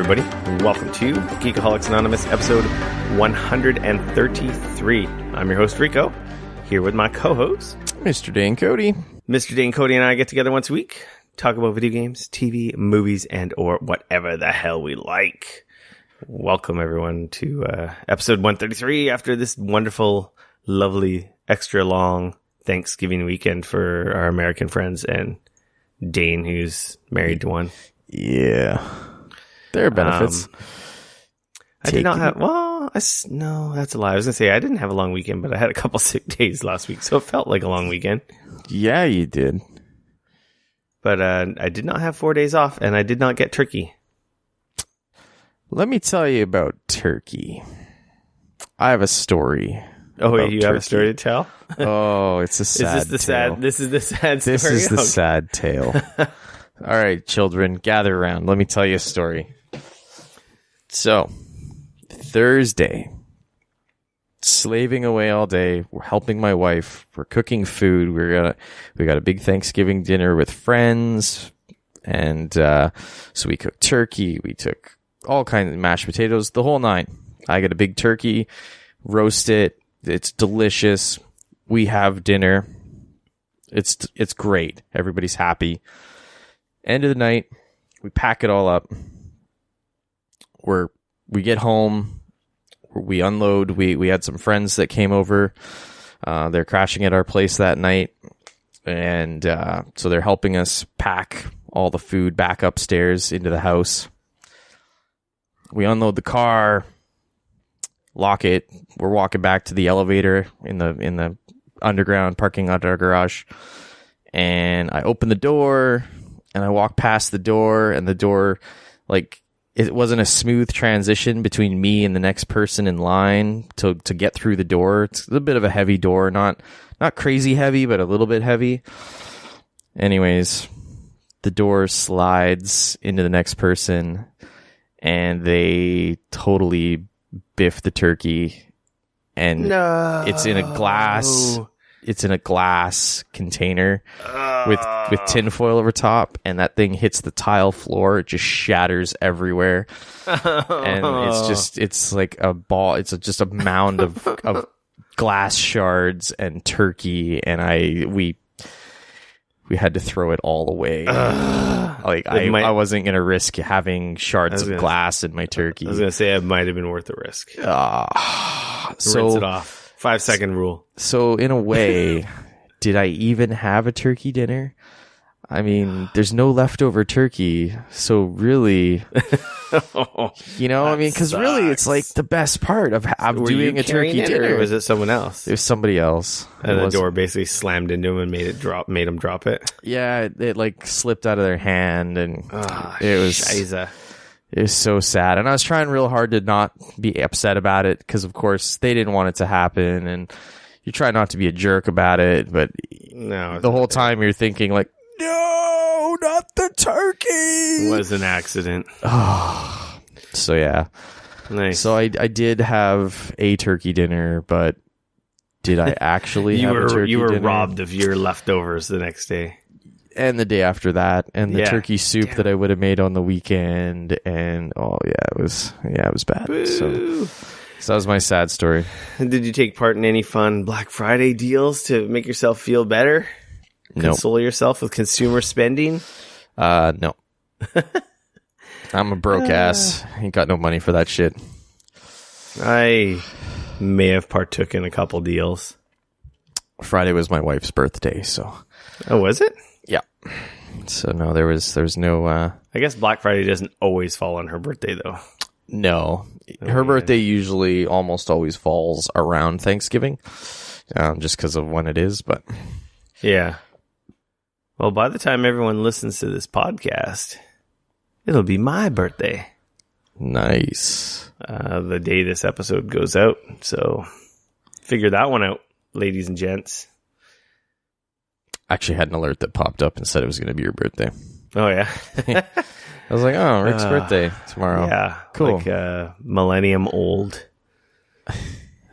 everybody. Welcome to Geekoholics Anonymous, episode 133. I'm your host, Rico, here with my co-host, Mr. Dane Cody. Mr. Dane Cody and I get together once a week, talk about video games, TV, movies, and or whatever the hell we like. Welcome, everyone, to episode 133 after this wonderful, lovely, extra long Thanksgiving weekend for our American friends and Dane, who's married to one. Yeah. There are benefits. I did not have, no, that's a lie. I was going to say I didn't have a long weekend, but I had a couple sick days last week, so it felt like a long weekend. Yeah, you did. But I did not have 4 days off, and I did not get turkey. Let me tell you about turkey. I have a story. Oh, you turkey. have a story to tell? Oh, it's a sad tale. This is the sad story? This is the sad tale. All right, children, gather around. Let me tell you a story. So, Thursday, slaving away all day. We're helping my wife. We're cooking food. We got a big Thanksgiving dinner with friends, and so we cooked turkey. We took all kinds of mashed potatoes, the whole nine. I got a big turkey, roast it. It's delicious. We have dinner. It's great. Everybody's happy. End of the night, we pack it all up. We get home, we unload. We had some friends that came over. They're crashing at our place that night, and so they're helping us pack all the food back upstairs into the house. We unload the car, lock it. We're walking back to the elevator in the underground parking lot at our garage, and I open the door, and I walk past the door, and the door, like, it wasn't a smooth transition between me and the next person in line to get through the door. It's a bit of a heavy door, not crazy heavy, but a little bit heavy. Anyways, the door slides into the next person, and they totally biff the turkey, and it's in a glass. It's in a glass container with tinfoil over top, and that thing hits the tile floor. It just shatters everywhere, and it's like a ball. It's just a mound of glass shards and turkey, and we had to throw it all away. I wasn't gonna risk having shards of glass in my turkey. I was gonna say it might have been worth the risk. So rinse it off. 5-second rule. So in a way, did I even have a turkey dinner? I mean, there's no leftover turkey, so really, because really, it's like the best part of doing a turkey dinner. Or was it someone else? It was somebody else. And the door basically slammed into him and made him drop it. Yeah, it like slipped out of their hand, and it was. Scheiße. It was so sad, and I was trying real hard to not be upset about it, because of course they didn't want it to happen, and you try not to be a jerk about it, but the whole time you're thinking like, no, not the turkey. It was an accident. So yeah. Nice. So I did have a turkey dinner, but did I actually have a turkey dinner? You were robbed of your leftovers the next day. And the day after that, and the turkey soup that I would have made on the weekend, and it was bad. Boo. So that was my sad story. Did you take part in any fun Black Friday deals to make yourself feel better? Nope. Console yourself with consumer spending? No. I'm a broke ass. Ain't got no money for that shit. I may have partook in a couple deals. Friday was my wife's birthday, so. Oh, was it? Yeah. So no, there was no. I guess Black Friday doesn't always fall on her birthday, though. No, her birthday usually almost always falls around Thanksgiving, just because of when it is. But yeah. Well, by the time everyone listens to this podcast, it'll be my birthday. Nice. The day this episode goes out. So figure that one out, ladies and gents. Actually had an alert that popped up and said it was going to be your birthday. Oh, yeah. I was like, oh, Rick's birthday tomorrow. Yeah. Cool. Like millennium old.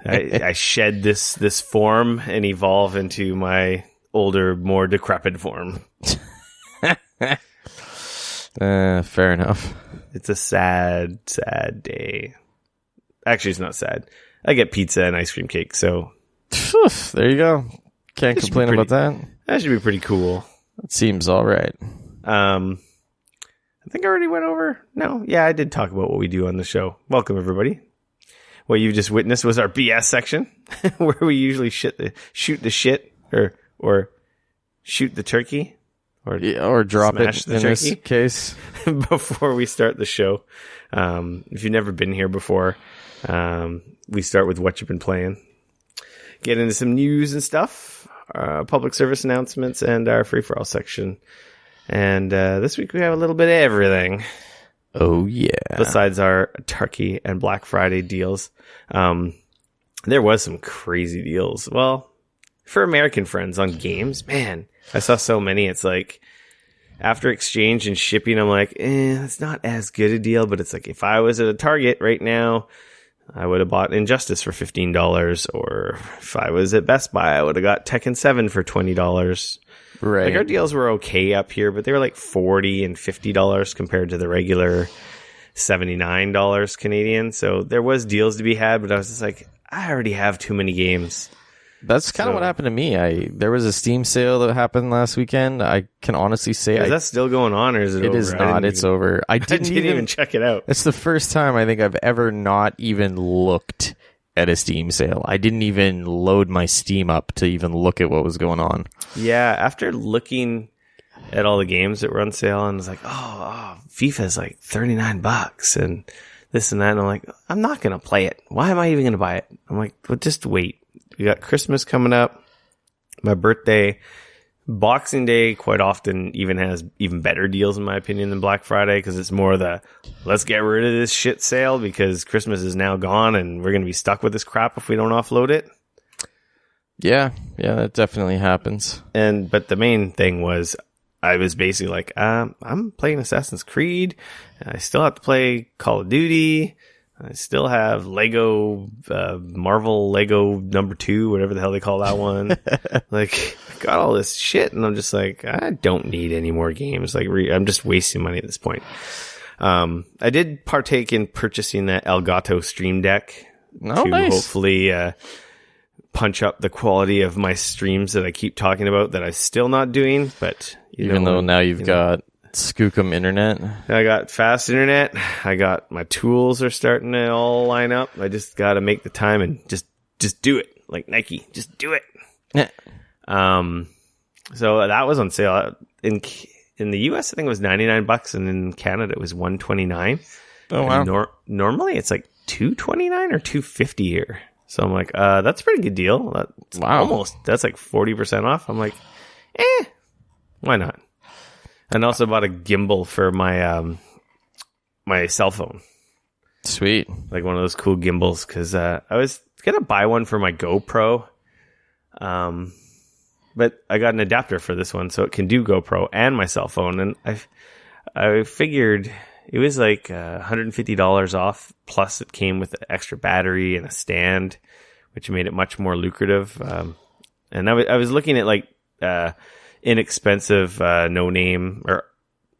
I shed this form and evolve into my older, more decrepit form. Fair enough. It's a sad, sad day. Actually, it's not sad. I get pizza and ice cream cake, so there you go. Can't complain about that. That should be pretty cool. It seems all right. I think I already went over. No, yeah, I did talk about what we do on the show. Welcome, everybody. What you just witnessed was our BS section, where we usually shoot the shit, or shoot the turkey, or drop it in this case before we start the show. If you've never been here before, we start with what you've been playing, get into some news and stuff, public service announcements, and our free for all section. And this week we have a little bit of everything. Oh yeah! Besides our Turkey and Black Friday deals, there was some crazy deals. Well, for American friends on games, man, I saw so many. It's like after exchange and shipping, I'm like, it's not as good a deal. But it's like if I was at a Target right now, I would have bought Injustice for $15, or if I was at Best Buy, I would have got Tekken 7 for $20. Right. Like our deals were okay up here, but they were like $40 and $50 compared to the regular $79 Canadian. So there was deals to be had, but I was just like, I already have too many games. That's kind of what happened to me. There was a Steam sale that happened last weekend. I can honestly say, is that still going on, or is it over? It is not. It's over. I didn't even check it out. It's the first time I think I've ever not even looked at a Steam sale. I didn't even load my Steam up to even look at what was going on. Yeah, after looking at all the games that were on sale, and I was like, FIFA's like $39 and this and that, and I'm like, I'm not gonna play it. Why am I even gonna buy it? I'm like, well, just wait. We got Christmas coming up, my birthday, Boxing Day quite often even has even better deals in my opinion than Black Friday, because it's more the let's get rid of this shit sale because Christmas is now gone and we're going to be stuck with this crap if we don't offload it. Yeah, that definitely happens. But the main thing was I was basically like, I'm playing Assassin's Creed. I still have to play Call of Duty. I still have Lego, Marvel Lego number 2, whatever the hell they call that one. Like, I got all this shit, and I'm just like, I don't need any more games. Like, I'm just wasting money at this point. I did partake in purchasing that Elgato Stream Deck to nice. Hopefully punch up the quality of my streams that I keep talking about that I'm still not doing. But even though now you've got Skookum internet. I got fast internet. I got my tools are starting to all line up. I just got to make the time and just do it. Like Nike, just do it. Yeah. So that was on sale in the US. I think it was $99, and in Canada it was $129. Oh wow! Normally it's like $229 or $250 here. So I'm like, that's a pretty good deal. That's like 40% off. I'm like, why not? And also bought a gimbal for my my cell phone. Sweet. Like one of those cool gimbals, because I was going to buy one for my GoPro. But I got an adapter for this one, so it can do GoPro and my cell phone. And I figured it was like $150 off, plus it came with an extra battery and a stand, which made it much more lucrative. And I was looking at like inexpensive no name, or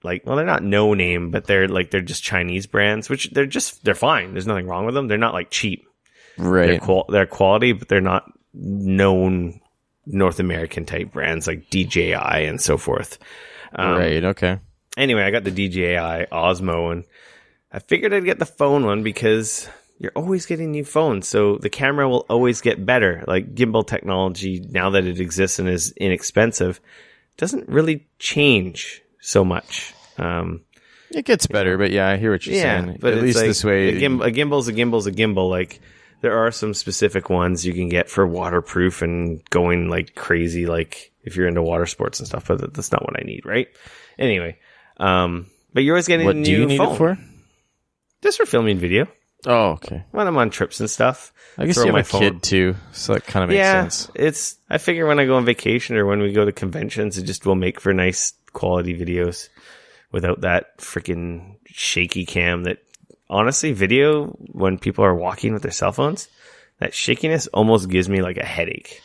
like, well, they're not no name, but they're just Chinese brands, which they're fine. There's nothing wrong with them. They're not like cheap, right? They're quality, but they're not known North American type brands like DJI and so forth. Right. Okay. Anyway, I got the DJI Osmo, and I figured I'd get the phone one because you're always getting new phones, so the camera will always get better. Like gimbal technology, now that it exists and is inexpensive, doesn't really change so much. It gets better, but yeah, I hear what you're saying. But at least like, this way, a gimbal's a gimbal. Like there are some specific ones you can get for waterproof and going like crazy, like if you're into water sports and stuff. But that's not what I need, right? Anyway, but you're always getting a new phone. What do you need it for? Just for filming video. Oh, okay. When I'm on trips and stuff. I guess you have a kid too, so that kind of makes sense. I figure when I go on vacation or when we go to conventions, it just will make for nice quality videos without that freaking shaky cam that, honestly, video, when people are walking with their cell phones, that shakiness almost gives me like a headache.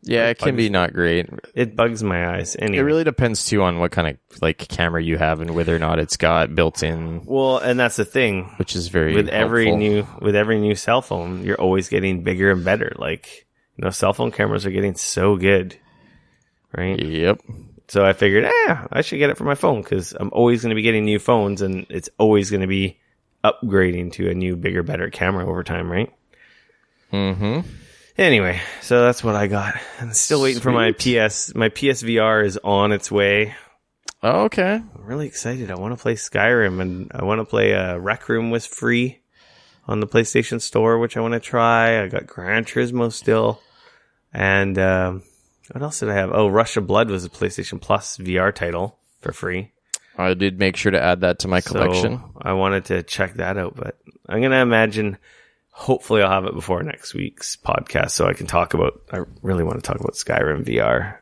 Yeah, it can be not great. It bugs my eyes. Anyway. It really depends too on what kind of like camera you have and whether or not it's got built-in. Well, and that's the thing, which is very with helpful. every new cell phone, you're always getting bigger and better. Like, cell phone cameras are getting so good, right? Yep. So I figured, I should get it for my phone because I'm always going to be getting new phones, and it's always going to be upgrading to a new, bigger, better camera over time, right? Mm-hmm. Anyway, so that's what I got. I'm still waiting for my PS. My PSVR is on its way. Oh, okay. I'm really excited. I want to play Skyrim, and I want to play Rec Room was free on the PlayStation Store, which I want to try. I got Gran Turismo still. And what else did I have? Oh, Rush of Blood was a PlayStation Plus VR title for free. I did make sure to add that to my collection. So I wanted to check that out, but I'm going to imagine... Hopefully I'll have it before next week's podcast so I can talk about... I really want to talk about Skyrim VR.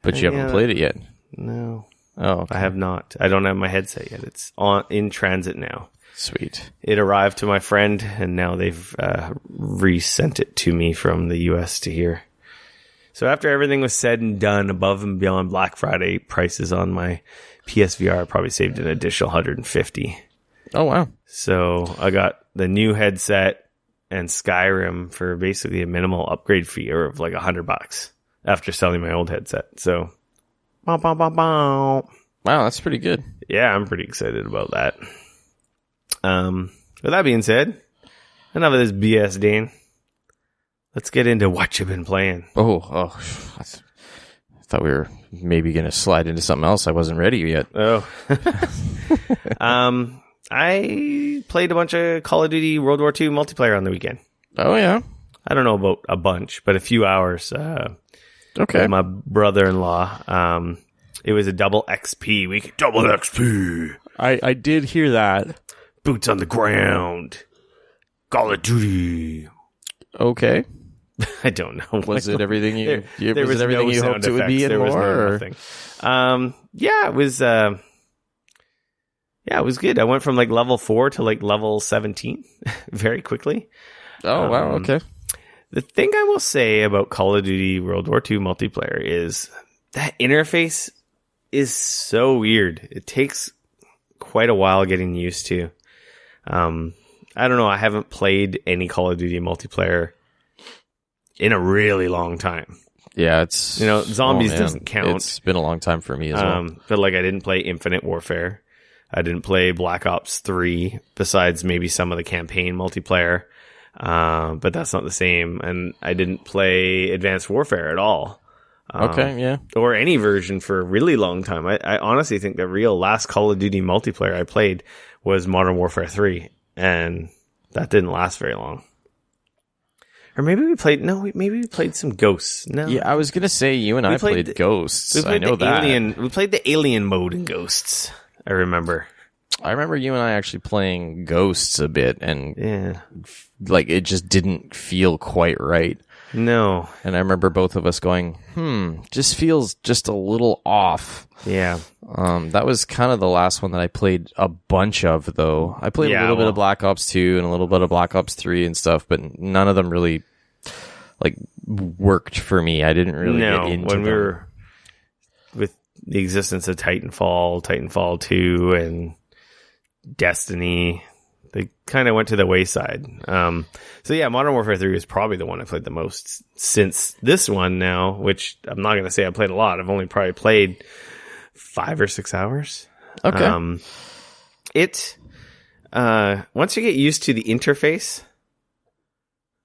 But you haven't played it yet? No. Oh, okay. I have not. I don't have my headset yet. It's in transit now. Sweet. It arrived to my friend, and now they've resent it to me from the US to here. So after everything was said and done, above and beyond Black Friday prices on my PSVR, I probably saved an additional $150. Oh, wow. So I got the new headset and Skyrim for basically a minimal upgrade fee of like $100 after selling my old headset. So, wow, that's pretty good. Yeah, I'm pretty excited about that. With that being said, enough of this BS, Dane. Let's get into what you've been playing. I thought we were maybe going to slide into something else. I wasn't ready yet. Oh. I played a bunch of Call of Duty World War II multiplayer on the weekend. Oh, yeah? I don't know about a bunch, but a few hours. Okay. With my brother-in-law. It was a double XP week. Double XP. I did hear that. Boots on the ground. Call of Duty. Okay. I don't know. Was it everything you was everything no you hoped it would be and there more? Was no nothing. Yeah, it was... Yeah, it was good. I went from like level 4 to like level 17 very quickly. Oh, wow. Okay. The thing I will say about Call of Duty World War II multiplayer is that interface is so weird. It takes quite a while getting used to. I don't know. I haven't played any Call of Duty multiplayer in a really long time. Yeah, it's... Zombies doesn't count. It's been a long time for me as well. But like I didn't play Infinite Warfare. I didn't play Black Ops 3, besides maybe some of the campaign multiplayer. But that's not the same. And I didn't play Advanced Warfare at all. Okay, yeah. Or any version for a really long time. I honestly think the real last Call of Duty multiplayer I played was Modern Warfare 3. And that didn't last very long. Or maybe we played some Ghosts. No. Yeah, I was going to say you and I played Ghosts. I know that. We played the Alien mode in Ghosts. I remember you and I actually playing Ghosts a bit, and like it just didn't feel quite right. No. And I remember both of us going, just feels just a little off. Yeah. That was kind of the last one that I played a bunch of, though. I played a little bit of Black Ops 2 and a little bit of Black Ops 3 and stuff, but none of them really like worked for me. I didn't really get into them. We were with the existence of Titanfall 2, and Destiny, they kind of went to the wayside. So yeah, Modern Warfare 3 is probably the one I played the most since this one now, which I'm not going to say I played a lot. I've only probably played 5 or 6 hours. Okay. Once you get used to the interface,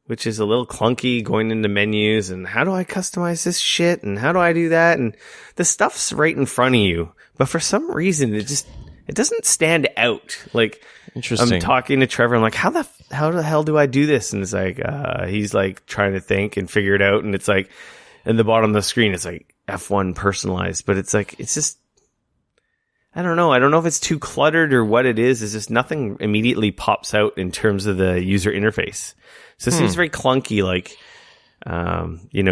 which is a little clunky going into menus and how do I customize this shit and how do I do that? And the stuff's right in front of you, but for some reason it doesn't stand out. Like, interesting. I'm talking to Trevor. I'm like, how the hell do I do this? And it's like, he's like trying to think and figure it out. And it's like, in the bottom of the screen, it's like F1 personalized, but it's like, it's just, I don't know. I don't know if it's too cluttered or what it is. It's just nothing immediately pops out in terms of the user interface. So it seems very clunky, like,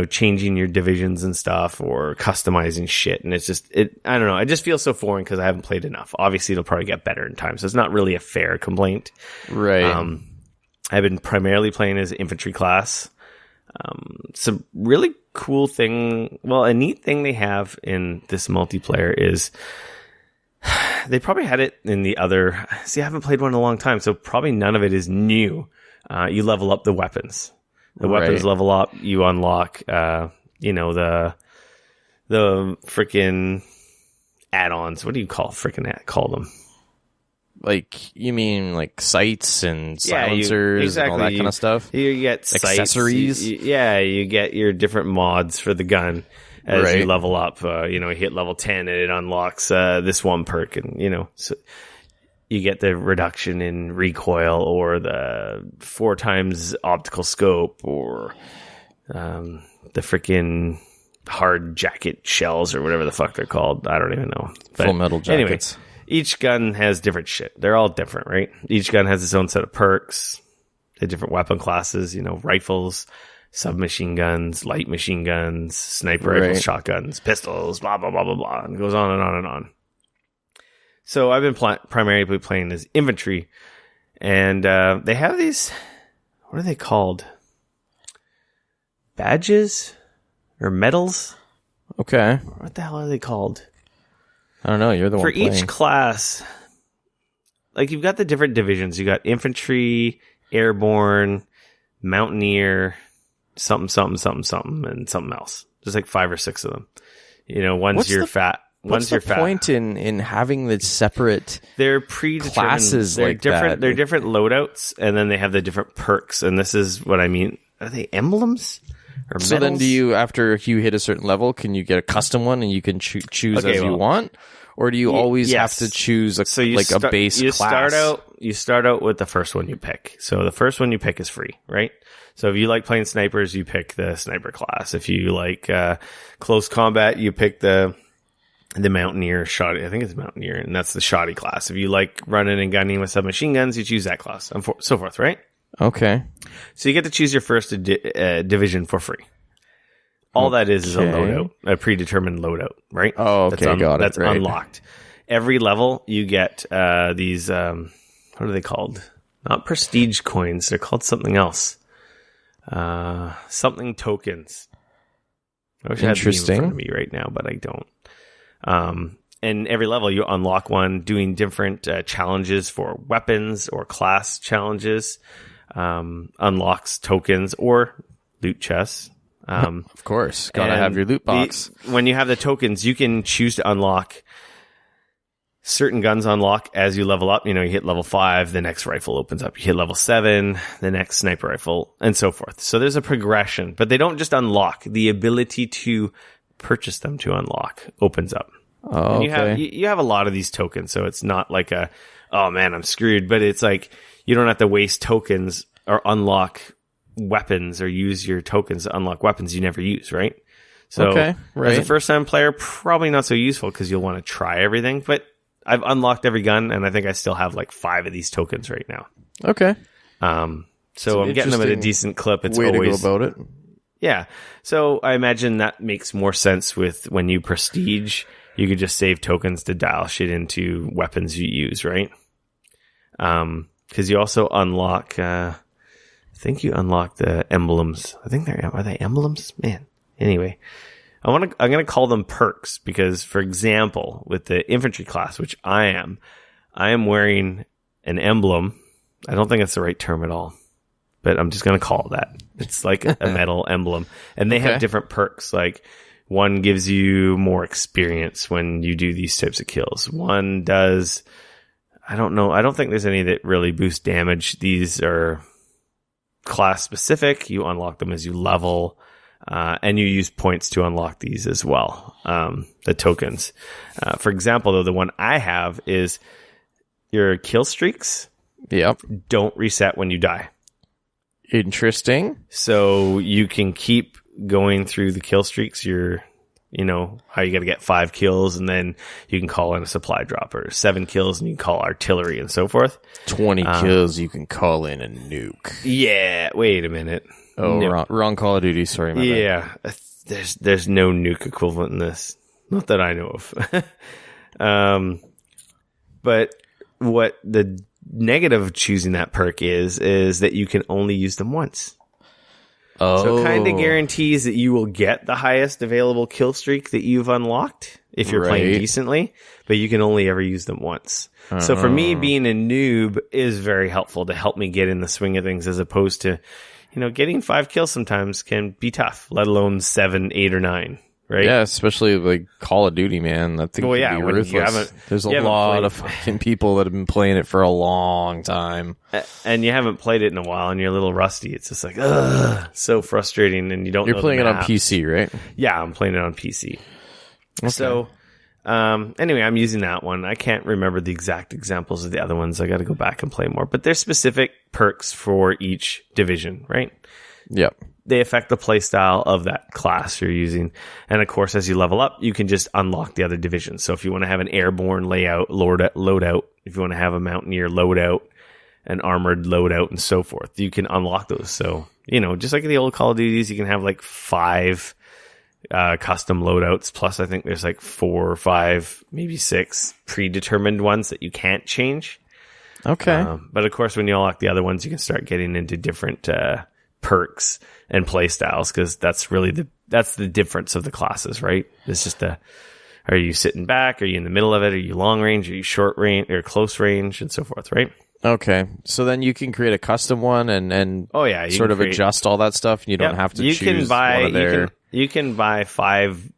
changing your divisions and stuff or customizing shit. And it's just, I don't know. I just feel so foreign because I haven't played enough. Obviously, it'll probably get better in time. So it's not really a fair complaint. Right. I've been primarily playing as infantry class. Some really cool thing. Well, a neat thing they have in this multiplayer is they probably had it in the other. See, I haven't played one in a long time, so probably none of it is new. You level up the weapons. The weapons level up. You unlock, the freaking add-ons. What do you call them? Like, you mean like sights and silencers and all that kind of stuff? You get accessories. Sights, you get your different mods for the gun as you level up. You hit level 10 and it unlocks this one perk, and so you get the reduction in recoil or the 4 times optical scope or the freaking hard jacket shells or whatever the fuck they're called. I don't even know. But Full metal jackets. Anyway, each gun has different shit. They're all different, right? Each gun has its own set of perks, the different weapon classes, rifles, submachine guns, light machine guns, sniper rifles, shotguns, pistols, blah, blah, blah, blah, blah. And it goes on and on and on. So I've been primarily playing as infantry. And they have these, what are they called? Badges? Or medals? Okay. What the hell are they called? I don't know. You're the one for playing. Each class. Like, you've got the different divisions. You got infantry, airborne, mountaineer, something, and something else. There's like 5 or 6 of them. One's your fat. What's the point in having the separate? They're predetermined classes. They're like different. that. They're different loadouts, and then they have the different perks. And this is what I mean. Are they emblems? So then do you, after you hit a certain level, can you get a custom one and you can choose you want? Or do you always have to choose a base class? You start out with the first one you pick. So the first one you pick is free, right? So if you like playing snipers, you pick the sniper class. If you like close combat, you pick the mountaineer shoddy. I think it's mountaineer, and that's the shoddy class. If you like running and gunning with submachine guns, you choose that class, and so forth, right? Okay. So you get to choose your first division for free. All that is a loadout, a predetermined loadout, right? Oh, okay, got it. That's unlocked. Every level, you get these, what are they called? Not prestige coins. They're called something else. Something tokens. I wish I had them in front of me right now, but I don't. And every level, you unlock one doing different challenges for weapons or class challenges. Unlocks tokens or loot chests. Of course, gotta have your loot box. When you have the tokens, you can choose to unlock certain guns. Unlock as you level up. You hit level 5, the next rifle opens up. You hit level 7, the next sniper rifle, and so forth. So there's a progression, but they don't just unlock. The ability to purchase them to unlock opens up. Oh, and you have a lot of these tokens, so it's not like oh man, I'm screwed. But it's like you don't have to waste tokens or unlock weapons or use your tokens to unlock weapons you never use, right? So as a first-time player, probably not so useful because you'll want to try everything. But I've unlocked every gun, and I think I still have like 5 of these tokens right now. Okay. So I'm getting them at a decent clip. It's way always to go about it. Yeah. So I imagine that makes more sense with when you prestige. You could just save tokens to dial shit into weapons you use, right? Because you also unlock. I think you unlock the emblems. I think are they emblems? Man. Anyway, I'm gonna call them perks because, for example, with the infantry class, which I am wearing an emblem. I don't think that's the right term at all, but I'm just gonna call it that. It's like a metal emblem, and they have different perks. Like one gives you more experience when you do these types of kills. One does. I don't know. I don't think there's any that really boost damage. These are class specific. You unlock them as you level, and you use points to unlock these as well. The tokens. For example, though, the one I have is your kill streaks. Yep. Don't reset when you die. Interesting. So you can keep going through the kill streaks. How you got to get 5 kills, and then you can call in a supply dropper. 7 kills, and you can call artillery and so forth. 20 kills, you can call in a nuke. Yeah. Wait a minute. Oh, no. wrong Call of Duty. Sorry, my bad. There's no nuke equivalent in this. Not that I know of. But what the negative of choosing that perk is that you can only use them once. So it kind of Oh. guarantees that you will get the highest available kill streak that you've unlocked if you're playing Right. decently, but you can only ever use them once. So for me, being a noob is very helpful to help me get in the swing of things, as opposed to, getting 5 kills sometimes can be tough, let alone 7, 8, or 9. Right? Yeah, especially like Call of Duty, man. That thing can be when you ruthless. There's a you haven't lot played- of fucking people that have been playing it for a long time. and you haven't played it in a while, and you're a little rusty. It's just like, ugh, so frustrating, and you don't. You're know playing the it on maps. PC, right? Yeah, I'm playing it on PC. So, anyway, I'm using that one. I can't remember the exact examples of the other ones. I got to go back and play more. But there's specific perks for each division, right? Yep. They affect the playstyle of that class you're using. And of course, as you level up, you can just unlock the other divisions. So if you want to have an airborne loadout, if you want to have a mountaineer loadout, an armored loadout, and so forth, you can unlock those. So, just like in the old Call of Duties, you can have like 5 custom loadouts. Plus, I think there's like 4 or 5, maybe 6 predetermined ones that you can't change. Okay. But of course, when you unlock the other ones, you can start getting into different perks and play styles, because that's really the difference of the classes, right? It's just are you sitting back? Are you in the middle of it? Are you long range? Are you short range or close range, and so forth, right? Okay. So then you can create a custom one and Oh yeah, you sort can of create- adjust all that stuff, and you don't Yep. have to You choose can buy one of their... you can buy 5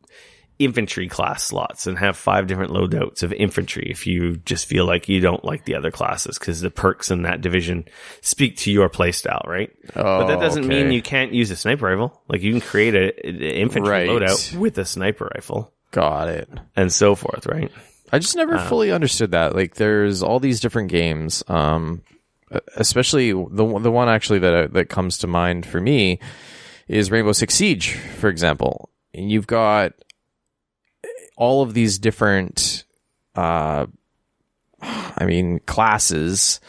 infantry class slots and have 5 different loadouts of infantry if you just feel like you don't like the other classes, because the perks in that division speak to your playstyle, right? But that doesn't mean you can't use a sniper rifle. Like, you can create an infantry Right. loadout with a sniper rifle Got it. and so forth, right? I just never fully understood that. Like, there's all these different games, especially the one actually that comes to mind for me is Rainbow Six Siege, for example. And you've got all of these different, classes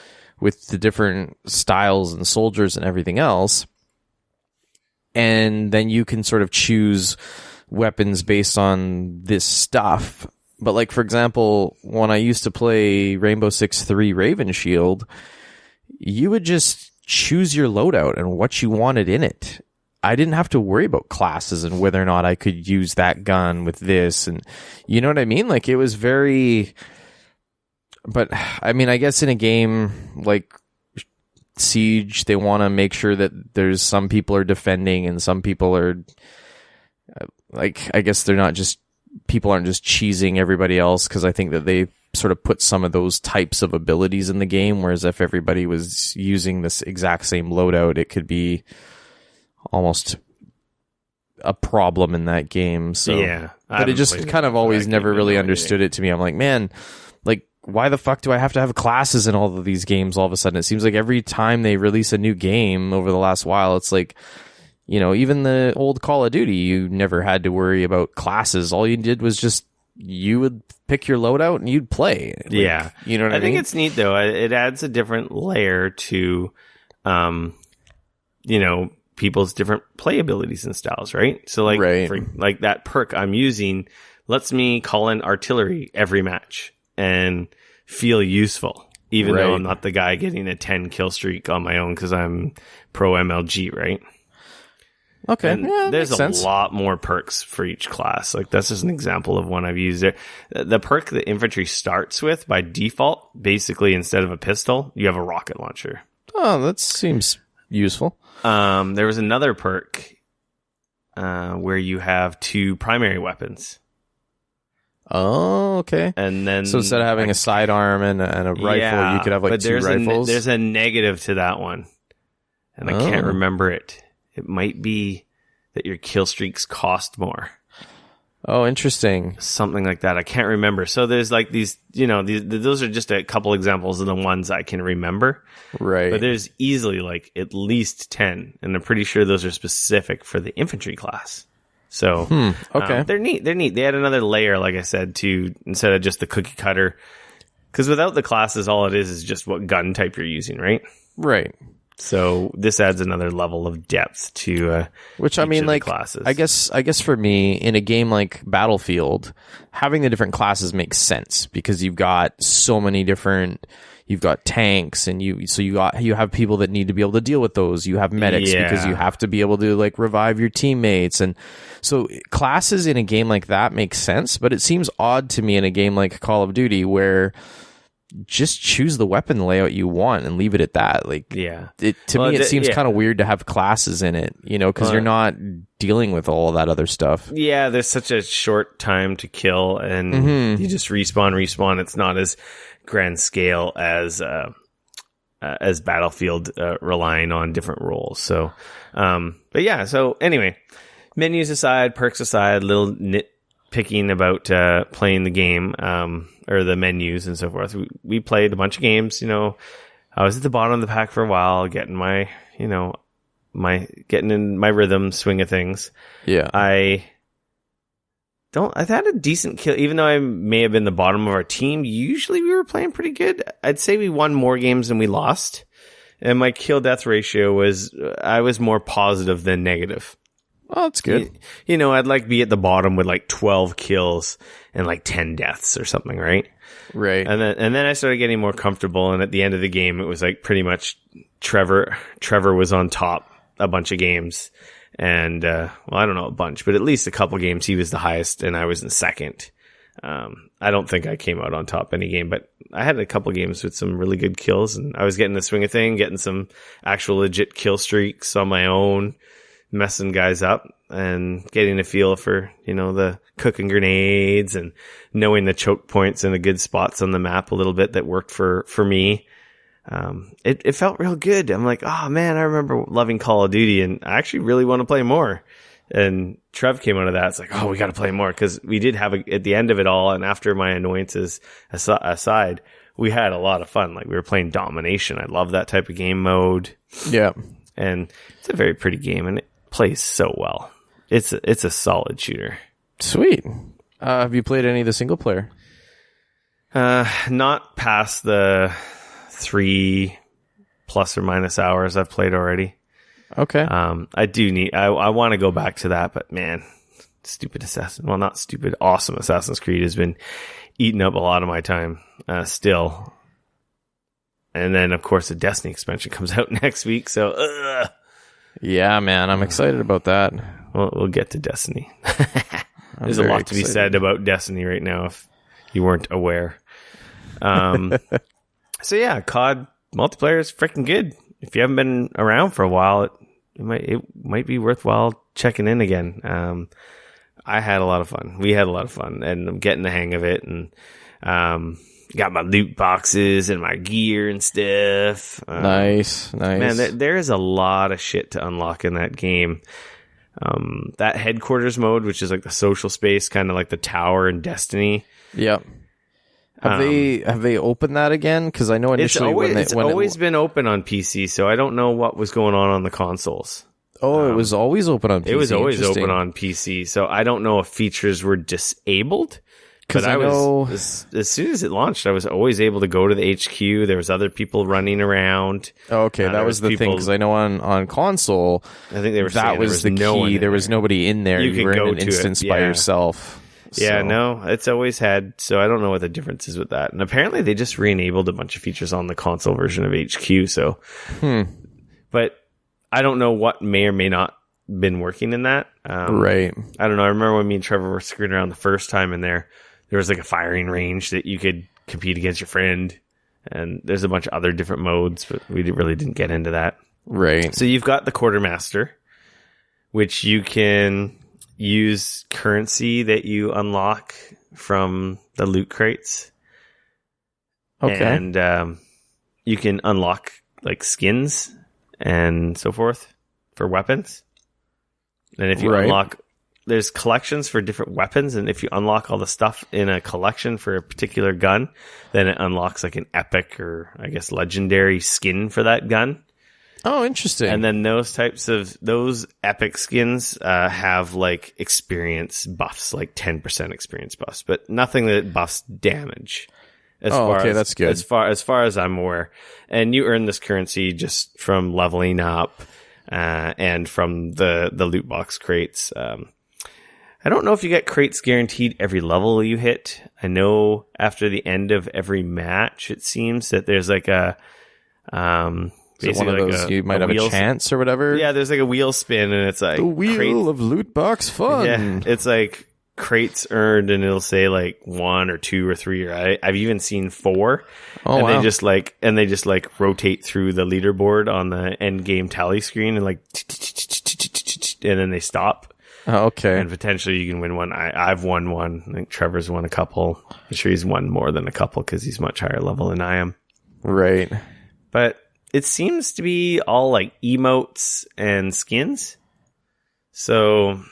with the different styles and soldiers and everything else. And then you can sort of choose weapons based on this stuff. But like, for example, when I used to play Rainbow Six 3 Raven Shield, you would just choose your loadout and what you wanted in it. I didn't have to worry about classes and whether or not I could use that gun with this. And you know what I mean? Like, it was very, but I mean, I guess in a game like Siege, they want to make sure that there's some people are defending and some people are like, I guess they're not just, people aren't just cheesing everybody else, because I think that they sort of put some of those types of abilities in the game, whereas if everybody was using this exact same loadout, it could be almost a problem in that game. So Yeah. but it just kind of always never really understood it to me. I'm like, man, like, why the fuck do I have to have classes in all of these games all of a sudden? It seems like every time they release a new game over the last while, it's like, even the old Call of Duty, you never had to worry about classes. All you did was just, you would pick your loadout and you'd play. Like, yeah. You know what I mean? think it's neat, though. It adds a different layer to, people's different play abilities and styles, right? So, like, Right. for, like, that perk I'm using lets me call in artillery every match and feel useful, even though Right. I'm not the guy getting a 10 kill streak on my own because I'm pro MLG, right? Okay. And Yeah, there's makes a sense. lot more perks for each class. Like, that's just an example of one I've used there. The perk that infantry starts with by default, basically, instead of a pistol, you have a rocket launcher. Oh, that seems useful. There was another perk where you have 2 primary weapons. Oh, okay. And then, So instead of having a sidearm and a rifle, you could have like but 2 rifles. there's a negative to that one, and I can't remember it. It might be that your kill streaks cost more. Oh, interesting. Something like that. I can't remember. So there's like these, those are just a couple examples of the ones I can remember. Right. But there's easily like at least 10, and I'm pretty sure those are specific for the infantry class. So okay. they're neat. They add another layer, like I said, to instead of just the cookie cutter. Because without the classes, all it is just what gun type you're using, right? Right. So this adds another level of depth to Which I each mean, of the like, classes. I guess for me, in a game like Battlefield, having the different classes makes sense because you've got so many different, you've got tanks, and you have people that need to be able to deal with those. You have medics because you have to be able to like revive your teammates, and so classes in a game like that make sense. But it seems odd to me in a game like Call of Duty where just choose the weapon layout you want and leave it at that. Like, it seems kind of weird to have classes in it, because you're not dealing with all of that other stuff. Yeah, there's such a short time to kill, and you just respawn. It's not as grand scale as Battlefield, relying on different roles. So, but yeah. So anyway, menus aside, perks aside, little nitpicking about playing the game. Or the menus and so forth. We played a bunch of games. I was at the bottom of the pack for a while, getting my, getting in my rhythm, swing of things. Yeah. I've had a decent kill, even though I may have been the bottom of our team. Usually we were playing pretty good. I'd say we won more games than we lost. And my kill death ratio I was more positive than negative. Oh, that's good. I'd like be at the bottom with like 12 kills and like 10 deaths or something, right? Right. And then I started getting more comfortable, and at the end of the game, it was like pretty much Trevor was on top a bunch of games, and I don't know a bunch, but at least a couple games he was the highest, and I was in second. I don't think I came out on top any game, but I had a couple games with some really good kills, and I was getting the swing of thing, getting some actual legit kill streaks on my own, messing guys up and getting a feel for, the cooking grenades and knowing the choke points and the good spots on the map a little bit that worked for me. It felt real good. I'm like, oh man, I remember loving Call of Duty, and I actually really want to play more. And Trev came out of that. It's like, oh, we got to play more, because we did have at the end of it all, and after my annoyances aside, we had a lot of fun. Like, we were playing domination. I love that type of game mode. Yeah. And it's a very pretty game, and it plays so well. It's a solid shooter. Sweet. Have you played any of the single player? Not past the 3 plus or minus hours I've played already. Okay. I want to go back to that, but man, awesome Assassin's Creed has been eating up a lot of my time, still. And then of course the Destiny expansion comes out next week, so yeah, man, I'm excited about that. We'll get to Destiny. There's a lot to be said about Destiny right now, if you weren't aware. So yeah, COD multiplayer is freaking good. If you haven't been around for a while, it might be worthwhile checking in again. I had a lot of fun. We had a lot of fun, and I'm getting the hang of it, and got my loot boxes and my gear and stuff. Nice. Man, there is a lot of shit to unlock in that game. That headquarters mode, which is like the social space, kind of like the tower in Destiny. Yep. Have they opened that again? Because I know initially it's always been open on PC, so I don't know what was going on the consoles. Oh, it was always open on PC. It was always open on PC, so I don't know if features were disabled. Because I was, as soon as it launched, I was always able to go to the HQ. There was other people running around. Oh, okay, that was the thing. Because I know on console, I think they were that was the key. There was nobody in there. You were in an instance by yourself. Yeah, no, it's always had. So I don't know what the difference is with that. And apparently, they just re-enabled a bunch of features on the console version of HQ. So, but I don't know what may or may not been working in that. Right. I don't know. I remember when me and Trevor were screwing around the first time in there. There was like a firing range that you could compete against your friend, and there's a bunch of other different modes, but we really didn't get into that. Right. So you've got the quartermaster, which you can use currency that you unlock from the loot crates. Okay. And you can unlock like skins and so forth for weapons. And if you unlock, there's collections for different weapons, and if you unlock all the stuff in a collection for a particular gun, then it unlocks like an epic or I guess legendary skin for that gun. Oh, interesting. And then those epic skins have like experience buffs, like 10% experience buffs, but nothing that buffs damage. That's good. As far as I'm aware. And you earn this currency just from leveling up and from the loot box crates. I don't know if you get crates guaranteed every level you hit. I know after the end of every match, it seems that there's like a basically one of those you might have a chance or whatever. Yeah, there's like a wheel spin, and it's like the wheel of loot box fun. Yeah, it's like crates earned, and it'll say like 1 or 2 or 3. Or I've even seen 4. Oh, and wow. they just rotate through the leaderboard on the end game tally screen, and and then they stop. Oh, okay. And potentially you can win one. I've won one. I think Trevor's won a couple. I'm sure he's won more than a couple because he's much higher level than I am. Right. But it seems to be all like emotes and skins. So,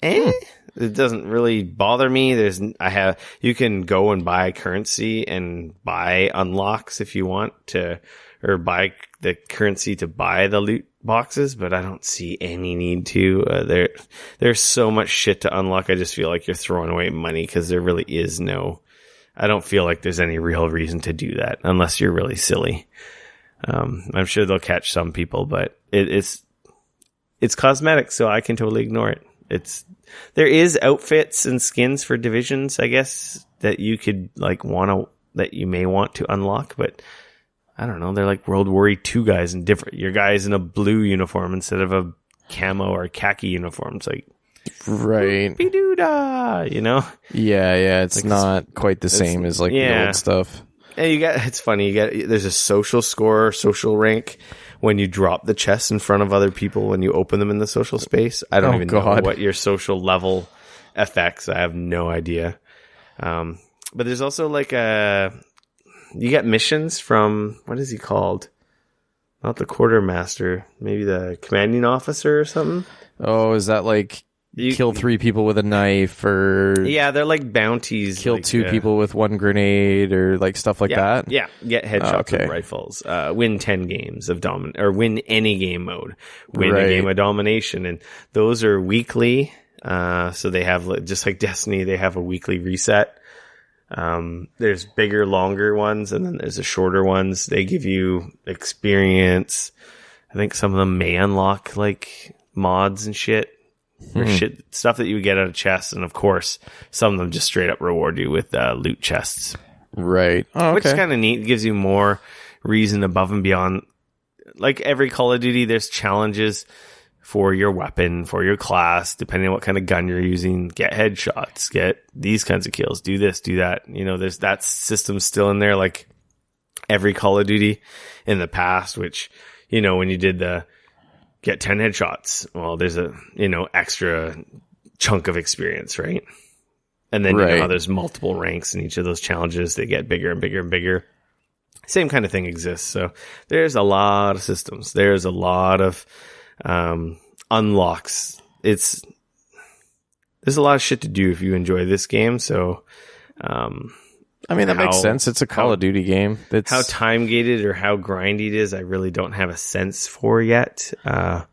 it doesn't really bother me. You can go and buy currency and buy unlocks if you want to, or buy the currency to buy the loot boxes, but I don't see any need to. There's so much shit to unlock. I just feel like you're throwing away money because there really is I don't feel like there's any real reason to do that unless you're really silly. I'm sure they'll catch some people, but it's cosmetic, so I can totally ignore it. There is outfits and skins for divisions, I guess, that you could that you may want to unlock, but I don't know. They're like World War II guys and different. Your guy's in a blue uniform instead of a camo or khaki uniform. It's like, right. Be-doo-dah, Yeah. It's not quite the same as the old stuff. And it's funny. There's a social score, social rank when you drop the chests in front of other people when you open them in the social space. I don't even know what your social level affects. I have no idea. But there's also you get missions from, what is he called? Not the quartermaster, maybe the commanding officer or something. Oh, is that you kill 3 people with a knife, or they're like bounties. Kill 2 people with 1 grenade, or stuff like that. Yeah, get headshots with rifles. Win 10 games of or win any game mode. Win a game of domination, and those are weekly. So they have just like Destiny, they have a weekly reset. There's bigger, longer ones, and then there's the shorter ones. They give you experience. I think some of them may unlock mods and shit. Or stuff that you would get out of chests, and of course, some of them just straight up reward you with loot chests. Right. Oh, okay. Which is kind of neat. It gives you more reason above and beyond. Like every Call of Duty, there's challenges for your weapon, for your class, depending on what kind of gun you're using. Get headshots, get these kinds of kills, do this, do that. There's that system still in there, like every Call of Duty in the past, which, when you did the get 10 headshots, well, there's a, extra chunk of experience, right? And then you know how there's multiple ranks in each of those challenges. They get bigger and bigger and bigger. Same kind of thing exists. So there's a lot of systems. There's a lot of unlocks. There's a lot of shit to do if you enjoy this game. So, that makes sense. It's a Call of Duty game. How time gated or how grindy it is, I really don't have a sense for yet. But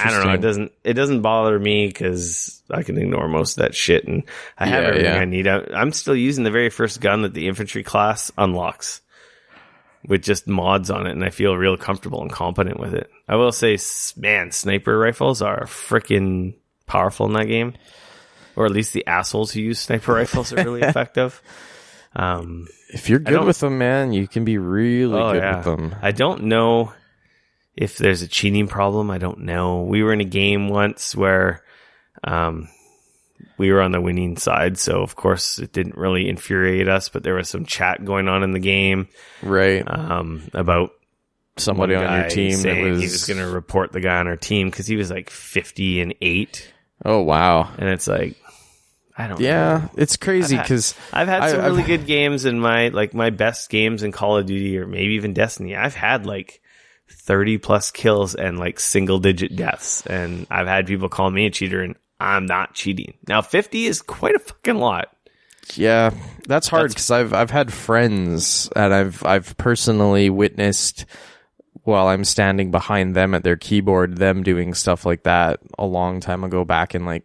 I don't know. It doesn't bother me because I can ignore most of that shit, and I have everything I need. I'm still using the very first gun that the infantry class unlocks with just mods on it, and I feel real comfortable and competent with it. I will say, man, sniper rifles are freaking powerful in that game. Or at least the assholes who use sniper rifles are really effective. If you're good with them, man, you can be really good with them. I don't know if there's a cheating problem. I don't know. We were in a game once where we were on the winning side, so of course it didn't really infuriate us, but there was some chat going on in the game. Right. About somebody on your team saying he was going to report the guy on our team because he was 50-8. Oh, wow. And it's I don't know. Yeah, it's crazy because I've had some really good games in my best games in Call of Duty or maybe even Destiny. I've had 30 plus kills and single digit deaths. And I've had people call me a cheater, and I'm not cheating. Now 50 is quite a fucking lot. Yeah, that's hard because I've had friends and I've personally witnessed while I'm standing behind them at their keyboard, them doing stuff like that a long time ago back in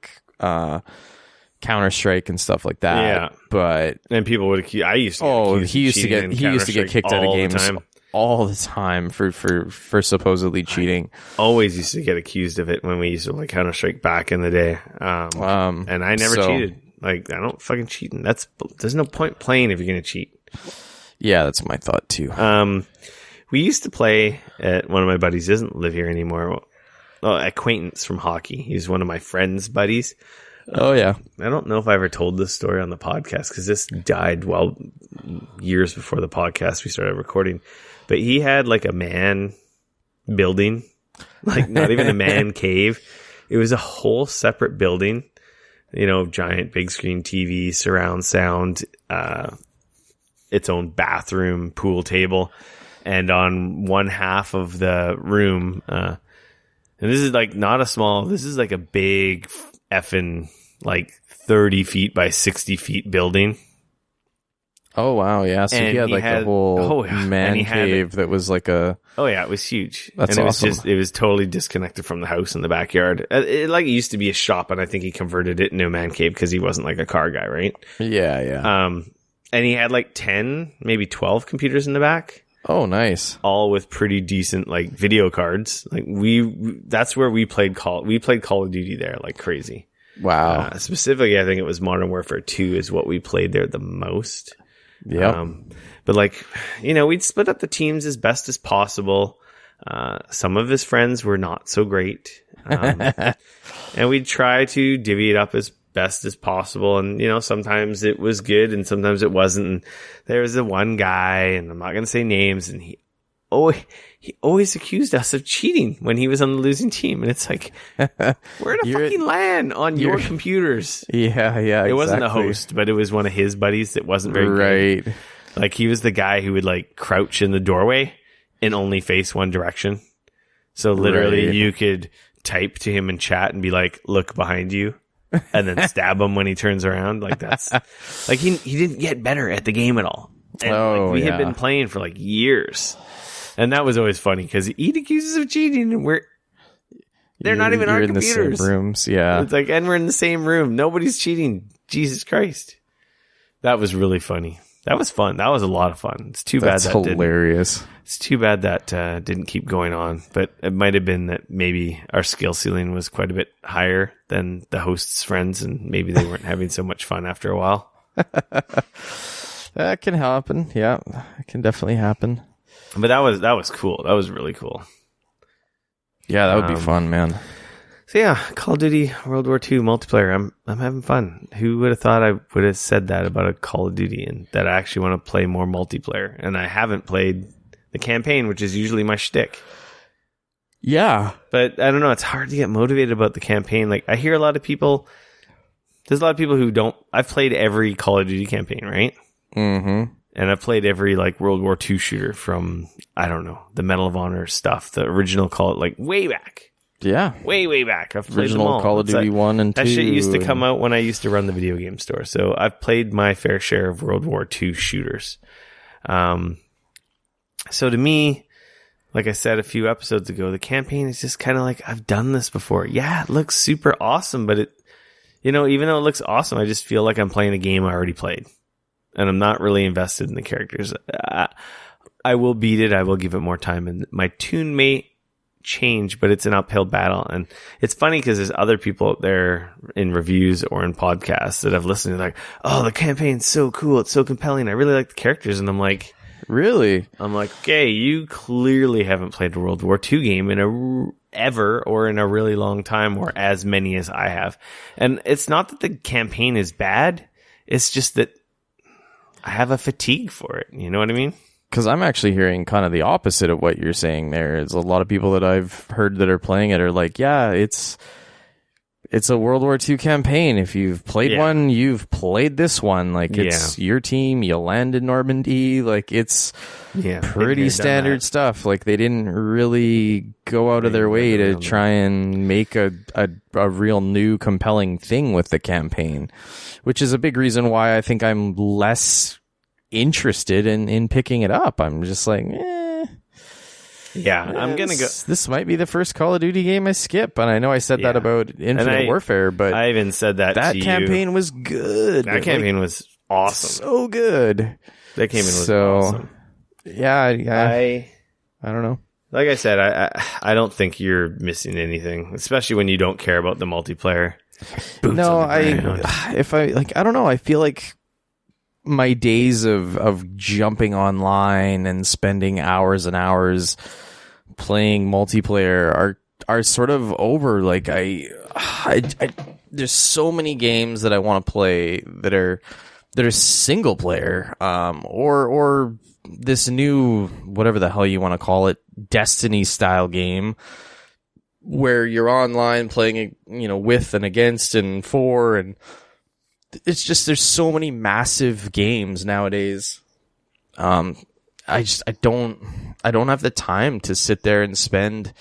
Counter-Strike and stuff like that. Yeah. But and people would he used to get he used to get kicked out of games all the time for supposedly cheating. Always used to get accused of it when we used to play Counter-Strike back in the day. And I never cheated. Like, I don't fucking cheat. There's no point playing if you're going to cheat. Yeah, that's my thought too. We used to play at one of my buddies, doesn't live here anymore. Acquaintance from hockey. He's one of my friend's buddies. Oh yeah. I don't know if I ever told this story on the podcast because this died years before the podcast we started recording. But he had like a man building, like not even a man cave. It was a whole separate building, giant big screen TV, surround sound, its own bathroom, pool table. And on one half of the room, and this is like not a small, this is like a big effing like 30 feet by 60 feet building. Oh wow, yeah. So he had like a whole man cave that was like a. Oh yeah, it was huge. That's awesome. It was totally disconnected from the house in the backyard. It used to be a shop, and I think he converted it into a man cave because he wasn't like a car guy, right? Yeah, yeah. And he had like 10, maybe 12 computers in the back. Oh, nice. All with pretty decent like video cards. Like that's where we played Call of Duty there like crazy. Wow. Specifically, I think it was Modern Warfare 2 is what we played there the most. Yeah. But like, we'd split up the teams as best as possible. Some of his friends were not so great. And we'd try to divvy it up as best as possible. And, sometimes it was good and sometimes it wasn't. And there was the one guy, and I'm not going to say names, and he always accused us of cheating when he was on the losing team. And it's like, where to fucking land on your computers? Yeah, yeah. It wasn't the host, but it was one of his buddies that wasn't very good. Like, he was the guy who would like crouch in the doorway and only face one direction. So literally you could type to him in chat and be like, look behind you. And then stab him when he turns around. Like, that's like he didn't get better at the game at all. And we had been playing for like years, and that was always funny because he'd accuse us of cheating, and they're not even our computers. In the same rooms, yeah. It's like, and we're in the same room. Nobody's cheating. Jesus Christ, that was really funny. That was fun. That was a lot of fun. It's too bad that's hilarious. It's too bad that didn't keep going on, but it might have been that maybe our skill ceiling was quite a bit higher than the host's friends, and maybe they weren't having so much fun after a while. That can happen. Yeah, it can definitely happen. But that was cool. That was really cool. Yeah, that would be fun, man. So yeah, Call of Duty World War II multiplayer. I'm having fun. Who would have thought I would have said that about a Call of Duty, and that I actually want to play more multiplayer? And I haven't played the campaign, which is usually my shtick. Yeah. But I don't know. It's hard to get motivated about the campaign. Like, I hear a lot of people. There's a lot of people who don't. I've played every Call of Duty campaign, right? Mm-hmm. And I've played every like World War II shooter from, I don't know, the Medal of Honor stuff, the original like way back. Yeah. Way back. I've played original them all. Call of Duty 1 and 2. That shit used to come out when I used to run the video game store. So I've played my fair share of World War II shooters. So to me, like I said a few episodes ago, the campaign is just kind of like, I've done this before. Yeah, it looks super awesome, but even though it looks awesome, I just feel like I'm playing a game I already played. And I'm not really invested in the characters. I will beat it. I will give it more time. And my tune may change, but it's an uphill battle. And it's funny because there's other people out there in reviews or in podcasts that I've listened to, like, oh, the campaign's so cool. It's so compelling. I really like the characters. And I'm like, really? I'm like, okay, you clearly haven't played a World War II game ever or in a really long time, or as many as I have. And it's not that the campaign is bad. It's just that I have a fatigue for it. You know what I mean? Because I'm actually hearing kind of the opposite of what you're saying there. There's a lot of people that I've heard that are playing it are like, yeah, it's a World War II campaign. If you've played one, you've played this one. Like, it's your team, you land in Normandy. Like, it's pretty standard stuff. Like, they didn't really go out of their way to try and make a real new compelling thing with the campaign, which is a big reason why I think I'm less interested in picking it up. I'm just like, I'm gonna go. This might be the first Call of Duty game I skip, and I know I said that about Infinite Warfare, but I even said that to campaign you. was good. That campaign was awesome. So good. That campaign was awesome. I don't know. Like I said, I don't think you're missing anything, especially when you don't care about the multiplayer. No, I don't know. I feel like my days of jumping online and spending hours and hours playing multiplayer are sort of over. Like I there's so many games that I want to play that are single player, or this new, whatever the hell you want to call it, Destiny style game where you're online playing, with and against and for, and it's just, there's so many massive games nowadays. I don't have the time to sit there and spend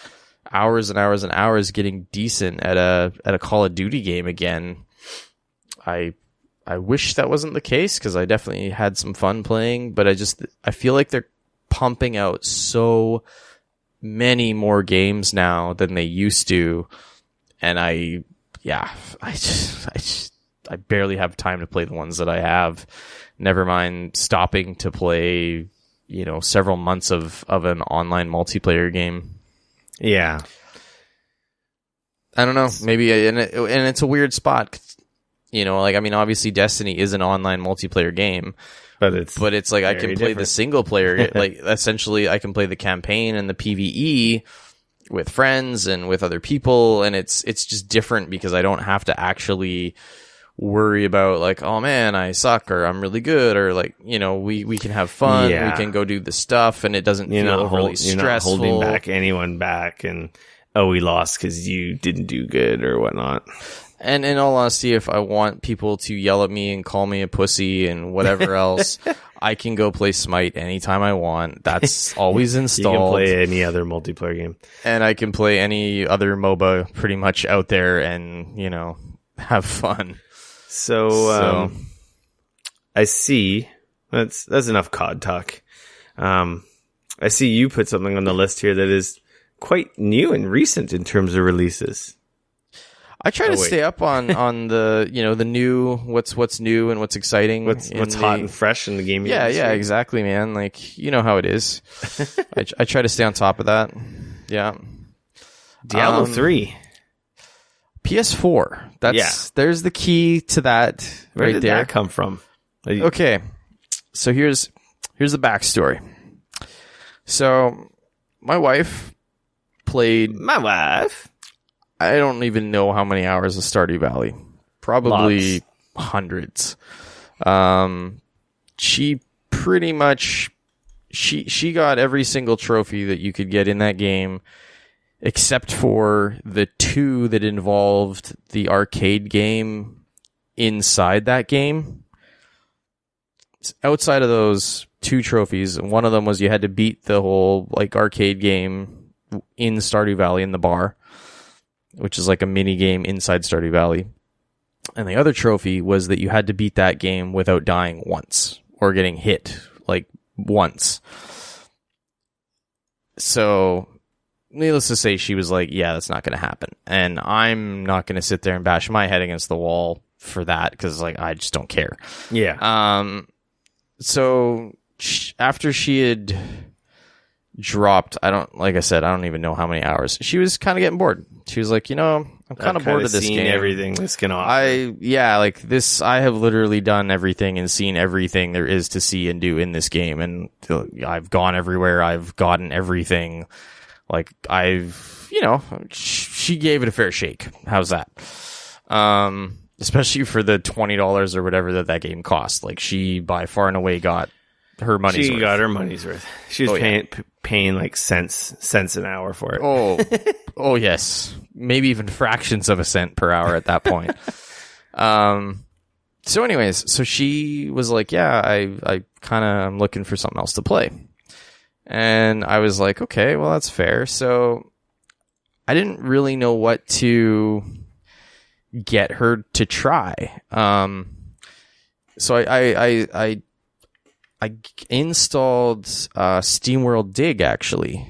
hours and hours and hours getting decent at a Call of Duty game again. I wish that wasn't the case, because I definitely had some fun playing, but I feel like they're pumping out so many more games now than they used to, and I barely have time to play the ones that I have. Never mind stopping to play, several months of an online multiplayer game. Yeah. I don't know. Maybe, and it's a weird spot. Obviously Destiny is an online multiplayer game, but it's like I can play the single player. Like essentially I can play the campaign and the PvE with friends and with other people. And it's just different because I don't have to actually worry about like, oh man, I suck, or I'm really good, or like, we can have fun. Yeah. We can go do the stuff, and it doesn't feel overly stressful. You're not holding anyone back and, oh, we lost because you didn't do good or whatnot. And in all honesty, if I want people to yell at me and call me a pussy and whatever else, I can go play Smite anytime I want. That's always installed. You can play any other multiplayer game. And I can play any other MOBA pretty much out there and, have fun. So I see. That's enough COD talk. I see you put something on the list here that is quite new and recent in terms of releases. I try to stay up on the the new what's new and what's exciting, what's hot and fresh in the gaming industry. Yeah, exactly, man. Like how it is. I try to stay on top of that. Yeah. Diablo 3, PS4. There's the key to that. Where did there. That come from? Okay, so here's the backstory. So my wife played. I don't even know how many hours of Stardew Valley. Probably hundreds. She pretty much she got every single trophy that you could get in that game, except for the two that involved the arcade game inside that game. Outside of those two trophies, one of them was you had to beat the whole arcade game in Stardew Valley in the bar, which is like a mini game inside Stardew Valley. And the other trophy was that you had to beat that game without dying once or getting hit once. So needless to say, she was like, yeah, that's not going to happen. And I'm not going to sit there and bash my head against the wall for that, because I just don't care. Yeah. So after she had dropped, I don't even know how many hours, she was kind of getting bored. She was like, I'm kind of bored of this game. Everything this can offer. I have literally done everything and seen everything there is to see and do in this game, and I've gone everywhere. I've gotten everything. She gave it a fair shake. How's that? Especially for the $20 or whatever that game cost. She by far and away got her money's worth. She got her money's worth. She was paying cents an hour for it. Oh yes, maybe even fractions of a cent per hour at that point. So anyways, so she was like, yeah, I kind of am looking for something else to play. And I was like, okay, well, that's fair. So I didn't really know what to get her to try. So I installed SteamWorld Dig, actually.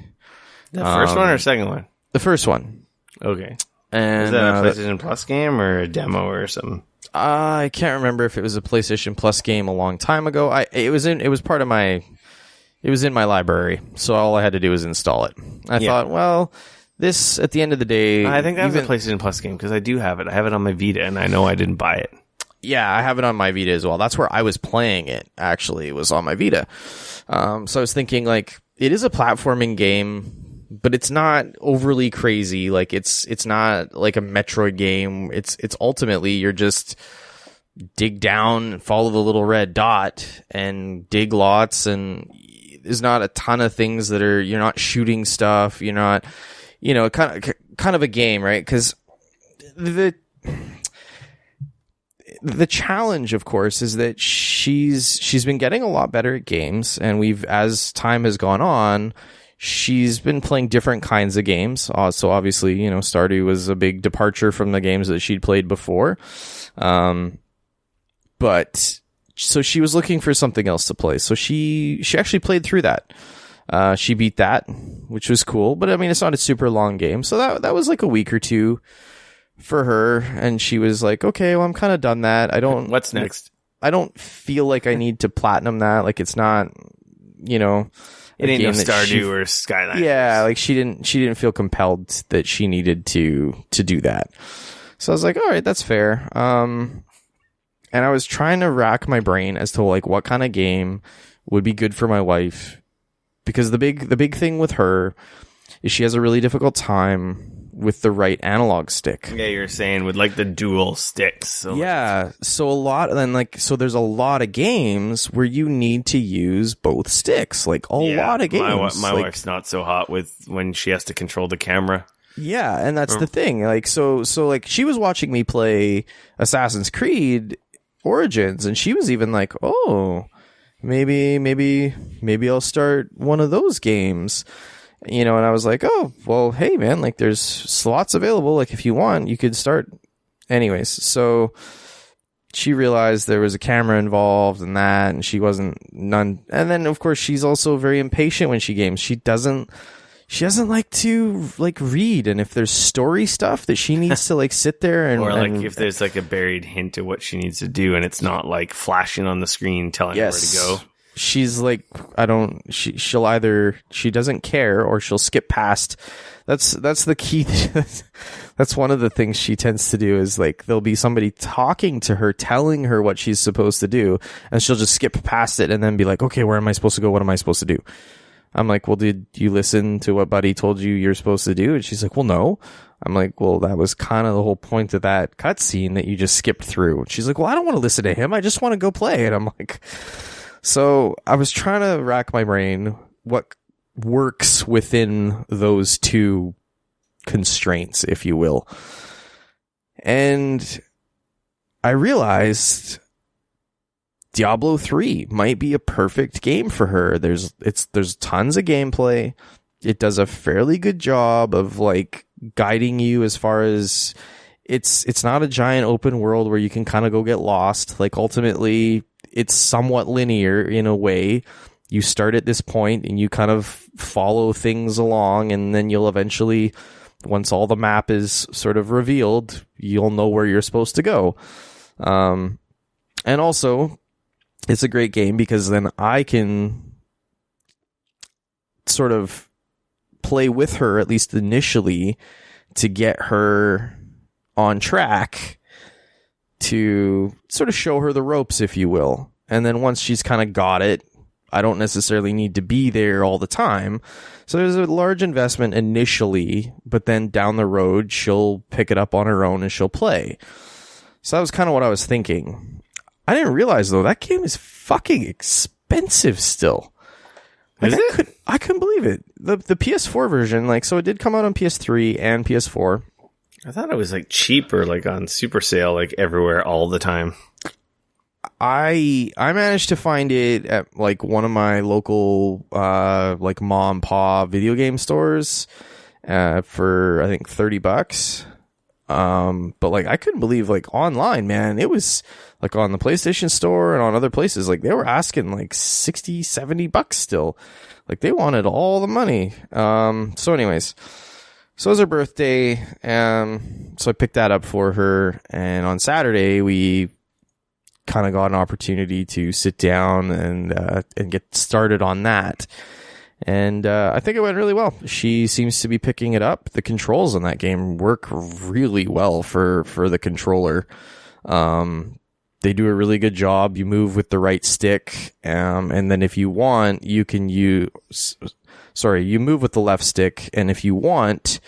The first one or second one? The first one. Okay. And is that a PlayStation Plus game or a demo or something? I can't remember if it was a PlayStation Plus game a long time ago. It was part of my It was in my library, so all I had to do was install it. I thought, well, this, at the end of the day... I think that was a PlayStation Plus game, because I do have it. I have it on my Vita, and I know I didn't buy it. Yeah, I have it on my Vita as well. That's where I was playing it, actually. It was on my Vita. So I was thinking, like, it is a platforming game, but it's not overly crazy. Like, it's not like a Metroid game. It's ultimately, you're just dig down and follow the little red dot and dig lots, and there's not a ton of things that are, you're not shooting stuff, you're not, kind of a game, right? Because the challenge, of course, is that she's been getting a lot better at games, and as time has gone on, she's been playing different kinds of games. So obviously, Stardew was a big departure from the games that she'd played before. But so she was looking for something else to play. So she actually played through that. She beat that, which was cool. But I mean, it's not a super long game. So that was like a week or two for her. And she was like, okay, well, I'm kind of done that. What's next? I don't feel like I need to platinum that. Like, it's not, it ain't no Stardew or Skyline. Yeah, like she didn't feel compelled that she needed to do that. So I was like, all right, that's fair. And I was trying to rack my brain as to like what kind of game would be good for my wife, because the big thing with her is she has a really difficult time with the right analog stick. Yeah, you're saying with like the dual sticks. So yeah, so there's a lot of games where you need to use both sticks. Like a lot of games. My wife's not so hot with when she has to control the camera. Yeah, and that's the thing. Like so like she was watching me play Assassin's Creed Origins, and she was even like, oh, maybe I'll start one of those games, and I was like, oh, well, hey man, like there's slots available, like if you want you could start. Anyways, so she realized there was a camera involved in that, and she wasn't none, and then of course she's also very impatient when she games. She doesn't like to like read, and if there's story stuff that she needs to like sit there and or like if there's like a buried hint of what she needs to do and it's not like flashing on the screen telling her where to go. She's like, she'll either, she doesn't care or she'll skip past. That's the key. That's one of the things she tends to do, is like there'll be somebody talking to her, telling her what she's supposed to do, and she'll just skip past it and then be like, okay, where am I supposed to go? What am I supposed to do? I'm like, well, did you listen to what Buddy told you you're supposed to do? And she's like, well, no. I'm like, well, that was kind of the whole point of that cutscene that you just skipped through. And she's like, well, I don't want to listen to him. I just want to go play. And I'm like, so I was trying to rack my brain what works within those two constraints, if you will. And I realized Diablo 3 might be a perfect game for her. There's tons of gameplay. It does a fairly good job of like guiding you as far as it's not a giant open world where you can kind of go get lost. Like ultimately it's somewhat linear in a way. You start at this point and you kind of follow things along, and then you'll eventually, once all the map is sort of revealed, you'll know where you're supposed to go. And also, it's a great game because then I can sort of play with her, at least initially, to get her on track, to sort of show her the ropes, if you will. And then once she's kind of got it, I don't necessarily need to be there all the time. So there's a large investment initially, but then down the road, she'll pick it up on her own and she'll play. So that was kind of what I was thinking. I didn't realize, though, that game is fucking expensive still. Like, I couldn't believe it. The PS4 version, like, so it did come out on PS3 and PS4. I thought it was like cheaper, like on super sale, like everywhere all the time. I managed to find it at like one of my local like mom and pa video game stores for I think $30. But like I couldn't believe, like online, man, it was like on the PlayStation Store and on other places, like they were asking like $60-$70 still. Like they wanted all the money. So anyways, so it was her birthday, so I picked that up for her, and on Saturday we kind of got an opportunity to sit down and get started on that. And I think it went really well. She seems to be picking it up. The controls on that game work really well for the controller. They do a really good job. You move with the right stick, and then if you want, you can you move with the left stick, and if you want,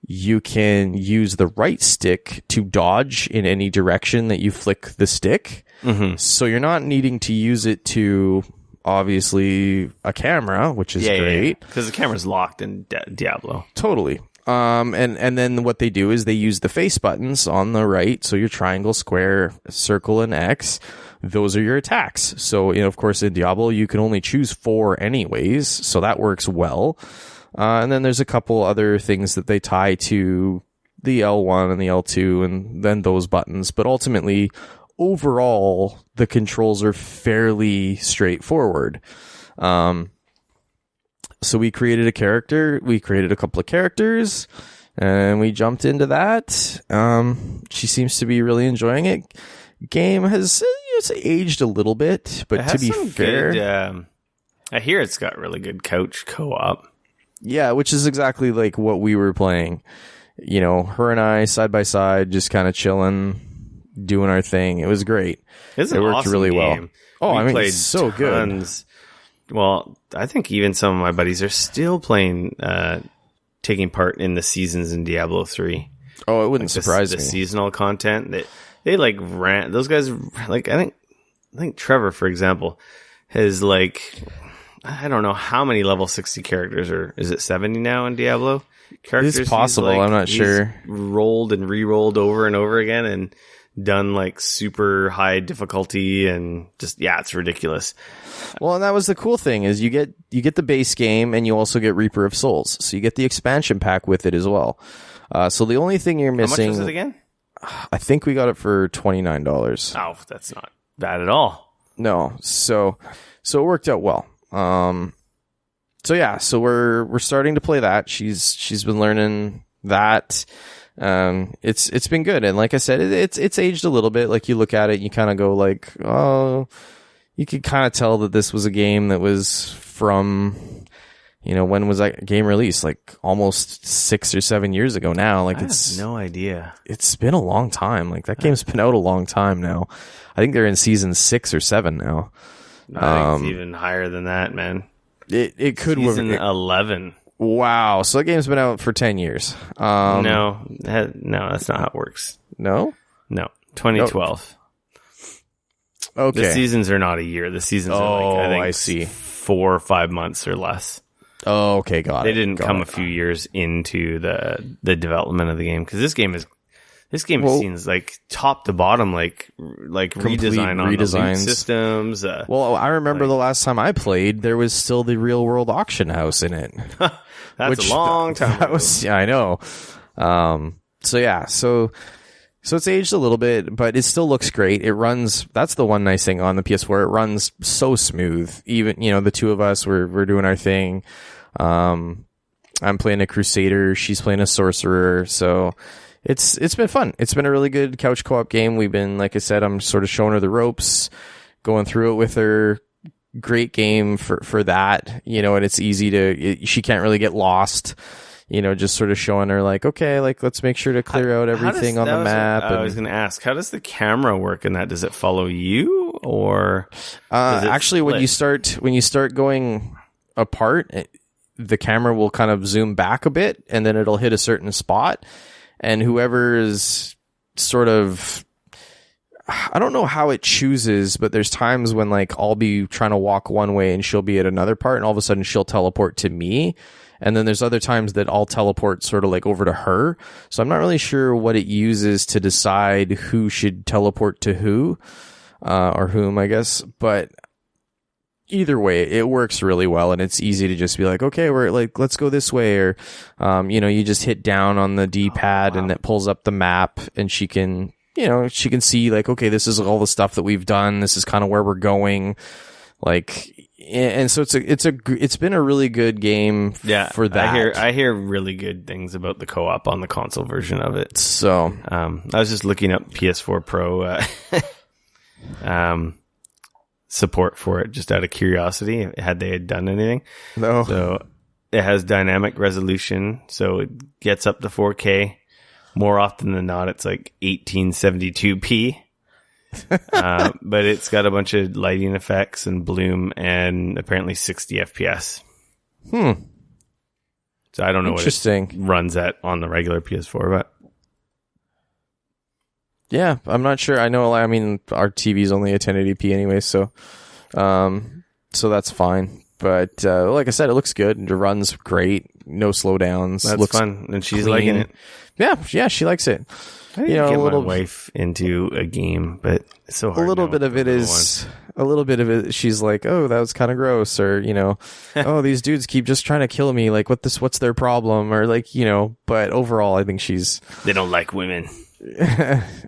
you can use the right stick to dodge in any direction that you flick the stick. Mm-hmm. So you're not needing to use it to, obviously, a camera, which is great. Because the camera's locked in Diablo. Totally. And then what they do is they use the face buttons on the right. So your triangle, square, circle, and X. Those are your attacks. So, of course, in Diablo, you can only choose 4 anyways. So that works well. And then there's a couple other things that they tie to the L1 and the L2 and then those buttons. But ultimately, overall, the controls are fairly straightforward. So we created a character. We created a couple of characters, and we jumped into that. She seems to be really enjoying it. Game has it's aged a little bit, but to be fair, good, I hear it's got really good couch co-op. Yeah, which is exactly like what we were playing. Her and I side by side, just kind of chilling, doing our thing. It was great. It worked awesome really game. Well. Oh, we played it's so tons. Good. Well, I think even some of my buddies are still playing, taking part in the seasons in Diablo 3. Oh, it wouldn't surprise me. The seasonal content that they like ran. Those guys, like I think Trevor, for example, has like, I don't know how many level 60 characters is it 70 now in Diablo? Characters it's possible. I'm not sure. Rolled and re-rolled over and over again and done like super high difficulty and just, it's ridiculous. Well, and that was the cool thing is you get the base game and you also get Reaper of Souls. So you get the expansion pack with it as well. So the only thing you're missing. How much was it again? I think we got it for $29. Oh, that's not bad at all. No. So it worked out well. So we're starting to play that. She's been learning that. It's been good. And like I said, it's aged a little bit. Like you look at it, you kind of go like, oh, you could kind of tell that this was a game that was from, when was that game released? Like almost 6 or 7 years ago now. Like I have no idea. It's been a long time. Like that game's been out a long time now. I think they're in season 6 or 7 now. I think it's even higher than that, man. It could season 11. Wow. So that game's been out for 10 years. No, that's not how it works. No? No. 2012. Okay. The seasons are not a year. The seasons are like, I see. 4 or 5 months or less. Oh, okay. Got it. They didn't come a few years into the development of the game because this game seems like top to bottom, like redesign on the loot systems. Well, I remember the last time I played, there was still the real world auction house in it. That's a long time ago. Yeah, I know. So it's aged a little bit, but it still looks great. It runs. That's the one nice thing on the PS4. It runs so smooth. Even the two of us, we're doing our thing. I'm playing a Crusader. She's playing a Sorcerer. So it's been fun. It's been a really good couch co-op game. We've been, like I said, I'm sort of showing her the ropes, going through it with her. Great game for that. And it's easy she can't really get lost. Just sort of showing her like, okay, like let's make sure to clear out everything on the map. I was going to ask, how does the camera work in that? Does it follow you or actually when you start going apart, the camera will kind of zoom back a bit and then it'll hit a certain spot and whoever is sort of, I don't know how it chooses, but there's times when like I'll be trying to walk one way and she'll be at another part and all of a sudden she'll teleport to me. And then there's other times that I'll teleport sort of like over to her. So I'm not really sure what it uses to decide who should teleport to who, or whom, I guess. But either way, it works really well. And it's easy to just be like, okay, we're like, let's go this way. Or, you just hit down on the D-pad and it pulls up the map and she can see like, okay, this is all the stuff that we've done. This is kind of where we're going. Like, and so it's been a really good game for that. I hear really good things about the co-op on the console version of it. So, I was just looking up PS4 Pro. support for it just out of curiosity, had they done anything. No. So it has dynamic resolution, so it gets up to 4K. More often than not, it's like 1872p. But it's got a bunch of lighting effects and bloom and apparently 60 FPS. So I don't know what it runs at on the regular PS4, but yeah, I'm not sure. I know. I mean, our TV's only a 1080p anyway, so that's fine. But like I said, it looks good. It runs great. No slowdowns. That's looks fun, and she's clean. liking it. Yeah, she likes it. I didn't get my wife into a game, but it's so hard. A little bit of it. She's like, "Oh, that was kind of gross," or "Oh, these dudes keep just trying to kill me. Like, what's their problem?" Or like, But overall, I think they don't like women.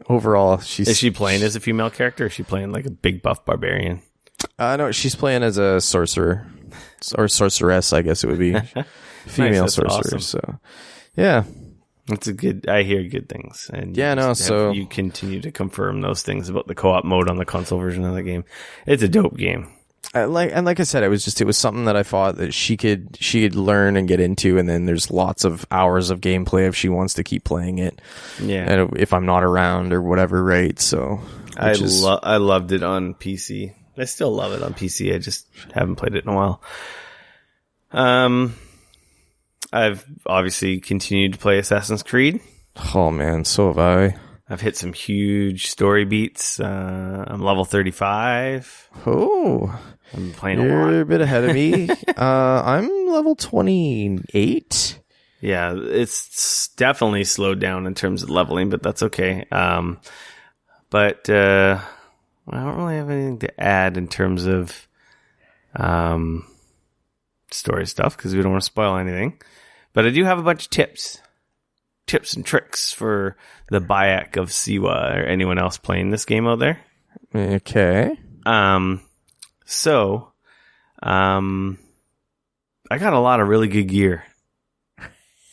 Overall, is she playing as a female character? Or is she playing like a big buff barbarian? No, she's playing as a sorcerer or sorceress. I guess it would be female nice, sorcerer. Awesome. So, yeah. It's I hear good things, and so you continue to confirm those things about the co-op mode on the console version of the game. It's a dope game. Like I said, it was something that I thought that she could learn and get into, and then there's lots of hours of gameplay if she wants to keep playing it. Yeah, and if I'm not around or whatever, right? So I loved it on PC. I still love it on PC. I just haven't played it in a while. I've obviously continued to play Assassin's Creed. Oh man, so have I. I've hit some huge story beats. I'm level 35. Oh, I'm playing a lot. You're a bit ahead of me. I'm level 28. Yeah, it's definitely slowed down in terms of leveling, but that's okay. But I don't really have anything to add in terms of story stuff because we don't want to spoil anything. But I do have a bunch of tips and tricks for the Bayek of Siwa or anyone else playing this game out there. Okay. So, I got a lot of really good gear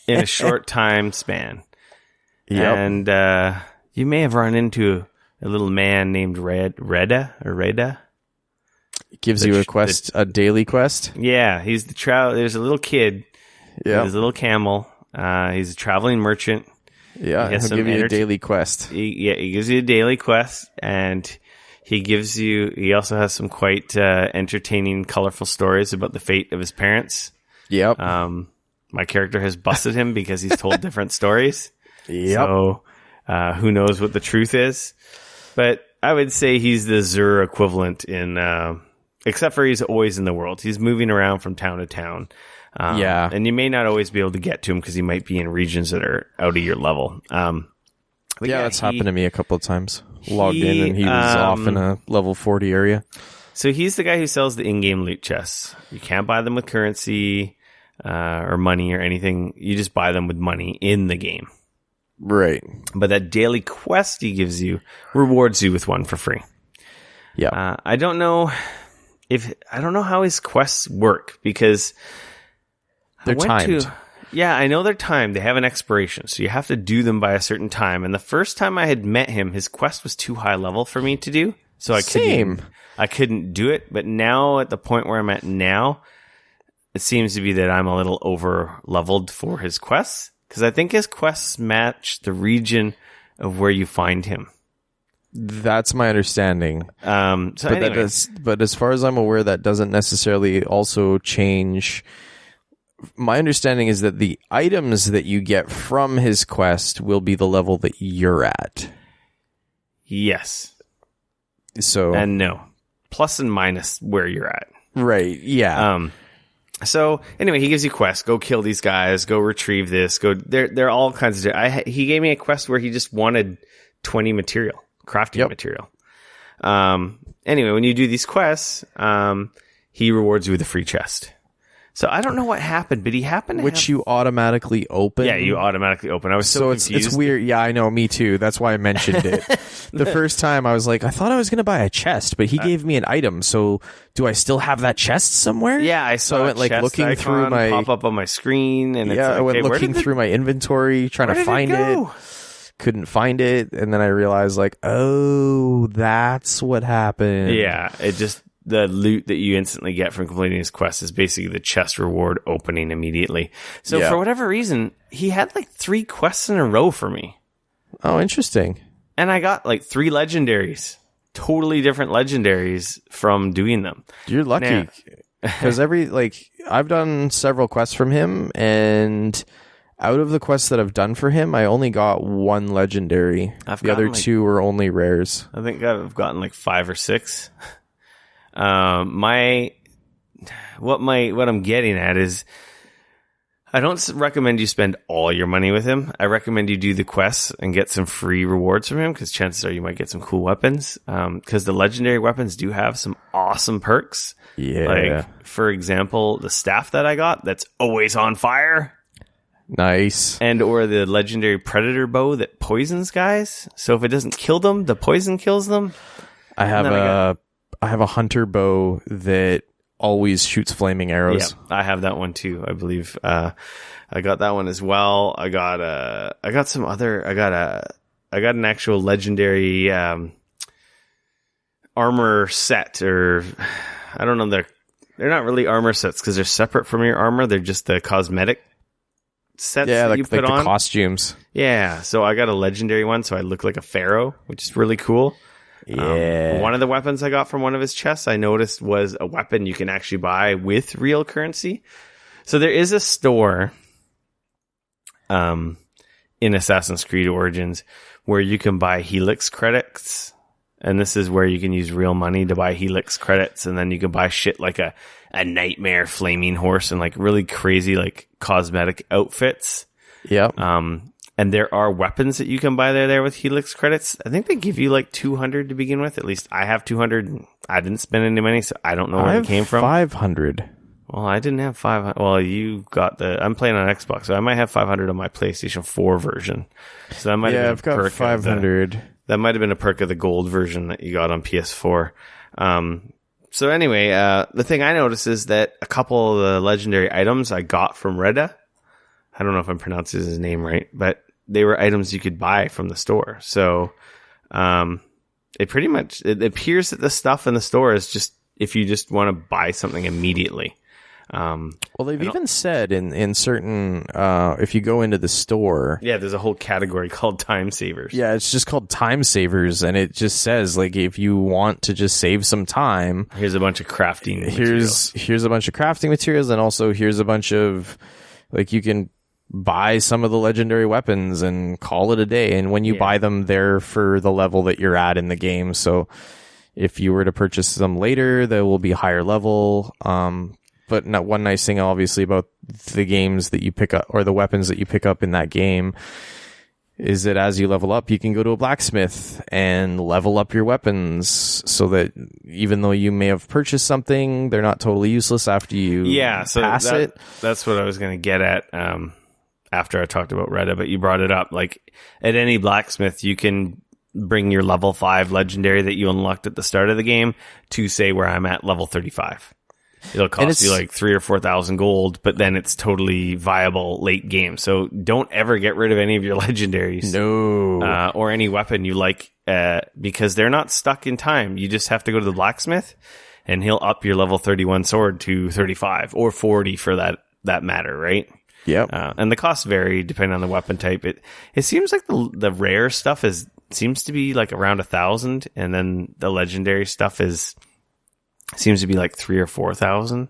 in a short time span. Yep. And you may have run into a little man named Reda. It gives you a daily quest. Yeah, he's there's a little kid. Yeah, his little camel. He's a traveling merchant. Yeah, he'll give you a daily quest. He gives you a daily quest, and he also has some quite entertaining, colorful stories about the fate of his parents. Yep. My character has busted him because he's told different stories. Yep. So, who knows what the truth is? But I would say he's the Zur equivalent except for he's always in the world. He's moving around from town to town. And you may not always be able to get to him because he might be in regions that are out of your level. That's happened to me a couple of times. Logged in and he was off in a level 40 area. So he's the guy who sells the in-game loot chests. You can't buy them with currency or money or anything. You just buy them with money in the game. Right. But that daily quest he gives you rewards you with one for free. Yeah. I don't know how his quests work because they're timed. I know they're timed. They have an expiration, so you have to do them by a certain time. And the first time I had met him, his quest was too high level for me to do, so I couldn't do it. But now, at the point where I'm at now, it seems to be that I'm a little over leveled for his quests because I think his quests match the region of where you find him. That's my understanding. But as far as I'm aware, that doesn't necessarily also change. My understanding is that the items that you get from his quest will be the level that you're at. Yes. So and no. Plus and minus where you're at. Right. Yeah. So anyway, he gives you quests. Go kill these guys. Go retrieve this. They're all kinds of. He gave me a quest where he just wanted 20 crafting material. Anyway, when you do these quests, he rewards you with a free chest. So I don't know what happened, but he happened to you automatically open. Yeah, you automatically open. I was so confused. It's weird. Yeah, I know. Me too. That's why I mentioned it. The first time I was like, I thought I was going to buy a chest, but he gave me an item. So do I still have that chest somewhere? Yeah, I saw. So I went like looking through my pop up on my screen, and I went looking through my inventory trying to find it. couldn't find it, and then I realized like, oh, that's what happened. Yeah, it just the loot that you instantly get from completing his quest is basically the chest reward opening immediately. So for whatever reason, he had like 3 quests in a row for me. Oh, interesting. And I got like 3 legendaries, totally different legendaries from doing them. You're lucky because I've done several quests from him, and out of the quests that I've done for him, I only got 1 legendary. The other 2 were only rares. I think I've gotten like 5 or 6. What I'm getting at is, I don't recommend you spend all your money with him. I recommend you do the quests and get some free rewards from him, because chances are you might get some cool weapons. Because the legendary weapons do have some awesome perks. Yeah. Like, for example, the staff that I got that's always on fire. Nice. And or the legendary predator bow that poisons guys. So if it doesn't kill them, the poison kills them. I have a hunter bow that always shoots flaming arrows. Yeah, I have that one too, I believe. I got that one as well. I got an actual legendary armor set, or I don't know, they're not really armor sets because they're separate from your armor. They're just the cosmetic sets that you put on. The costumes. Yeah, so I got a legendary one, so I look like a pharaoh, which is really cool. Yeah. One of the weapons I got from one of his chests, I noticed, was a weapon you can actually buy with real currency. So there is a store in Assassin's Creed Origins where you can buy Helix credits. And this is where you can use real money to buy Helix credits. And then you can buy shit like a nightmare flaming horse and like really crazy like cosmetic outfits. Yep. And there are weapons that you can buy there with Helix credits. I think they give you like 200 to begin with. At least I have 200. And I didn't spend any money, so I don't know where it came from. 500. Well, I didn't have 500. Well, you got I'm playing on Xbox, so I might have 500 on my PlayStation 4 version. So that might have been I've got 500. That might have been a perk of the gold version that you got on PS4. So anyway, the thing I noticed is that a couple of the legendary items I got from Reda, I don't know if I'm pronouncing his name right, but they were items you could buy from the store. So it appears that the stuff in the store is just if you just want to buy something immediately. Well, they've even said in certain, if you go into the store. Yeah, there's a whole category called time savers. Yeah, it's just called time savers. And it just says, like, if you want to just save some time. Here's a bunch of crafting materials. Here's a bunch of crafting materials. And also here's a bunch of, like, you can buy some of the legendary weapons and call it a day. And when you buy them, they're for the level that you're at in the game. So if you were to purchase them later, they will be higher level. But not one nice thing, obviously, about the games that you pick up or the weapons that you pick up in that game is that as you level up, you can go to a blacksmith and level up your weapons so that even though you may have purchased something, they're not totally useless after you pass it. That's what I was going to get at after I talked about Reddit, but you brought it up. Like at any blacksmith, you can bring your level 5 legendary that you unlocked at the start of the game to say where I'm at level 35. It'll cost you like 3,000 or 4,000 gold, but then it's totally viable late game. So don't ever get rid of any of your legendaries. No. Or any weapon you like, because they're not stuck in time. You just have to go to the blacksmith and he'll up your level 31 sword to 35 or 40 for that matter, right? Yep. And the costs vary depending on the weapon type. It seems like the rare stuff seems to be like around 1,000, and then the legendary stuff seems to be like 3,000 or 4,000,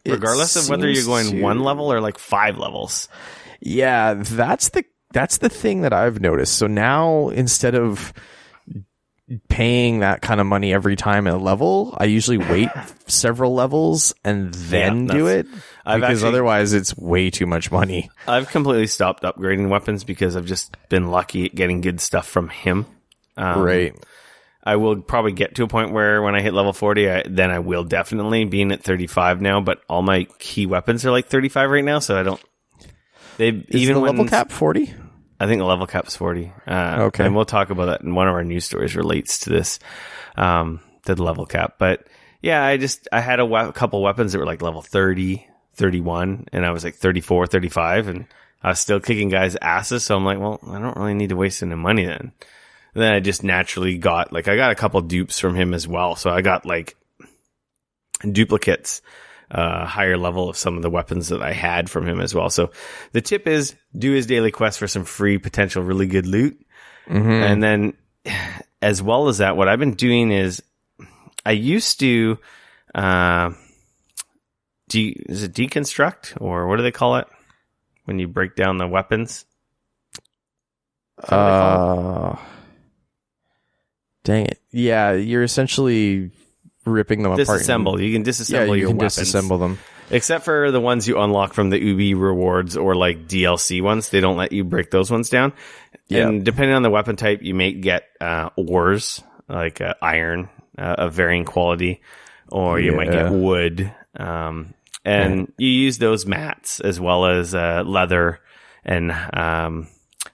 regardless of whether you're going one level or like 5 levels. Yeah, that's the thing that I've noticed. So now instead of paying that kind of money every time at a level, I usually wait several levels and then do it, because otherwise it's way too much money. I've completely stopped upgrading weapons because I've just been lucky at getting good stuff from him. Right. I will probably get to a point where when I hit level 40, then I will definitely, being at 35 now, but all my key weapons are like 35 right now, so I don't... Is the level cap 40? I think the level cap's 40. Okay. And we'll talk about that in one of our news stories relates to this, to the level cap. But yeah, I had a couple weapons that were like level 30, 31, and I was like 34, 35, and I was still kicking guys' asses. So I'm like, well, I don't really need to waste any money then. And then I just naturally got, like, I got a couple dupes from him as well. So I got, like, duplicates, higher level of some of the weapons that I had from him as well. So the tip is do his daily quest for some free, potential really good loot. Mm-hmm. And then as well as that, what I've been doing is I used to, is it deconstruct, or what do they call it when you break down the weapons? Dang it. Yeah, you're essentially ripping them apart. Disassemble. You can disassemble your weapons. Disassemble them. Except for the ones you unlock from the Ubi rewards or like DLC ones. They don't let you break those ones down. Yep. And depending on the weapon type, you may get ores, like iron of varying quality, or you might get wood. And you use those mats as well as leather and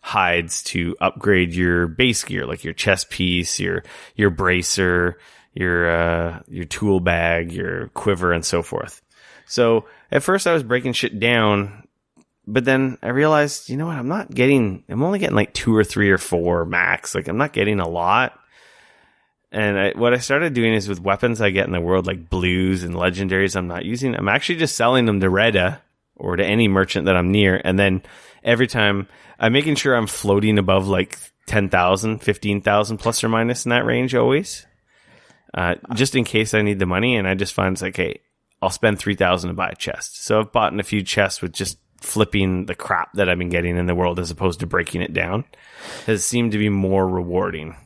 hides to upgrade your base gear, like your chest piece, your bracer, your tool bag, your quiver, and so forth. So at first I was breaking shit down, but then I realized, you know what, I'm only getting like 2 or 3 or 4 max. Like, I'm not getting a lot. And what I started doing is with weapons I get in the world, like blues and legendaries I'm not using, I'm actually just selling them to Reda or to any merchant that I'm near. And then every time I'm making sure I'm floating above like 10,000, 15,000 plus or minus in that range always. Just in case I need the money. And I just find it's like, hey, I'll spend 3,000 to buy a chest. So I've bought in a few chests with just flipping the crap that I've been getting in the world as opposed to breaking it down. Has seemed to be more rewarding.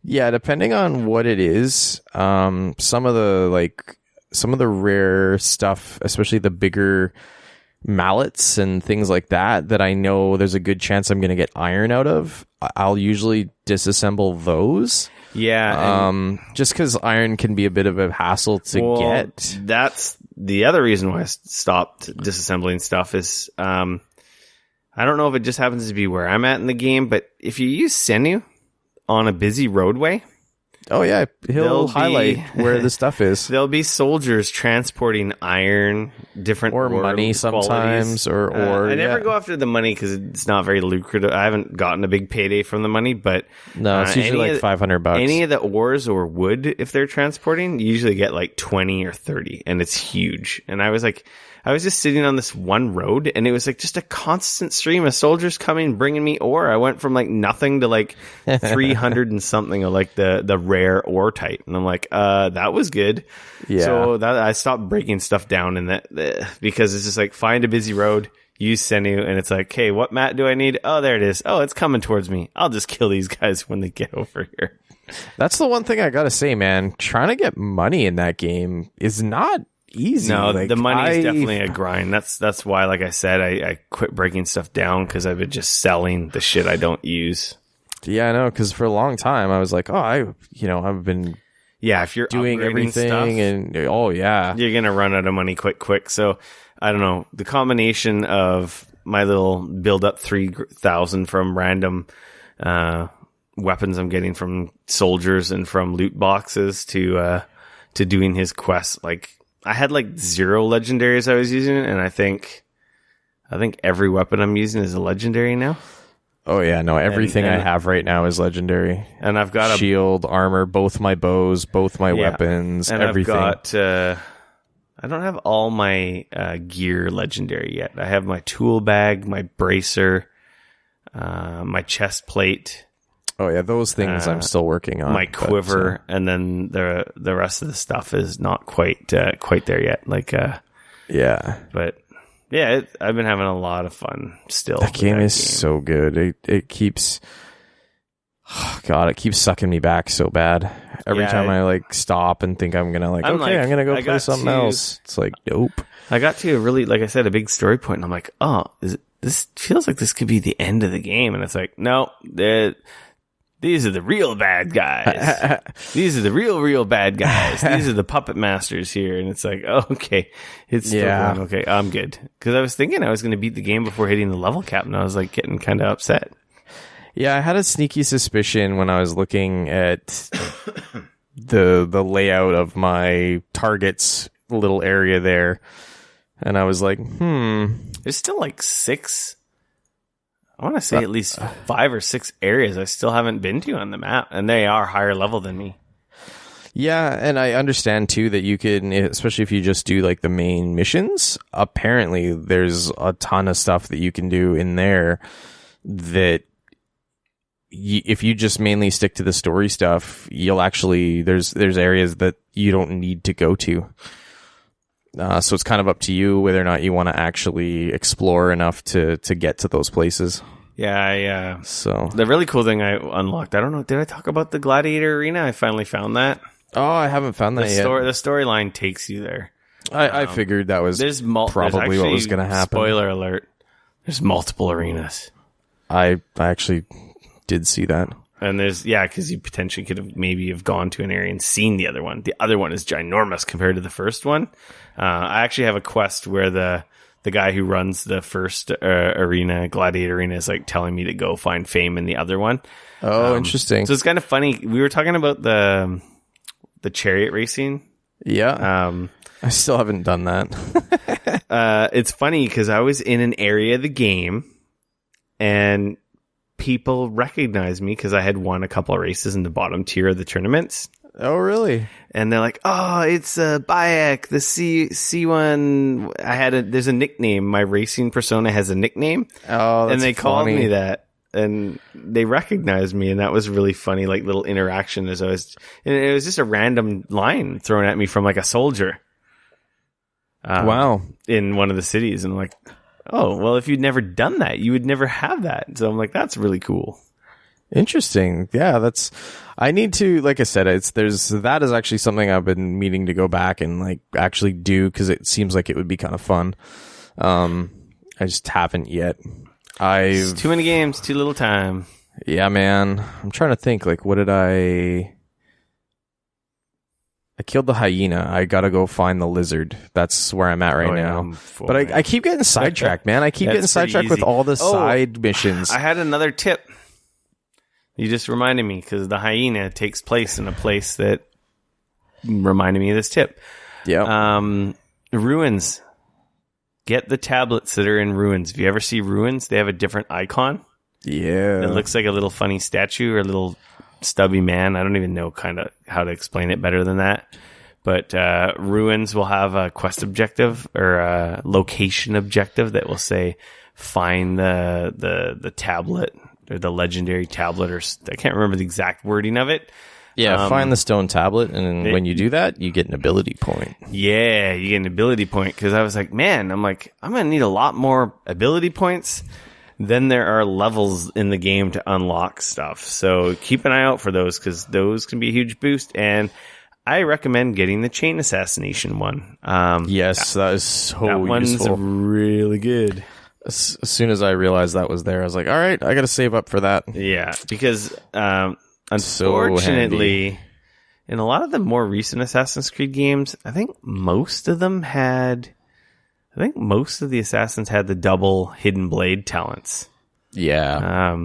Yeah, depending on what it is, some of the rare stuff, especially the bigger mallets and things like that I know there's a good chance I'm going to get iron out of, I'll usually disassemble those. Yeah. Just because iron can be a bit of a hassle to get. That's the other reason why I stopped disassembling stuff is, I don't know if it just happens to be where I'm at in the game, but if you use Sinew on a busy roadway, oh yeah, he'll highlight where the stuff is. There'll be soldiers transporting iron, different or money sometimes, or I never go after the money because it's not very lucrative. I haven't gotten a big payday from the money, but no, it's usually like $500. Any of the ores or wood, if they're transporting, you usually get like 20 or 30, and it's huge. And I was just sitting on this one road, and it was like just a constant stream of soldiers coming, bringing me ore. I went from like nothing to like 300 and something of like the rare ore type. And I'm like, that was good. Yeah. So I stopped breaking stuff down in that because it's just like find a busy road, use Sinew, and it's like, hey, what mat do I need? Oh, there it is. Oh, it's coming towards me. I'll just kill these guys when they get over here. That's the one thing I gotta say, man. Trying to get money in that game is not easy. No, like, the money is definitely a grind. That's why, like I said, I quit breaking stuff down because I've been just selling the shit I don't use. Yeah, I know, because for a long time I was like, I've been if you're doing everything stuff, and you're gonna run out of money quick. So I don't know, the combination of my little build up 3,000 from random weapons I'm getting from soldiers and from loot boxes to doing his quest, like. I had like 0 legendaries I was using, and I think every weapon I'm using is a legendary now. Oh yeah, no, everything I have right now is legendary. And I've got shield, armor, both my bows, both my weapons, and everything. I've got I don't have all my gear legendary yet. I have my tool bag, my bracer, my chest plate. Oh yeah, those things I'm still working on. My quiver, and then the rest of the stuff is not quite there yet. Like but yeah, I've been having a lot of fun still. That game is so good. It keeps, it keeps sucking me back so bad. Every time I like stop and think I'm gonna I'm gonna go play something else. It's like nope. I got to a really, like I said, a big story point, and I'm like, this feels like this could be the end of the game, and it's like, no, these are the real bad guys. These are the real bad guys. These are the puppet masters here. And it's like, oh, okay. It's still going, okay, I'm good. Because I was thinking I was going to beat the game before hitting the level cap, and I was like getting kind of upset. Yeah, I had a sneaky suspicion when I was looking at the layout of my target's little area there. And I was like, There's still like 6 I want to say at least 5 or 6 areas I still haven't been to on the map, and they are higher level than me. Yeah, and I understand too that you can, especially if you just do like the main missions, apparently there's a ton of stuff that you can do in there that if you just mainly stick to the story stuff, you'll actually, there's areas that you don't need to go to. So it's kind of up to you whether or not you want to actually explore enough to get to those places. Yeah, so the really cool thing I unlocked, I don't know, did I talk about the Gladiator Arena? I finally found that. Oh, I haven't found that yet. The storyline takes you there. I figured that was probably what was going to happen. Spoiler alert. There's multiple arenas. I actually did see that. And because you potentially could have maybe gone to an area and seen the other one. The other one is ginormous compared to the first one. I actually have a quest where the guy who runs the first Gladiator Arena, is like telling me to go find fame in the other one. Oh, interesting. So it's kind of funny. We were talking about the chariot racing. Yeah. I still haven't done that. It's funny because I was in an area of the game and people recognized me because I had won a couple of races in the bottom tier of the tournaments. Oh, really? And they're like, "Oh, it's Bayek, the C1." There's a nickname. My racing persona has a nickname. Oh, that's and they called funny. me that. And they recognized me, and that was really funny, like little interaction and it was just a random line thrown at me from like a soldier. Wow. In one of the cities. And I'm like, oh, well, if you'd never done that, you would never have that. So I'm like, that's really cool. Interesting. Yeah, I need to, like I said, that is actually something I've been meaning to go back and like actually do, because it seems like it would be kind of fun. I just haven't yet. It's too many games, too little time. Yeah, man. I'm trying to think, like, what did I killed the hyena. I gotta go find the lizard. That's where I'm at right now. But I keep getting sidetracked, man. I keep getting sidetracked with all the side missions. I had another tip. You just reminded me, because the hyena takes place in a place that reminded me of this tip. Yeah. Ruins. Get the tablets that are in Ruins. If you ever see Ruins, they have a different icon. Yeah. It looks like a little funny statue or a little stubby man. I don't even know kind of how to explain it better than that. But Ruins will have a quest objective or a location objective that will say, find the tablet or the legendary tablet, or I can't remember the exact wording of it. Yeah, find the stone tablet, and when you do that, you get an ability point. Yeah, you get an ability point, because I was like, man, I'm going to need a lot more ability points than there are levels in the game to unlock stuff. So keep an eye out for those, because those can be a huge boost, and I recommend getting the chain assassination one. Yes, that is so that one's useful. Really good. As soon as I realized that was there, I was like, all right, I got to save up for that. Yeah, because unfortunately, in a lot of the more recent Assassin's Creed games, I think most of the assassins had the double hidden blade talents. Yeah.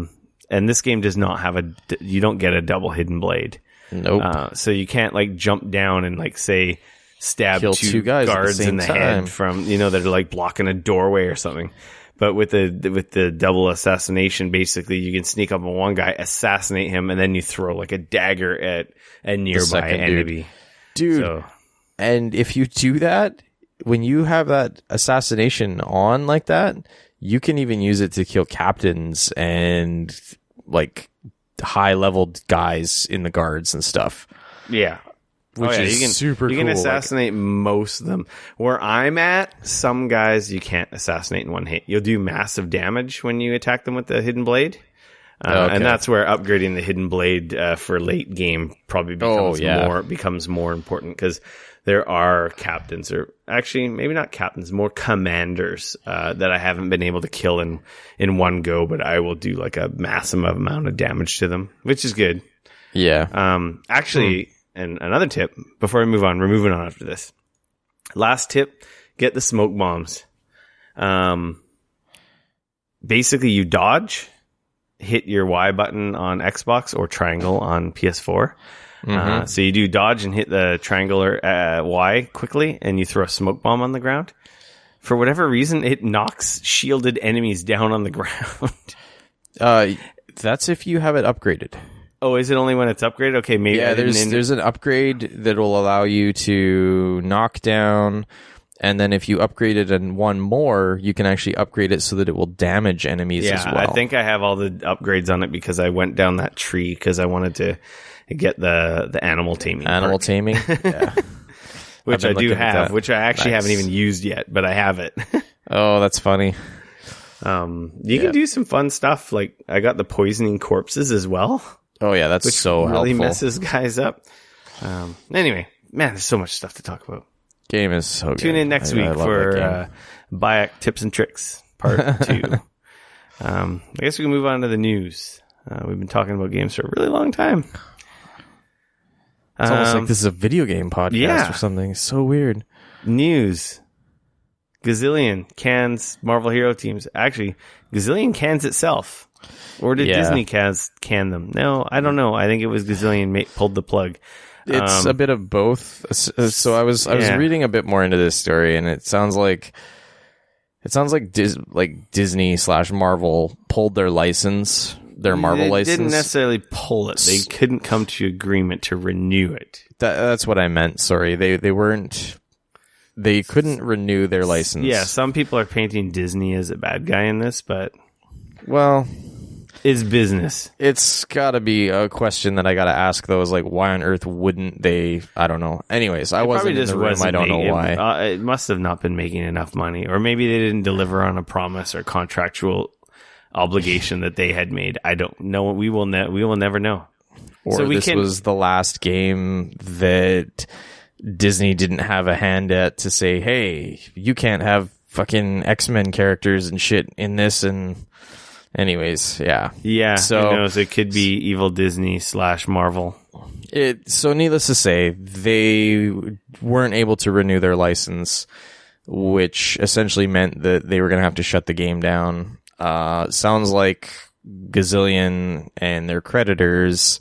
And this game does not have you don't get a double hidden blade. Nope. So you can't like jump down and like say stab kill two guys guards in the head from, that are like blocking a doorway or something. But with the double assassination, basically you can sneak up on one guy, assassinate him, and then you throw like a dagger at a nearby enemy. Dude. And if you do that, when you have that assassination on like that, you can even use it to kill captains and like high leveled guys in the guards and stuff. Yeah. Which is super cool. You can assassinate most of them. Where I'm at, some guys you can't assassinate in one hit. You'll do massive damage when you attack them with the hidden blade. And that's where upgrading the hidden blade for late game probably becomes more important, because there are captains, or actually maybe not captains, more commanders that I haven't been able to kill in one go, but I will do like a massive amount of damage to them, which is good. Yeah. And another tip before we move on, we're moving on after this. Last tip, get the smoke bombs. Basically you dodge, hit your Y button on Xbox or triangle on PS4. So you do dodge and hit the triangle or Y quickly, and you throw a smoke bomb on the ground. For whatever reason, it knocks shielded enemies down on the ground. That's if you have it upgraded. Oh, is it only when it's upgraded? Okay, maybe. Yeah, there's an upgrade that will allow you to knock down, and then if you upgrade it and one more, you can actually upgrade it so that it will damage enemies as well. I think I have all the upgrades on it because I went down that tree because I wanted to get the animal taming. Animal taming? Yeah. Which I do have, which I actually haven't even used yet, but I have it. Oh, that's funny. You can do some fun stuff. Like I got the poisoning corpses as well. Oh yeah, that's so really helpful. Messes guys up. Anyway, man, there's so much stuff to talk about. Game is so good. Tune in next week for Bayek tips and tricks part 2. I guess we can move on to the news. We've been talking about games for a really long time. It's almost like this is a video game podcast or something. It's so weird. News. Gazillion cans Marvel hero teams. Actually, Gazillion cans itself. Or did Disney can them? No, I don't know. I think it was Gazillion pulled the plug. It's a bit of both. So I was reading a bit more into this story, and it sounds like Disney / Marvel pulled their license, their Marvel license. They didn't necessarily pull it. They couldn't come to agreement to renew it. That's what I meant. Sorry, they weren't. They couldn't renew their license. Yeah, some people are painting Disney as a bad guy in this, but well, it's business. It's got to be a question that I got to ask, though, is like, why on earth wouldn't they? I don't know. Anyways, I wasn't in the room. I don't know why. It must have not been making enough money, or maybe they didn't deliver on a promise or contractual obligation that they had made. I don't know. We will never know. Or so this was the last game that Disney didn't have a hand at to say, hey, you can't have fucking X-Men characters and shit in this. And anyways, yeah. So who knows? It could be evil Disney / Marvel. So needless to say, they weren't able to renew their license, which essentially meant that they were going to have to shut the game down. Sounds like Gazillion and their creditors,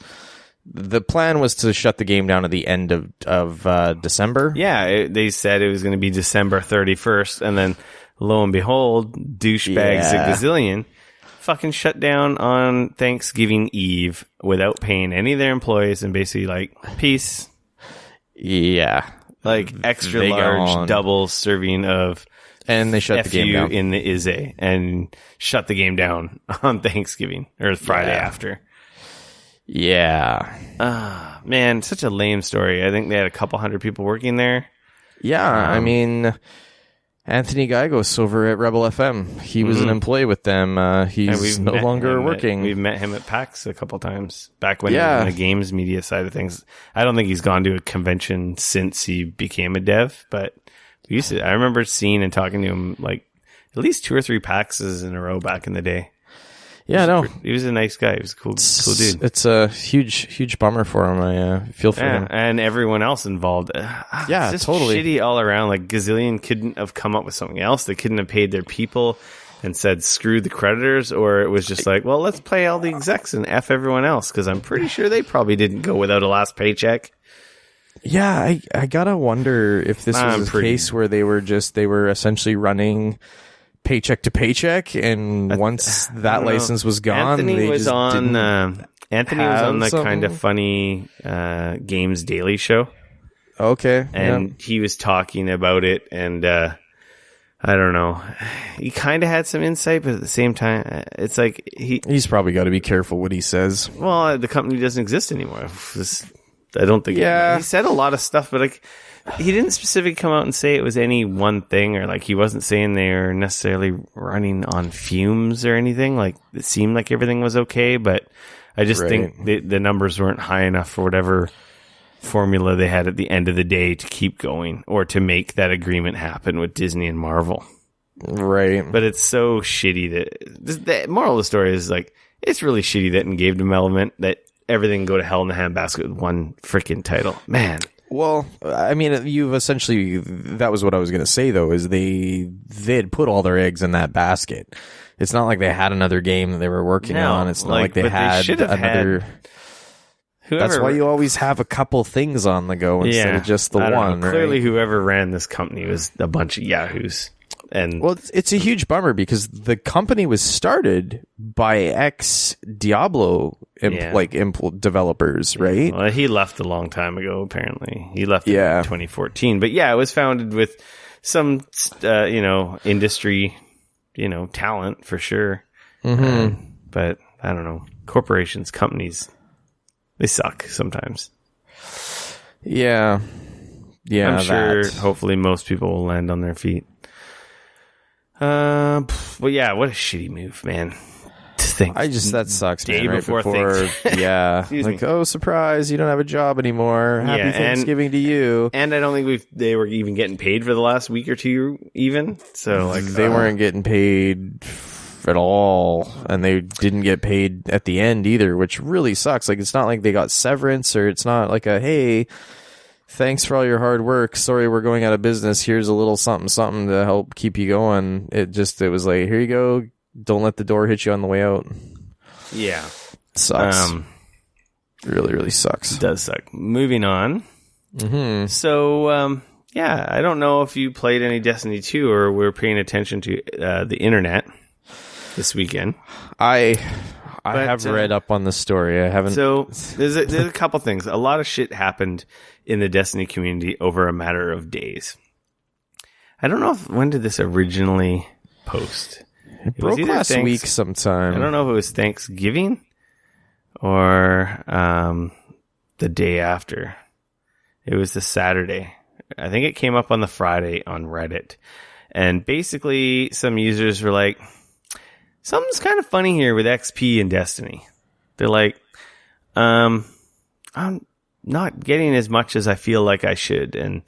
the plan was to shut the game down at the end of December. Yeah, they said it was going to be December 31st, and then lo and behold, douchebags at Gazillion fucking shut down on Thanksgiving Eve without paying any of their employees, and basically like, peace. Yeah. Like extra large double serving of and they shut the game down in the Izzy and shut the game down on Thanksgiving or Friday after. Yeah. Man, such a lame story. I think they had a couple hundred people working there. Yeah, I mean, Anthony Gagos over at Rebel FM. He was an employee with them. He's no longer working. We've met him at PAX a couple times back when he was in the games media side of things. I don't think he's gone to a convention since he became a dev, but I remember seeing and talking to him like at least 2 or 3 PAXs in a row back in the day. Yeah, no. He was a nice guy. He was a cool dude. It's a huge bummer for him. I feel for him. And everyone else involved. Yeah, it's just totally. shitty all around. Like, Gazillion couldn't have come up with something else. They couldn't have paid their people and said, screw the creditors. Or it was just like, well, let's play all the execs and F everyone else. Because I'm pretty sure they probably didn't go without a last paycheck. Yeah, I gotta wonder if this was a case where they were essentially running paycheck to paycheck, and once that license was gone, Anthony was on the something? kind of funny Games Daily show. Okay, and he was talking about it, and I don't know, he kind of had some insight, but at the same time, it's like he's probably got to be careful what he says. Well, the company doesn't exist anymore. I don't think. Yeah, he said a lot of stuff, but like, he didn't specifically come out and say it was any one thing, or like he wasn't saying they were necessarily running on fumes or anything. Like, it seemed like everything was okay, but I just think the numbers weren't high enough for whatever formula they had at the end of the day to keep going or to make that agreement happen with Disney and Marvel. Right. But it's so shitty that the moral of the story is like, it's really shitty that in game development that everything go to hell in the handbasket with one freaking title. Man. Well, I mean, you've essentially, that was what I was going to say, though, is they had put all their eggs in that basket. It's not like they had another game that they were working on. It's not like they had another. That's why you always have a couple things on the go instead of just the one. Clearly, whoever ran this company was a bunch of yahoos. and well, it's a huge bummer because the company was started by ex Diablo developers, right? Well, he left a long time ago. Apparently, he left in 2014. But yeah, it was founded with some industry talent for sure. But I don't know, corporations, companies, they suck sometimes. Yeah, I'm sure. Hopefully, most people will land on their feet. But yeah, what a shitty move, man. That sucks, day man. before yeah, Excuse me. Oh, surprise, you don't have a job anymore. Happy Thanksgiving to you. And I don't think they were even getting paid for the last week or two, even. So they weren't getting paid at all, and they didn't get paid at the end either, which really sucks. Like, it's not like they got severance, or it's not like hey, thanks for all your hard work, sorry we're going out of business, here's a little something to help keep you going. It was like, here you go, don't let the door hit you on the way out. Yeah, sucks. Really, really sucks. It does suck. Moving on. So I don't know if you played any Destiny 2 or were paying attention to the internet this weekend. I have read up on the story. I haven't. So there's a couple things. A lot of shit happened in the Destiny community over a matter of days. I don't know when did this originally post. It broke last week sometime. I don't know if it was Thanksgiving or the day after. It was the Saturday. I think it came up on the Friday on Reddit. And basically some users were like, something's kind of funny here with XP in Destiny. They're like, I'm not getting as much as I feel like I should. And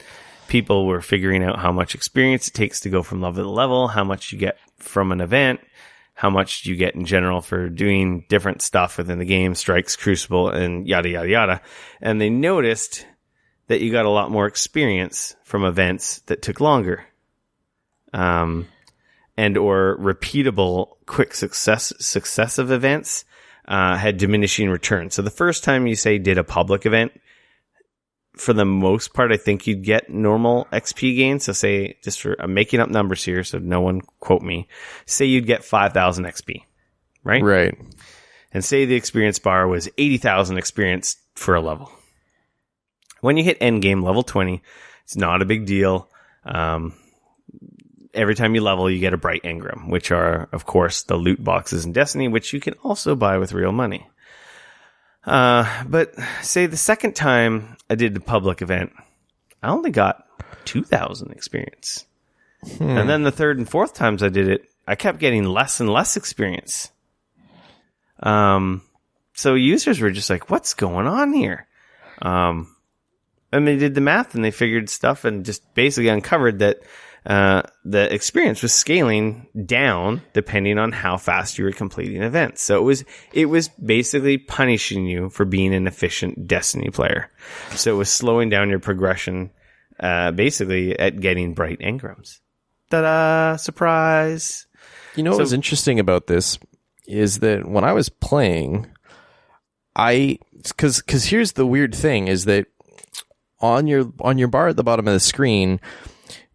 people were figuring out how much experience it takes to go from level to level, how much you get from an event, how much you get in general for doing different stuff within the game, strikes, crucible, and yada, yada, yada. And they noticed that you got a lot more experience from events that took longer. And or repeatable quick successive events had diminishing returns. So the first time you did a public event, for the most part, I think you'd get normal XP gains. So say, I'm making up numbers here, so no one quote me. Say you'd get 5,000 XP, right? Right. And say the experience bar was 80,000 experience for a level. When you hit endgame level 20, it's not a big deal. Every time you level, you get a bright engram, which are, of course, the loot boxes in Destiny, which you can also buy with real money. But say the second time I did the public event, I only got 2,000 experience. And then the third and fourth times I did it, I kept getting less and less experience. So users were just like, what's going on here? And they did the math and they figured stuff and just basically uncovered that the experience was scaling down depending on how fast you were completing events. So it was basically punishing you for being an efficient Destiny player. So it was slowing down your progression, basically at getting bright engrams. Ta-da! Surprise! You know what was interesting about this is that when I was playing, because here's the weird thing is that on your bar at the bottom of the screen,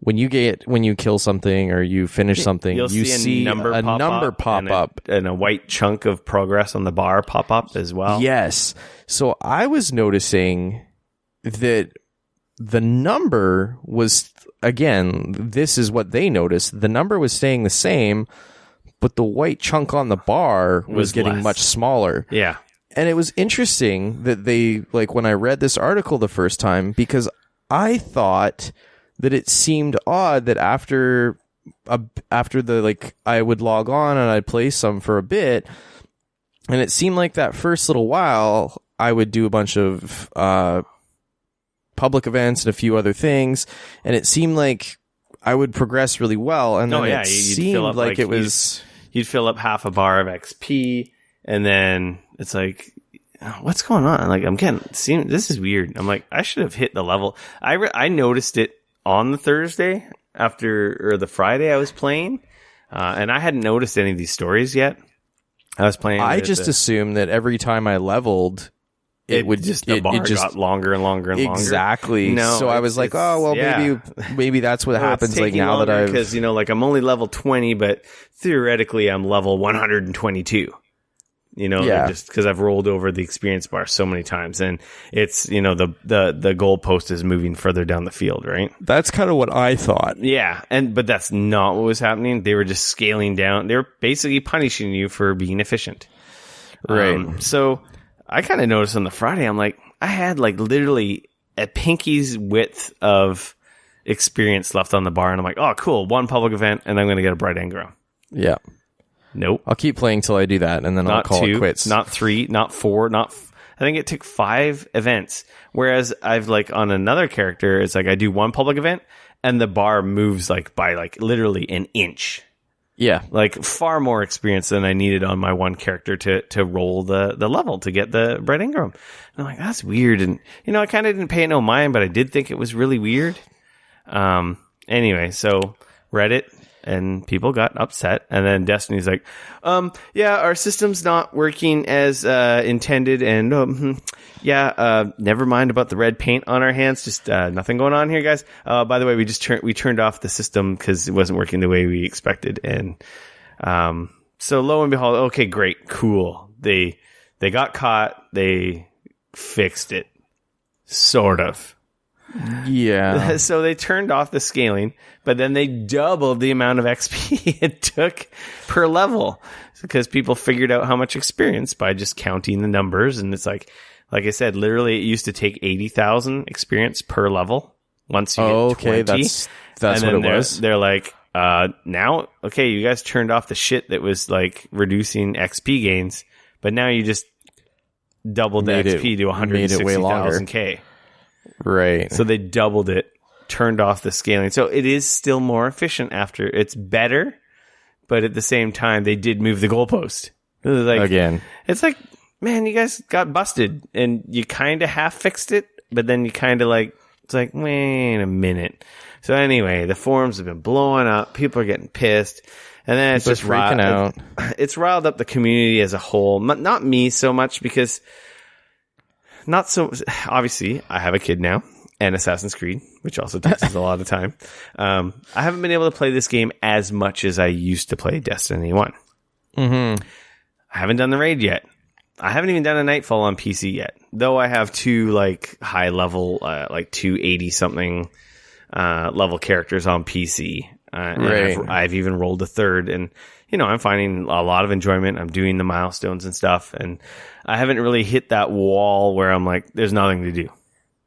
when you kill something or you finish something, you see a number pop up and a white chunk of progress on the bar pop up as well. Yes. So I was noticing that the number was, again, this is what they noticed. The number was staying the same, but the white chunk on the bar was getting less. much smaller. Yeah. And it was interesting that they, like, when I read this article the first time, because I thought that it seemed odd that after the, like, I would log on and I'd play some for a bit, and it seemed like that first little while I would do a bunch of public events and a few other things, and it seemed like I would progress really well, and then it seemed like it was... You'd fill up half a bar of XP, and then it's like, what's going on? Like, this is weird. I'm like, I should have hit the level. I noticed it on the Thursday or the Friday I was playing, and I hadn't noticed any of these stories yet. I was playing. I just assumed that every time I leveled, it would just the bar got longer and longer and longer. Exactly. No, so I was like, oh well, maybe that's what happens. Like now that because like I'm only level 20, but theoretically I'm level 122. Just because I've rolled over the experience bar so many times, and it's the goalpost is moving further down the field, right? That's kind of what I thought. Yeah, but that's not what was happening. They were just scaling down. They were basically punishing you for being efficient, right? So I kind of noticed on the Friday, I'm like, I had like literally a pinky's width of experience left on the bar, and I'm like, oh, cool, one public event, and I'm going to get a bright engram. Yeah. Nope. I'll keep playing till I do that, and then I'll call it quits. Not 3, not 4, I think it took 5 events. Whereas I've like on another character, it's like I do one public event, and the bar moves like by like literally an inch. Yeah. Like far more experience than I needed on my one character to roll the level to get the bright engram. And I'm like, that's weird. And I kind of didn't pay it no mind, but I did think it was really weird. Anyway, so Reddit and people got upset, and then Destiny's like, our system's not working as intended, and never mind about the red paint on our hands, just nothing going on here, guys. By the way, we turned off the system because it wasn't working the way we expected, and so lo and behold, okay, great, cool, they got caught, they fixed it, sort of. Yeah. So they turned off the scaling, but then they doubled the amount of XP it took per level because people figured out how much experience by just counting the numbers. And it's like I said, literally it used to take 80,000 experience per level once you get 20. That's and what then it was. They're like, now, okay, you guys turned off the shit that was like reducing XP gains, but now you just doubled the XP to 160,000 K. Right. So they doubled it, turned off the scaling. So it is still more efficient after. It's better, but at the same time, they did move the goalpost. It was like, again. It's like, man, you guys got busted, and you kind of half fixed it, but then you kind of like, it's like, wait a minute. So anyway, the forums have been blowing up. People are getting pissed. And then it's just freaking out. It's riled up the community as a whole. Not me so much because... Not so, obviously, I have a kid now, and Assassin's Creed, which also takes us a lot of time. I haven't been able to play this game as much as I used to play Destiny 1. Mm-hmm. I haven't done the raid yet. I haven't even done a Nightfall on PC yet, though I have 2 like high level, like 280-something level characters on PC. Right. And I've even rolled a 3rd, and I'm finding a lot of enjoyment. I'm doing the milestones and stuff, and I haven't really hit that wall where I'm like, there's nothing to do.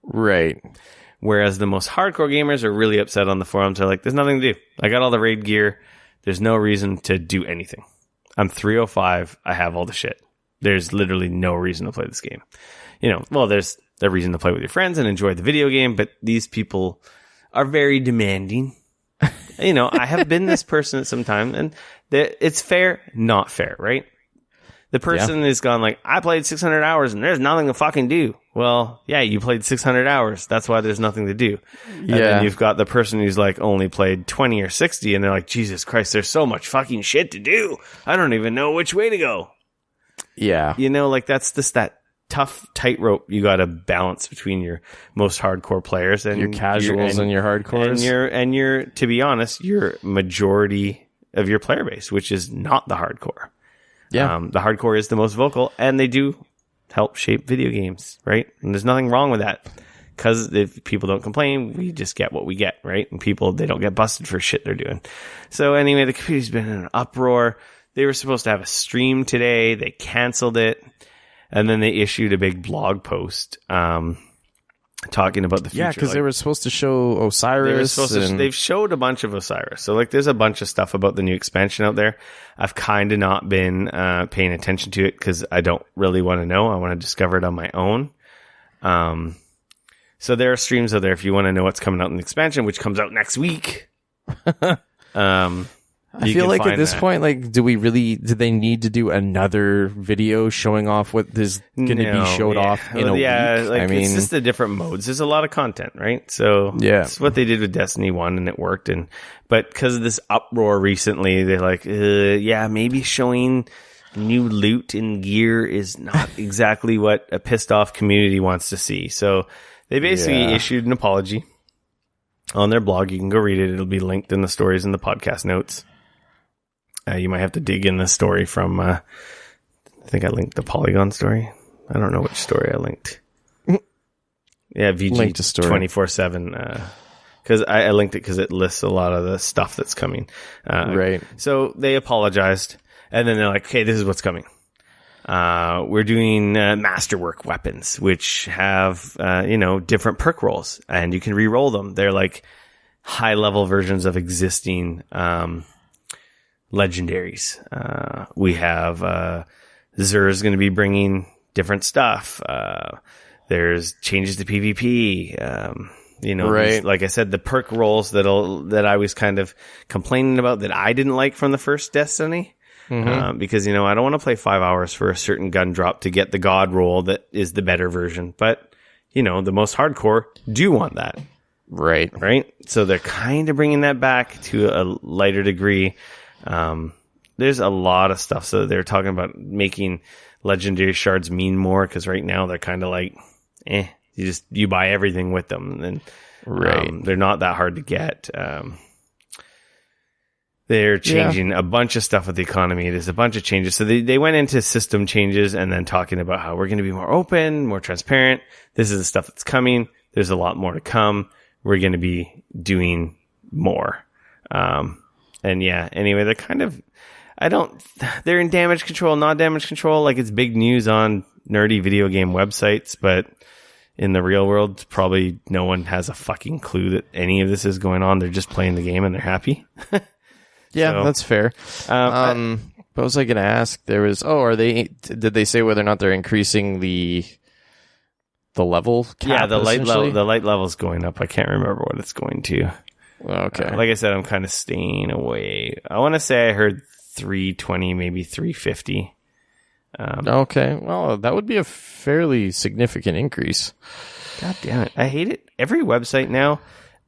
Right. Whereas the most hardcore gamers are really upset on the forums. They're like, there's nothing to do. I got all the raid gear. There's no reason to do anything. I'm 305. I have all the shit. There's literally no reason to play this game. There's the reason to play with your friends and enjoy the video game, but these people are very demanding. I have been this person at some time, and it's fair, not fair, right? The person is gone like, I played 600 hours and there's nothing to fucking do. Well, yeah, you played 600 hours. That's why there's nothing to do. And then you've got the person who's like only played 20 or 60 and they're like, Jesus Christ, there's so much fucking shit to do. I don't even know which way to go. Yeah. That's just that tough tightrope you got to balance between your most hardcore players and your casuals and your hardcores. And your, to be honest, your majority of your player base, which is not the hardcore. Yeah. The hardcore is the most vocal, and they do help shape video games, right? And there's nothing wrong with that. Because if people don't complain, we just get what we get, right? And people, they don't get busted for shit they're doing. So anyway, the community's been in an uproar. They were supposed to have a stream today. They canceled it. And then they issued a big blog post talking about the future. Yeah, because they were supposed to show Osiris. They've showed a bunch of Osiris. So there's a bunch of stuff about the new expansion out there. I've kind of not been paying attention to it because I don't really want to know. I want to discover it on my own. So there are streams out there if you want to know what's coming out in the expansion, which comes out next week. I feel like at this point, like, do they need to do another video showing off what is going to be showed off in a week? Like, it's just the different modes. There's a lot of content, right? So it's what they did with Destiny 1 and it worked. But because of this uproar recently, they're like, maybe showing new loot and gear is not exactly what a pissed off community wants to see. So they basically issued an apology on their blog. You can go read it. It'll be linked in the stories in the podcast notes. You might have to dig in the story from, I think I linked the Polygon story. I don't know which story I linked. Yeah, VG 24/7. Because I linked it because it lists a lot of the stuff that's coming. Right. So they apologized, and then they're like, okay, this is what's coming. We're doing masterwork weapons, which have, different perk rolls, and you can re-roll them. They're like high-level versions of existing legendaries. We have Zer's going to be bringing different stuff. There's changes to PvP. Right. Like I said, the perk rolls that I was kind of complaining about that I didn't like from the first Destiny. Because, I don't want to play 5 hours for a certain gun drop to get the god roll that is the better version. But, the most hardcore do want that. Right. Right. So they're kind of bringing that back to a lighter degree. There's a lot of stuff. So they're talking about making legendary shards mean more, because right now they're kind of like, you buy everything with them, and they're not that hard to get. They're changing a bunch of stuff with the economy. There's a bunch of changes. So they went into system changes and then talking about how we're going to be more open, more transparent. This is the stuff that's coming. There's a lot more to come. We're going to be doing more. Anyway, they're kind of, they're in damage control, not damage control. Like, it's big news on nerdy video game websites, but in the real world, probably no one has a fucking clue that any of this is going on. They're just playing the game and they're happy. Yeah, that's fair. What was I going to ask? There was, did they say whether or not they're increasing the level cap? Yeah, the light level's going up. I can't remember what it's going to. Okay. Like I said, I'm kind of staying away. I want to say I heard 320, maybe 350. Okay. Well, that would be a fairly significant increase. God damn it. I hate it. Every website now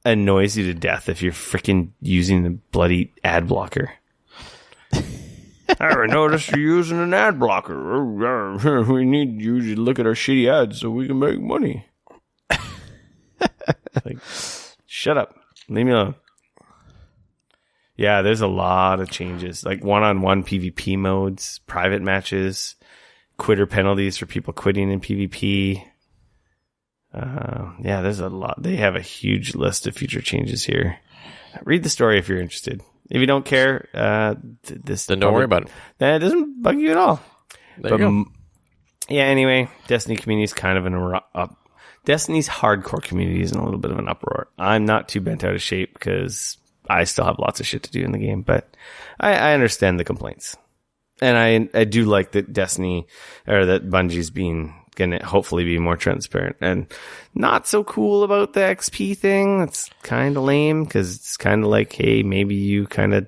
annoys you to death if you're freaking using the bloody ad blocker. I noticed you're using an ad blocker. We need you to look at our shitty ads so we can make money. Like, shut up. Leave me alone. Yeah, there's a lot of changes, like one-on-one PvP modes, private matches, quitter penalties for people quitting in PvP. There's a lot. They have a huge list of future changes here. Read the story if you're interested. If you don't care, then don't worry about it. It doesn't bug you at all. There you go. Yeah, anyway, Destiny community is kind of in Destiny's hardcore community is in a little bit of an uproar. I'm not too bent out of shape because I still have lots of shit to do in the game, but I understand the complaints. And I do like that that Bungie's gonna hopefully be more transparent, and not so cool about the XP thing. That's kind of lame, because it's kind of like, hey, maybe you kind of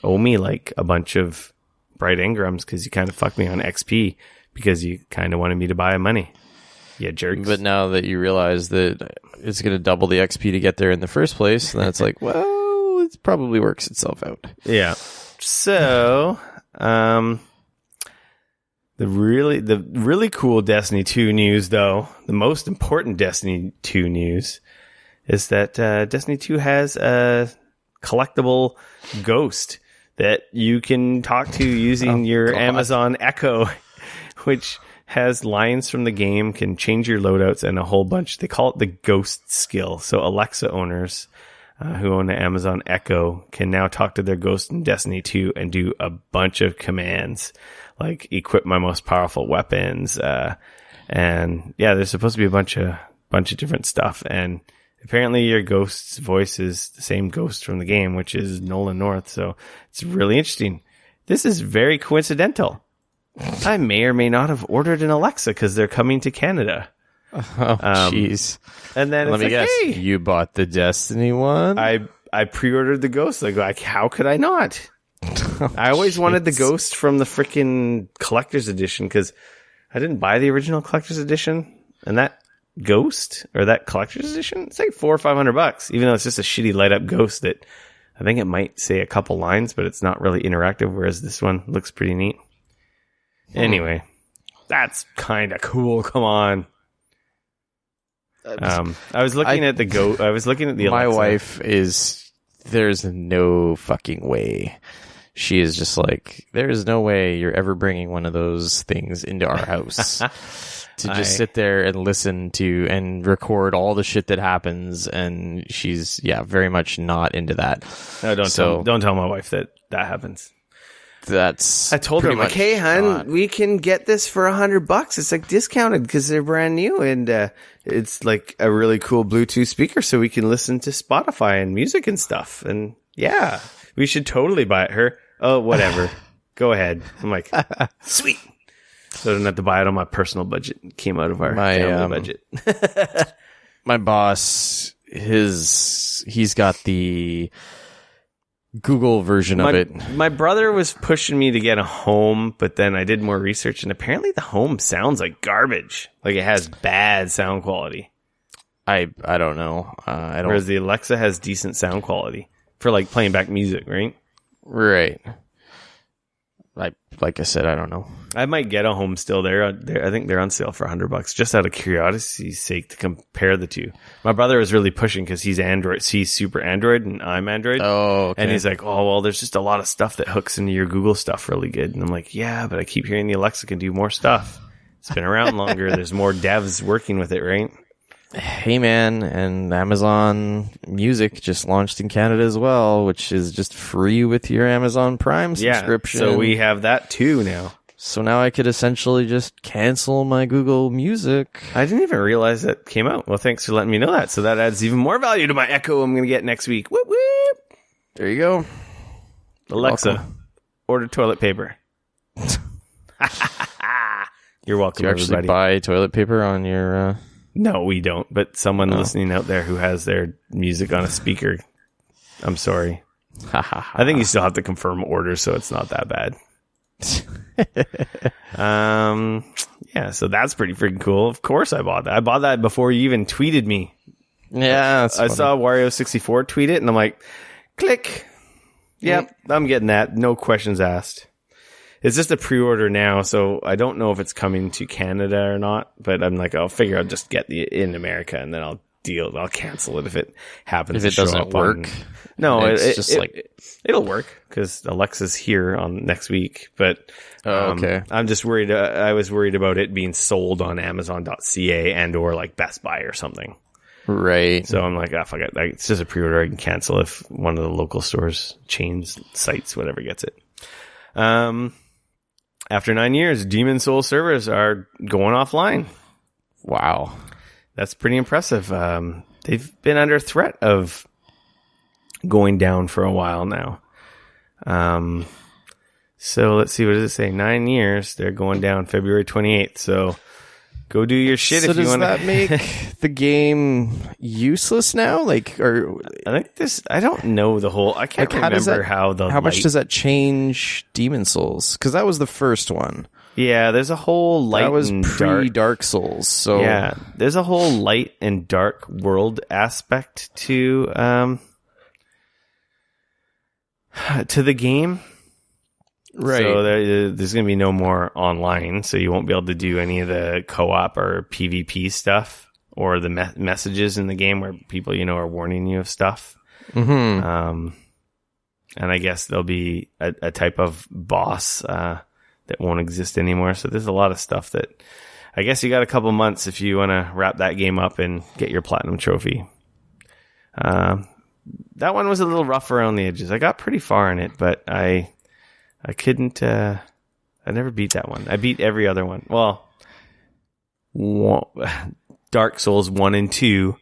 owe me like a bunch of bright engrams because you kind of fucked me on XP because you kind of wanted me to buy money. Yeah, jerks. But now that you realize that it's going to double the XP to get there in the first place, then it's like, well, it probably works itself out. Yeah. So, the really cool Destiny 2 news, though, the most important Destiny 2 news, is that Destiny 2 has a collectible ghost that you can talk to using your Amazon Echo, which has lines from the game, can change your loadouts, and a whole bunch. They call it the ghost skill. So Alexa owners who own the Amazon Echo can now talk to their ghost in Destiny 2 and do a bunch of commands, like equip my most powerful weapons. And yeah, there's supposed to be a bunch of different stuff. And apparently your ghost's voice is the same ghost from the game, which is Nolan North. So it's really interesting. This is very coincidental. I may or may not have ordered an Alexa because they're coming to Canada. Oh, jeez. And then let me guess. Hey, you bought the Destiny one? I pre-ordered the Ghost. Like, how could I not? I always wanted the Ghost from the freaking collector's edition, because I didn't buy the original collector's edition, and that Ghost or that collector's edition, it's like $400 or $500, even though it's just a shitty light up Ghost that I think it might say a couple lines, but it's not really interactive. Whereas this one looks pretty neat. Anyway, that's kind of cool. Come on. I was looking at the I was looking at the My Alexa. wife is. There's no fucking way. She is just like, there is no way you're ever bringing one of those things into our house to just sit there and listen to and record all the shit that happens. And she's very much not into that. No, don't tell my wife that happens. I told her, I'm like, hey, hun, we can get this for $100. It's like discounted because they're brand new, and it's like a really cool Bluetooth speaker, so we can listen to Spotify and music and stuff. And yeah, we should totally buy it. Her, oh, whatever, go ahead. I'm like, sweet. So I didn't have to buy it on my personal budget. It came out of our family budget. My boss, he's got the Google version of it. My brother was pushing me to get a Home, but then I did more research, and apparently the Home sounds like garbage. Like it has bad sound quality. I don't know. I don't. Whereas the Alexa has decent sound quality for like playing back music, right? Right. Like I said, I don't know. I might get a Home still. There, I think they're on sale for $100, just out of curiosity's sake to compare the two. My brother was really pushing because he's Android. He's super Android, and I'm Android. Oh, okay. And he's like, oh, well, there's just a lot of stuff that hooks into your Google stuff really good. And I'm like, yeah, but I keep hearing the Alexa can do more stuff. It's been around longer. There's more devs working with it, right? Hey, man, and Amazon Music just launched in Canada as well, which is just free with your Amazon Prime subscription. So we have that too now. So now I could essentially just cancel my Google Music. I didn't even realize that came out. Well, thanks for letting me know that. So that adds even more value to my Echo I'm going to get next week. Whoop, whoop. There you go. Alexa, order toilet paper. You're welcome, Do you actually everybody. buy toilet paper on your... No, we don't. But someone listening out there who has their music on a speaker, I'm sorry. I think you still have to confirm orders, so it's not that bad. Yeah, so that's pretty freaking cool. Of course I bought that. I bought that before you even tweeted me. Yeah, that's I funny. saw Wario64 tweet it, and I'm like, click. Yep, I'm getting that. No questions asked. It's just a pre-order now, so I don't know if it's coming to Canada or not, but I'm like, I'll figure I'll just get it in America, and then I'll cancel it if it happens. If it doesn't work. No, it'll work because Alexa's here on next week, but okay. I'm just worried. I was worried about it being sold on Amazon.ca and or like Best Buy or something. Right. So I'm like, fuck it. It's just a pre-order. I can cancel if one of the local stores, chains, sites, whatever gets it. After 9 years, Demon Soul servers are going offline. Wow. That's pretty impressive. They've been under threat of going down for a while now. So let's see, what does it say? 9 years. They're going down February 28th. So go do your shit if you want to. Does that make the game useless now? Like, or I think this. I don't know the whole. I can't remember how much does that change Demon Souls? Because that was the first one. Yeah, there's a whole light. That was and pre-Dark Souls. So yeah, there's a whole light and dark world aspect to the game. Right. So there's going to be no more online, so you won't be able to do any of the co-op or PvP stuff or the messages in the game where people, are warning you of stuff. Mm-hmm. And I guess there'll be a type of boss that won't exist anymore. So there's a lot of stuff that I guess you got a couple months if you want to wrap that game up and get your platinum trophy. That one was a little rough around the edges. I got pretty far in it, but I couldn't, I never beat that one. I beat every other one. Well, Dark Souls 1 and 2,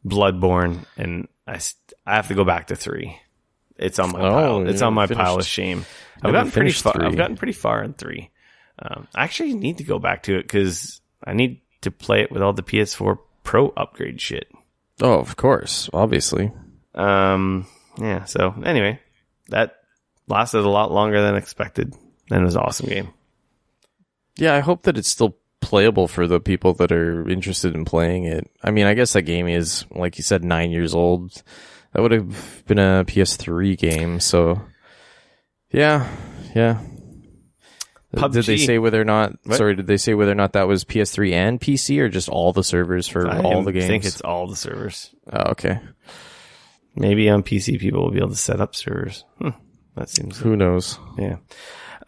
Bloodborne, and I have to go back to 3. It's on my pile. It's on my pile of shame. I've gotten pretty far in 3. I actually need to go back to it because I need to play it with all the PS4 Pro upgrade shit. Oh, of course. Obviously. Yeah, so anyway, that lasted a lot longer than expected, and it was an awesome game. Yeah, I hope that it's still playable for the people that are interested in playing it. I mean, I guess that game is, like you said, 9 years old. That would have been a PS3 game, so yeah. PUBG. Did they say whether or not? What? Sorry, did they say whether or not that was PS3 and PC or just all the servers for all the games? I think it's all the servers. Oh, okay. Maybe on PC people will be able to set up servers. That seems. Who knows? Yeah.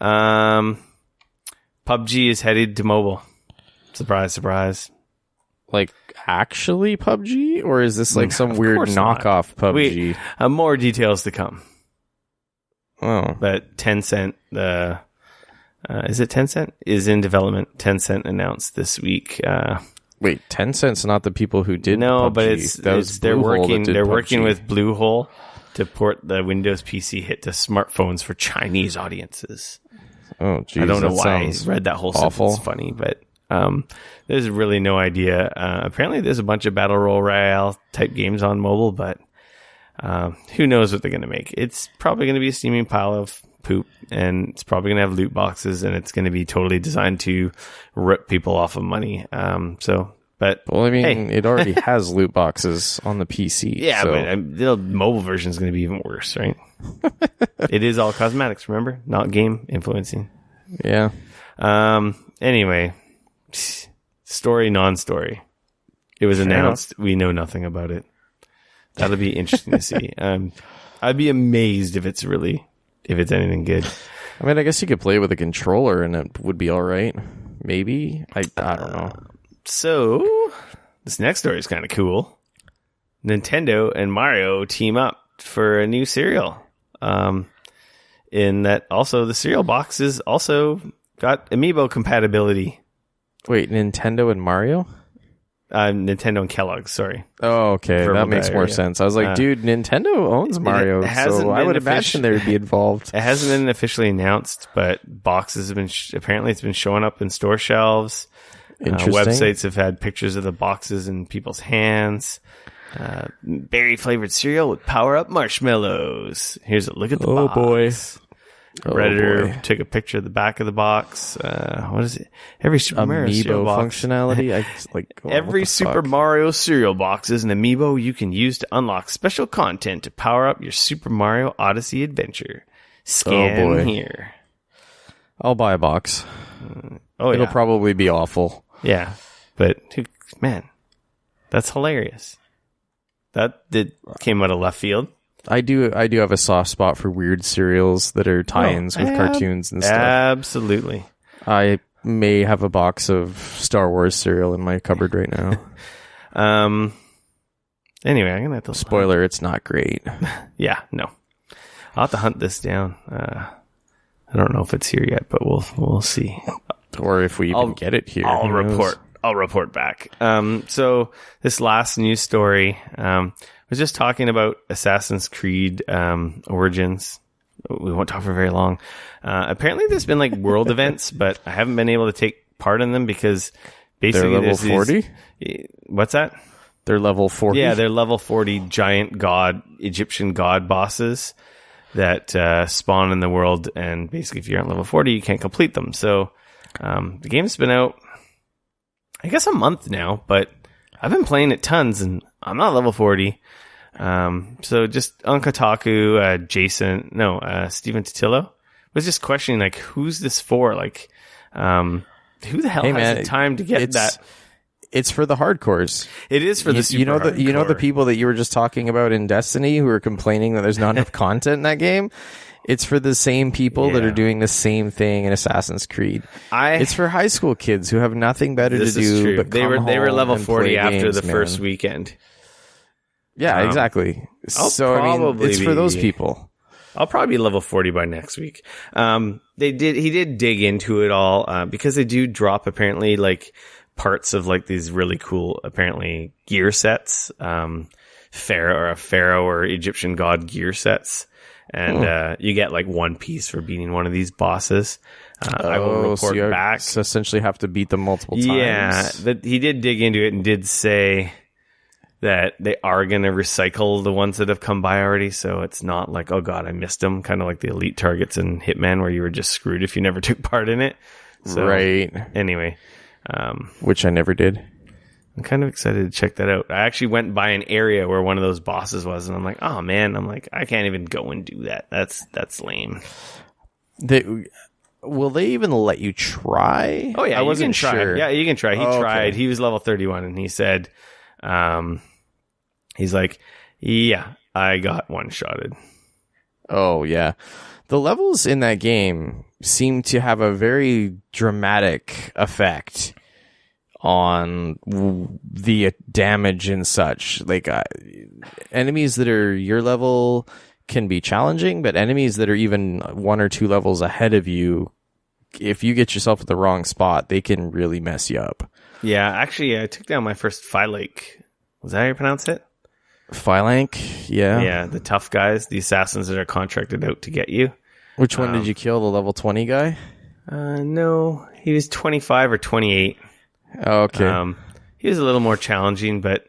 PUBG is headed to mobile. Surprise, surprise. Like actually PUBG, or is this like some weird knockoff PUBG? More details to come. Oh, but Tencent, is it Tencent? Is in development. Tencent announced this week. Wait, Tencent's not the people who did no, PUBG. but they're working with Bluehole to port the Windows PC hit to smartphones for Chinese audiences. Oh, geez, I don't know why I read that whole awful. sentence. Funny, but there's really no idea. Apparently, there's a bunch of battle royale type games on mobile, but who knows what they're going to make? It's probably going to be a steaming pile of poop, and it's probably going to have loot boxes, and it's going to be totally designed to rip people off of money. But well, I mean, it already has loot boxes on the PC. Yeah, so. but the mobile version is going to be even worse, right? It is all cosmetics, remember? Not game influencing. Yeah. Anyway, story, non-story. It was announced. We know nothing about it. That'll be interesting to see. I'd be amazed if it's anything good. I mean, I guess you could play with a controller and it would be all right. Maybe. I don't know. So, this next story is kind of cool. Nintendo and Mario team up for a new cereal. In that also the cereal box is also got Amiibo compatibility. Wait, Nintendo and Mario? Nintendo and Kellogg's, sorry. Oh, okay. That makes more sense. I was like, dude, Nintendo owns Mario, so I would imagine they would be involved. It hasn't been officially announced, but boxes have been, apparently it's been showing up in store shelves. Websites have had pictures of the boxes in people's hands. Berry flavored cereal with power up marshmallows. Here's a look at the box. Boy. Redditor took a picture of the back of the box. What is it? Every Super Mario cereal box functionality. Every Super Mario cereal box is an amiibo you can use to unlock special content to power up your Super Mario Odyssey adventure. Scan here. I'll buy a box. It'll probably be awful. Yeah, but man, that's hilarious. That came out of left field. I do have a soft spot for weird cereals that are tie-ins with cartoons and stuff. Absolutely. I may have a box of Star Wars cereal in my cupboard right now. Anyway, I'm gonna have to spoiler. It's not great. Yeah, no. I'll have to hunt this down. I don't know if it's here yet, but we'll see. Or if we even get it here. I'll report back. So this last news story was just talking about Assassin's Creed Origins. We won't talk for very long. Apparently there's been like world events, but I haven't been able to take part in them because basically they're level 40? What's that? They're level 40? Yeah, they're level 40 giant Egyptian god bosses that spawn in the world, and basically if you're on level 40 you can't complete them. So the game's been out I guess a month now, but I've been playing it tons and I'm not level 40. So just on Kotaku, Steven Totillo was just questioning like, who's this for? Like, who the hell has the time to get that? It's for the hardcores. It is for the super hardcore. You know the people that you were just talking about in Destiny who are complaining that there's not enough content in that game? It's for the same people that are doing the same thing in Assassin's Creed. It's for high school kids who have nothing better to do. But they were level 40 after the first weekend. Yeah, exactly. It's for those people. I'll probably be level 40 by next week. He did dig into it all because they do drop apparently like parts of like these really cool apparently gear sets, pharaoh or Egyptian god gear sets. And you get like one piece for beating one of these bosses. I will report back. So essentially have to beat them multiple times. Yeah, but he did dig into it and did say that they are going to recycle the ones that have come by already. So it's not like, oh god, I missed them. Kind of like the elite targets in Hitman where you were just screwed if you never took part in it. So, right. Anyway. Which I never did. I'm kind of excited to check that out. I actually went by an area where one of those bosses was, and I'm like, oh man, I can't even go and do that. That's lame. will they even let you try? Oh yeah, I wasn't you can try. sure. Yeah, you can try. He tried. Okay. He was level 31, and he said, he's like, yeah, I got one-shotted. Oh yeah, the levels in that game seem to have a very dramatic effect on the damage and such. Like enemies that are your level can be challenging, but enemies that are even 1 or 2 levels ahead of you, if you get yourself at the wrong spot, they can really mess you up. Yeah, actually, I took down my first Phylank. Was that how you pronounce it? Phylank, yeah. Yeah, the tough guys, the assassins that are contracted out to get you. Which one did you kill? The level 20 guy? No, he was 25 or 28. Oh, okay. He was a little more challenging, but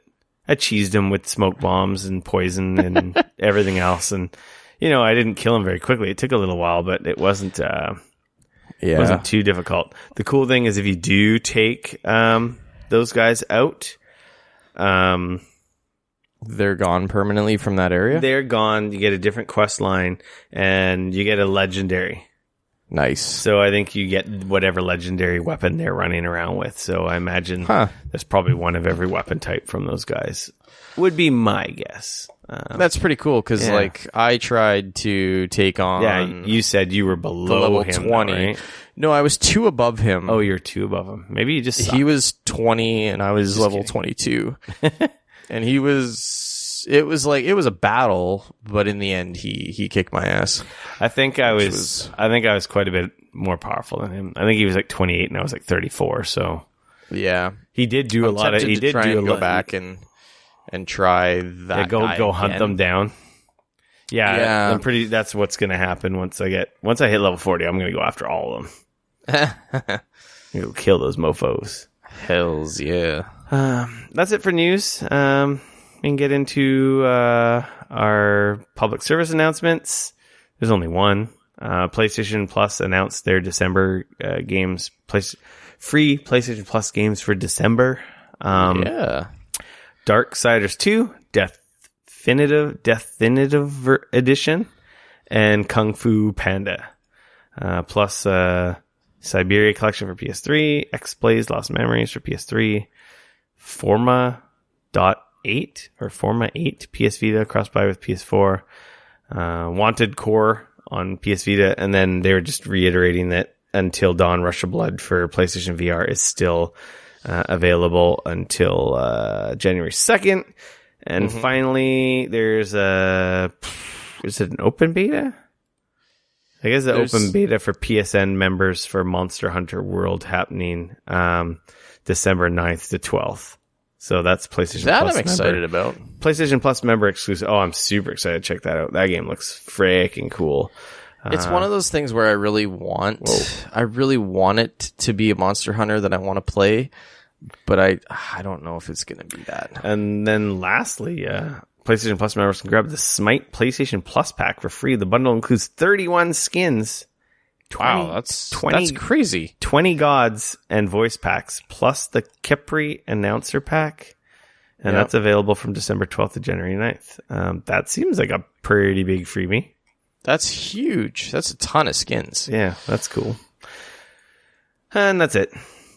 I cheesed him with smoke bombs and poison and everything else. And, I didn't kill him very quickly. It took a little while, but it wasn't wasn't too difficult. The cool thing is if you do take those guys out, they're gone permanently from that area? They're gone. You get a different quest line, and you get a legendary. Nice. So I think you get whatever legendary weapon they're running around with. So I imagine there's probably one of every weapon type from those guys. Would be my guess. That's pretty cool because, I tried to take on... Yeah, you said you were below level him, 20. though, right? No, I was 2 above him. Oh, you're 2 above him. Maybe you just suck. He was 20 and I was level 22. And it was a battle, but in the end he kicked my ass. I think I was quite a bit more powerful than him. I think he was like 28 and I was like 34, so yeah. He did do a lot of go back and try that. Go hunt them down. Yeah. That's what's going to happen once I hit level 40. I'm going to go after all of them. Go kill those mofos. Hells yeah. That's it for news. We can get into our public service announcements. There's only one. PlayStation Plus announced their December games. Free PlayStation Plus games for December. Darksiders 2, Definitive Edition, and Kung Fu Panda. Plus Siberia Collection for PS3, X-Blaze Lost Memories for PS3, Forma 8 PS Vita cross-buy with PS4, Wanted Core on PS Vita, and then they were just reiterating that Until Dawn Rush of Blood for PlayStation VR is still available until January 2nd. And finally, there's is it an open beta? I guess the open beta for PSN members for Monster Hunter World happening December 9th to 12th. So that's PlayStation Plus. I'm excited about. PlayStation Plus member exclusive. Oh, I'm super excited to check that out. That game looks freaking cool. It's one of those things where I really want it to be a Monster Hunter that I want to play, but I don't know if it's going to be that. And then lastly, PlayStation Plus members can grab the Smite PlayStation Plus pack for free. The bundle includes 31 skins. That's crazy. 20 gods and voice packs, plus the Kepri announcer pack. And that's available from December 12th to January 9th. That seems like a pretty big freebie. That's huge. That's a ton of skins. Yeah, that's cool. And that's it.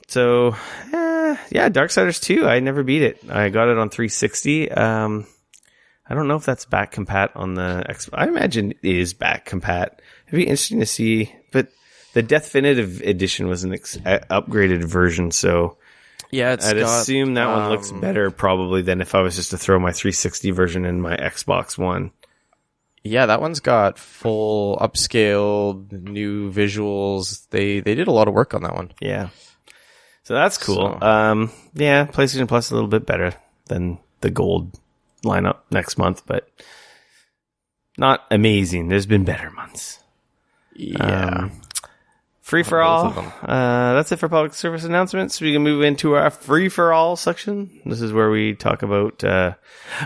So, Darksiders 2. I never beat it. I got it on 360. I don't know if that's back compat on the X. I imagine it is back compat. It'd be interesting to see. But the Definitive Edition was an upgraded version, so yeah, I'd assume that one looks better probably than if I was just to throw my 360 version in my Xbox One. Yeah, that one's got full upscaled new visuals. They did a lot of work on that one. Yeah. So that's cool. PlayStation Plus is a little bit better than the gold lineup next month, but not amazing. There's been better months. Yeah. Free for all. That's it for public service announcements. We can move into our free for all section. This is where we talk about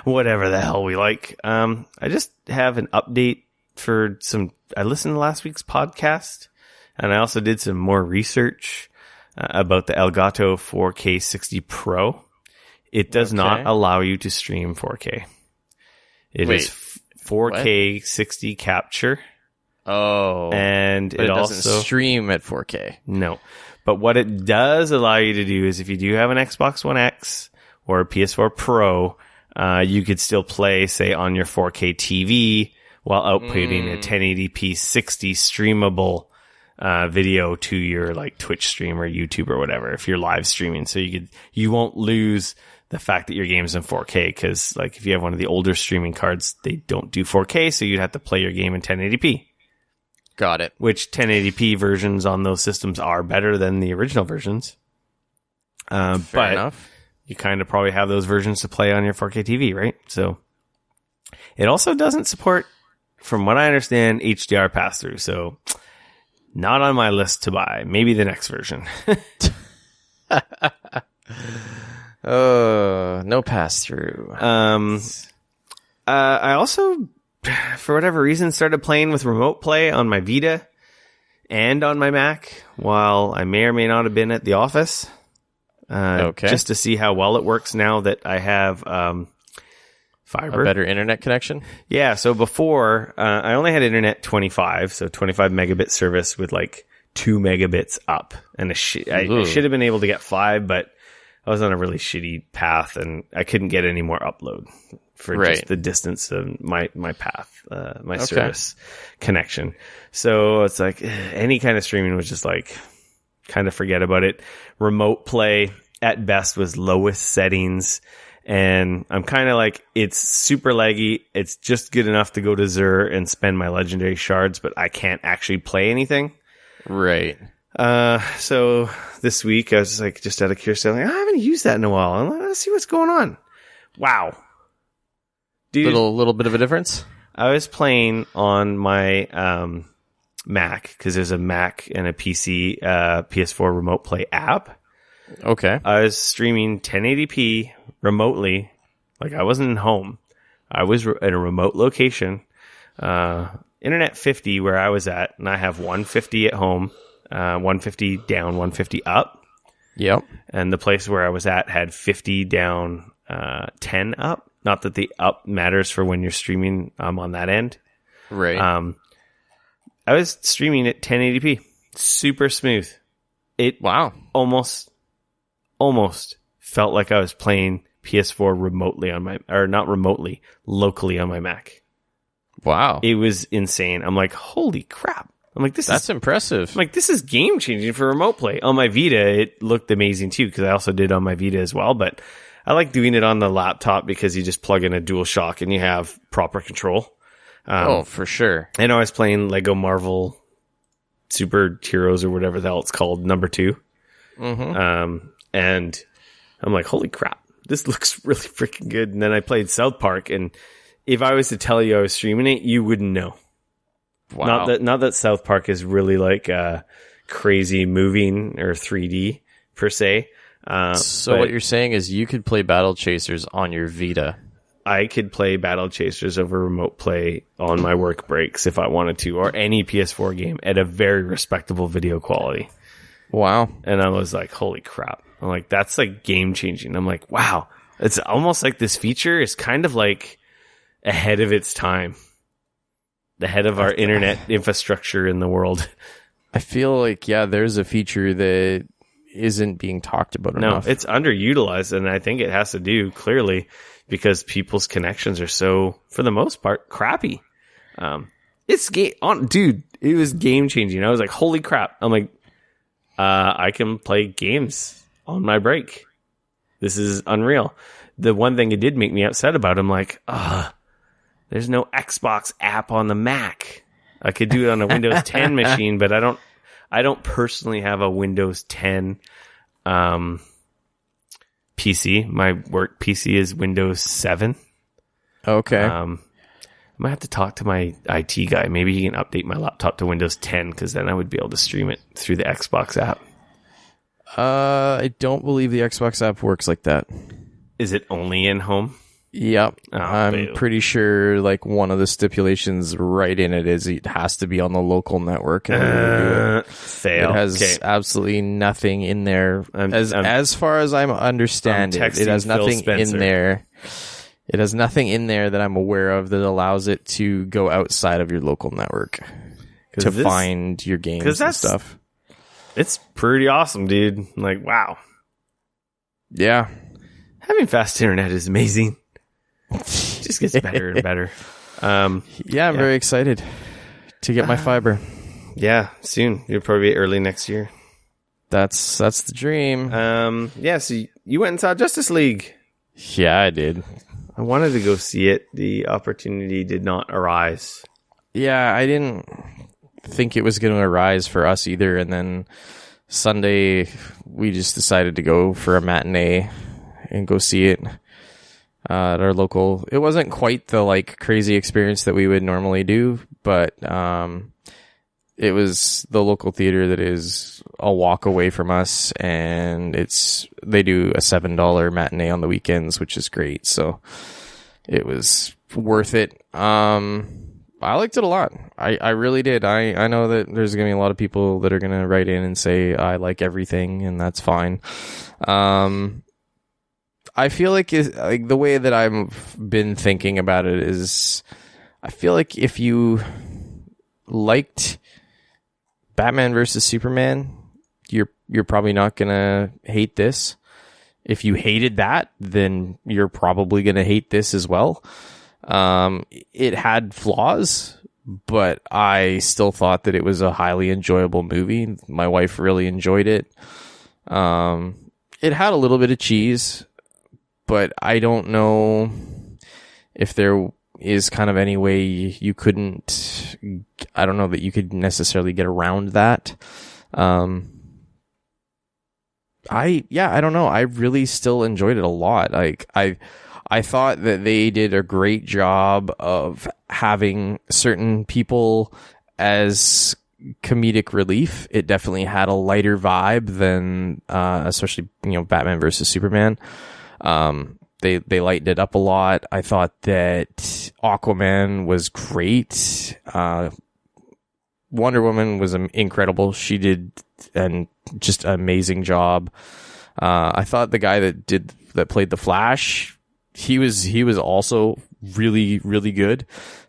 whatever the hell we like. I just have an update for I listened to last week's podcast, and I also did some more research about the Elgato 4K 60 Pro. It does not allow you to stream 4K. It is 4K 60 capture. Oh. And but it doesn't stream at 4K. No. But what it does allow you to do is if you do have an Xbox One X or a PS4 Pro, you could still play, say, on your 4K TV while outputting a 1080p 60 streamable video to your like Twitch stream or YouTube or whatever if you're live streaming. So you won't lose the fact that your game's in 4K because like if you have one of the older streaming cards, they don't do 4K, so you'd have to play your game in 1080p. Got it. Which 1080p versions on those systems are better than the original versions. Fair enough. You kind of probably have those versions to play on your 4K TV, right? So it also doesn't support, from what I understand, HDR pass-through. So not on my list to buy. Maybe the next version. No pass-through. I also, for whatever reason, started playing with Remote Play on my Vita and on my Mac while I may or may not have been at the office. Just to see how well it works now that I have fiber. A better internet connection? Yeah, so before, I only had internet 25, so 25 megabit service with like 2 megabits up. And I should have been able to get 5, but I was on a really shitty path and I couldn't get any more upload for just the distance of my path, my service connection. So it's like any kind of streaming was just like, kind of forget about it. Remote Play at best was lowest settings. And I'm kind of like, it's super laggy. It's just good enough to go to Xur and spend my legendary shards, but I can't actually play anything. Right. So this week I was just like, just out of curiosity, I haven't used that in a while. I'm like, let's see what's going on. Wow. Dude. Little bit of a difference. I was playing on my, Mac, because there's a Mac and a PC, PS4 Remote Play app. Okay. I was streaming 1080p remotely. Like I wasn't home. I was at a remote location. Internet 50 where I was at, and I have 150 at home, 150 down, 150 up. Yep. And the place where I was at had 50 down, 10 up. Not that the up matters for when you're streaming on that end. Right. I was streaming at 1080p, super smooth. It almost felt like I was playing PS4 remotely on my, or not remotely, locally on my Mac. Wow. It was insane. I'm like, holy crap. I'm like, that's impressive. I'm like, this is game changing for Remote Play. On my Vita, it looked amazing too, because I also did on my Vita as well, but I like doing it on the laptop because you just plug in a DualShock and you have proper control. For sure. And I was playing Lego Marvel Super Heroes or whatever the hell it's called, number 2. Mm-hmm. And I'm like, holy crap, this looks really freaking good. And then I played South Park, and if I was to tell you I was streaming it, you wouldn't know. Wow. Not that South Park is really like crazy moving or 3D per se. So what you're saying is you could play Battle Chasers on your Vita. I could play Battle Chasers over Remote Play on my work breaks if I wanted to, or any PS4 game at a very respectable video quality. Wow. And I was like, holy crap. I'm like, that's like game changing. I'm like, wow. It's almost like this feature is kind of like ahead of its time. Ahead of our internet infrastructure in the world. I feel like, there's a feature that isn't being talked about enough. No, it's underutilized, and I think it has to do, clearly, because people's connections are so, for the most part, crappy. Dude, it was game changing. I was like, holy crap. I'm like, I can play games on my break. This is unreal. The one thing it did make me upset about, I'm like, there's no Xbox app on the Mac. I could do it on a Windows 10 machine, but I don't personally have a Windows 10 PC. My work PC is Windows 7. Okay. I might have to talk to my IT guy. Maybe he can update my laptop to Windows 10, because then I would be able to stream it through the Xbox app. I don't believe the Xbox app works like that. Is it only in home? Yep. Oh, I'm pretty sure like one of the stipulations right in it is it has to be on the local network. Fail. It has absolutely nothing in there. As far as I'm understanding, it has nothing in there. It has nothing in there that I'm aware of that allows it to go outside of your local network. to find your games and stuff. It's pretty awesome, dude. Like, wow. Yeah. Having fast internet is amazing. It just gets better and better. I'm very excited to get my fiber. Yeah, soon. It'll probably be early next year. That's the dream. So you went and saw Justice League. Yeah, I did. I wanted to go see it. The opportunity did not arise. Yeah, I didn't think it was going to arise for us either. And then Sunday, we just decided to go for a matinee and go see it at our local. It wasn't quite the like crazy experience that we would normally do, but it was the local theater that is a walk away from us, and they do a $7 matinee on the weekends, which is great. So it was worth it. I liked it a lot. I really did. I know that there's going to be a lot of people that are going to write in and say I like everything, and that's fine. I feel like the way that I've been thinking about it is, I feel like if you liked Batman versus Superman, you're probably not gonna hate this. If you hated that, then you're probably gonna hate this as well. It had flaws, but I still thought that it was a highly enjoyable movie. My wife really enjoyed it. It had a little bit of cheese, but I don't know if there is kind of any way you couldn't. I don't know that you could necessarily get around that. I don't know. I really still enjoyed it a lot. Like I thought that they did a great job of having certain people as comedic relief. It definitely had a lighter vibe than especially Batman versus Superman. They lightened it up a lot. I thought that Aquaman was great. Wonder Woman was incredible. She did just an amazing job. I thought the guy that played the Flash, he was also really, really good.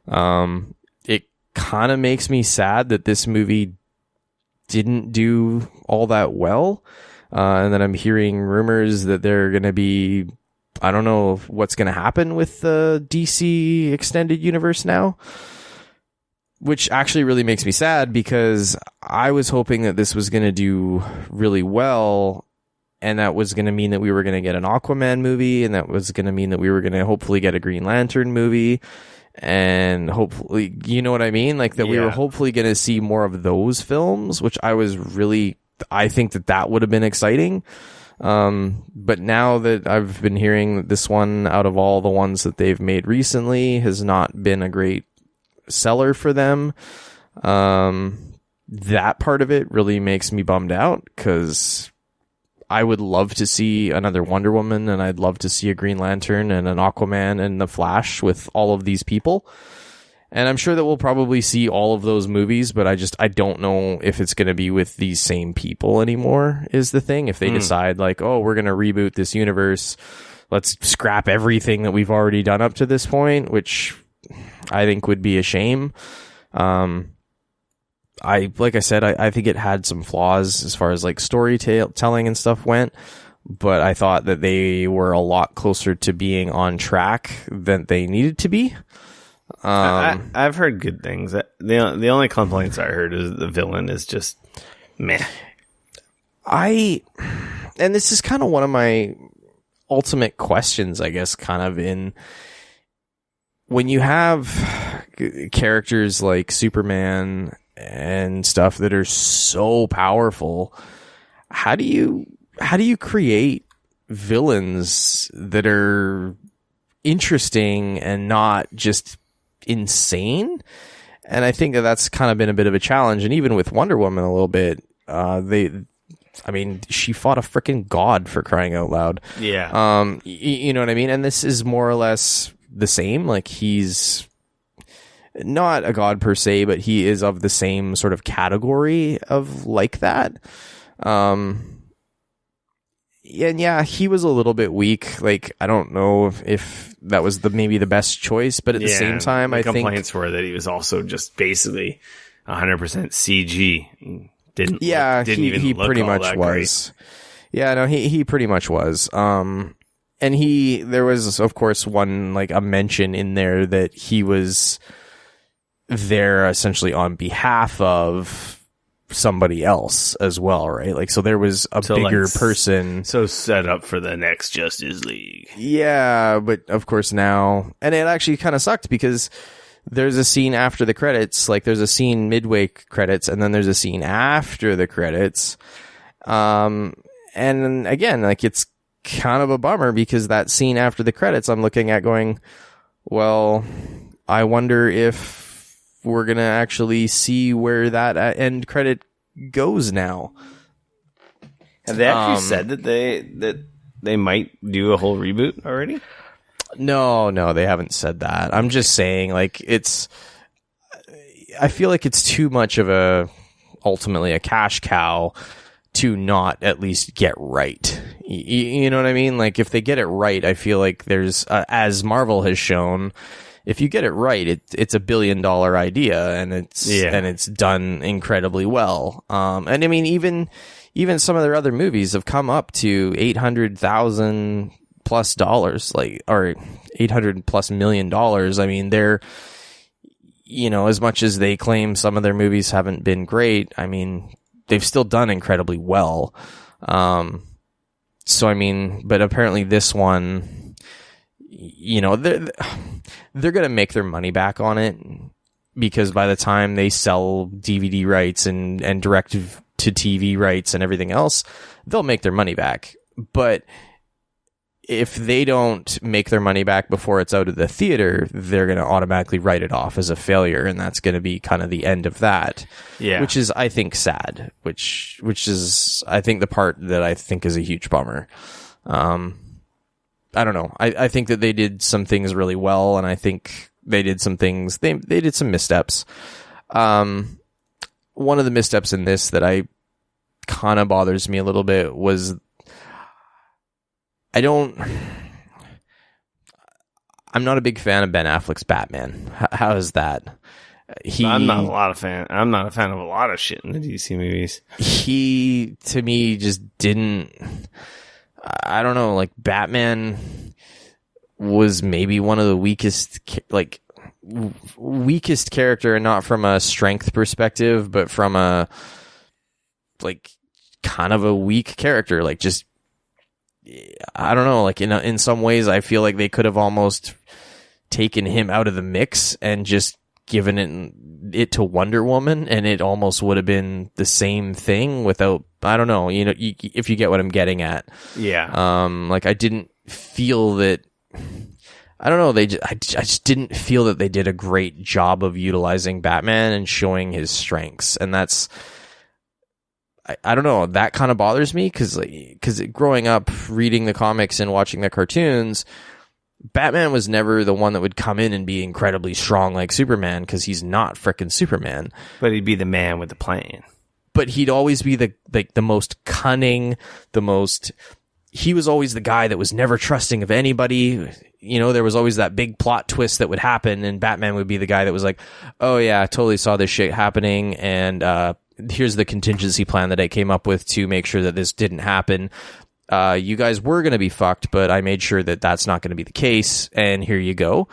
It kind of makes me sad that this movie didn't do all that well. And then I'm hearing rumors that they're going to be, I don't know what's going to happen with the DC extended universe now, which actually really makes me sad because I was hoping that this was going to do really well, and that was going to mean that we were going to get an Aquaman movie, and that was going to mean that we were going to hopefully get a Green Lantern movie, and hopefully, you know what I mean? Like that we were hopefully going to see more of those films, which I think that would have been exciting. But now that I've been hearing that this one, out of all the ones that they've made recently, has not been a great seller for them, that part of it really makes me bummed out, because I would love to see another Wonder Woman, and I'd love to see a Green Lantern and an Aquaman and the Flash with all of these people. And I'm sure that we'll probably see all of those movies, but I don't know if it's going to be with these same people anymore, is the thing. If they decide like, oh, we're going to reboot this universe, let's scrap everything that we've already done up to this point, which I think would be a shame. Like I said, I think it had some flaws as far as like storytelling and stuff went, but I thought that they were a lot closer to being on track than they needed to be. I've heard good things. The only complaints I heard is the villain is just meh. And this is kind of one of my ultimate questions, I guess, kind of in when you have characters like Superman and stuff that are so powerful, how do you create villains that are interesting and not just insane? And I think that's kind of been a bit of a challenge. And even with Wonder Woman a little bit, she fought a freaking god, for crying out loud. Yeah. You know what I mean? And this is more or less the same. Like, he's not a god per se, but he is of the same sort of category of like that. And yeah, he was a little bit weak. Like, I don't know if that was maybe the best choice, but at the same time, I think complaints were that he was also just basically 100% CG. Didn't he look pretty all much that was. Great. Yeah, no, he pretty much was. And there was, of course, one, like, a mention in there that he was there essentially on behalf of somebody else as well, right? Like, so there was a bigger person. So set up for the next Justice League. Yeah, but of course now, and it actually kind of sucked because there's a scene after the credits, like there's a scene midway credits, and then there's a scene after the credits. And again, like, it's kind of a bummer because that scene after the credits, I'm looking at going, well, I wonder if we're going to actually see where that end credit goes now. Have they actually said that they might do a whole reboot already? No, they haven't said that. I'm just saying, like, I feel like it's too much of ultimately a cash cow to not at least get right. You know what I mean? Like, if they get it right, I feel like there's, as Marvel has shown, if you get it right, it's $1 billion idea, and it's done incredibly well. And I mean, even some of their other movies have come up to $800,000+ like, or $800+ million. I mean, they're, you know, as much as they claim some of their movies haven't been great, I mean, they've still done incredibly well. So I mean, but apparently this one, you know, they're going to make their money back on it, because by the time they sell DVD rights and direct to TV rights and everything else, they'll make their money back. But if they don't make their money back before it's out of the theater, they're going to automatically write it off as a failure, and that's going to be kind of the end of that. Yeah, which is, I think, sad. Which is, I think, the part that I think is a huge bummer. I don't know. I think that they did some things really well, and I think they did some things. They did some missteps. One of the missteps in this that I kind of bothers me a little bit was I'm not a big fan of Ben Affleck's Batman. How is that? I'm not a fan of a lot of shit in the DC movies. He, to me, just didn't. I don't know. Like, Batman was maybe one of the weakest character, and not from a strength perspective, but from a, like, kind of a weak character. Like, just, I don't know, like, in some ways I feel like they could have almost taken him out of the mix and just given it to Wonder Woman, and it almost would have been the same thing without, I don't know, you know, if you get what I'm getting at. Yeah. Like, I didn't feel that, I don't know, I just didn't feel that they did a great job of utilizing Batman and showing his strengths, and that's, I don't know, that kind of bothers me, because growing up reading the comics and watching the cartoons, Batman was never the one that would come in and be incredibly strong like Superman, because he's not frickin' Superman. But he'd be the man with the plan. But he'd always be the most cunning, he was always the guy that was never trusting of anybody. You know, there was always that big plot twist that would happen, and Batman would be the guy that was like, oh yeah, I totally saw this shit happening, and here's the contingency plan that I came up with to make sure that this didn't happen. You guys were going to be fucked, but I made sure that that's not going to be the case, and here you go.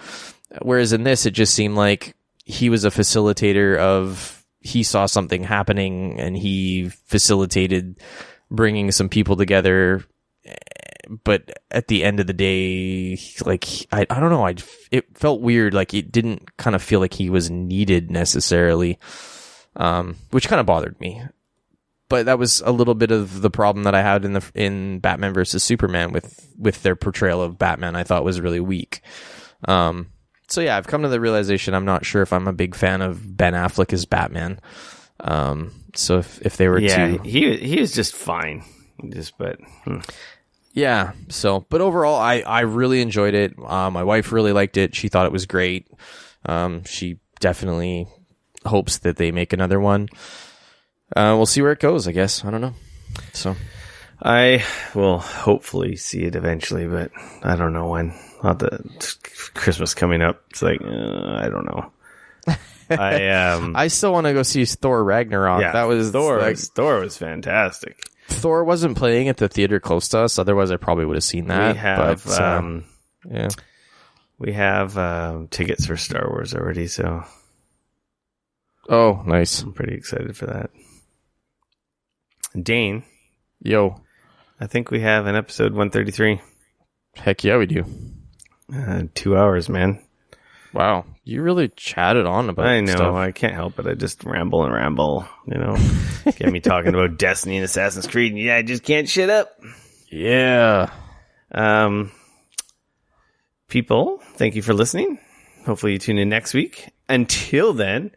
Whereas in this, it just seemed like he was a facilitator of, he saw something happening, and he facilitated bringing some people together. But at the end of the day, like, I don't know, it felt weird. Like, it didn't kind of feel like he was needed necessarily, which kind of bothered me. But that was a little bit of the problem that I had in Batman versus Superman with their portrayal of Batman. I thought was really weak. So yeah, I've come to the realization I'm not sure if I'm a big fan of Ben Affleck as Batman. So if they were to, he is just fine. Yeah. So, but overall, I really enjoyed it. My wife really liked it. She thought it was great. She definitely hopes that they make another one. We'll see where it goes, I guess. I don't know. So I will hopefully see it eventually, but I don't know when. Not the Christmas coming up. It's like, I don't know. I still want to go see Thor Ragnarok. Yeah, that was Thor. like, Thor was fantastic. Thor wasn't playing at the theater close to us. Otherwise, I probably would have seen that. We have tickets for Star Wars already, so oh, nice. I'm pretty excited for that. Dane, yo, I think we have an episode 133. Heck yeah, we do. 2 hours, man. Wow, you really chatted on about I know, stuff. I can't help it. I just ramble and ramble, you know. Get me talking about Destiny and Assassin's Creed, and I just can't shut up. Yeah. People, thank you for listening. Hopefully you tune in next week. Until then,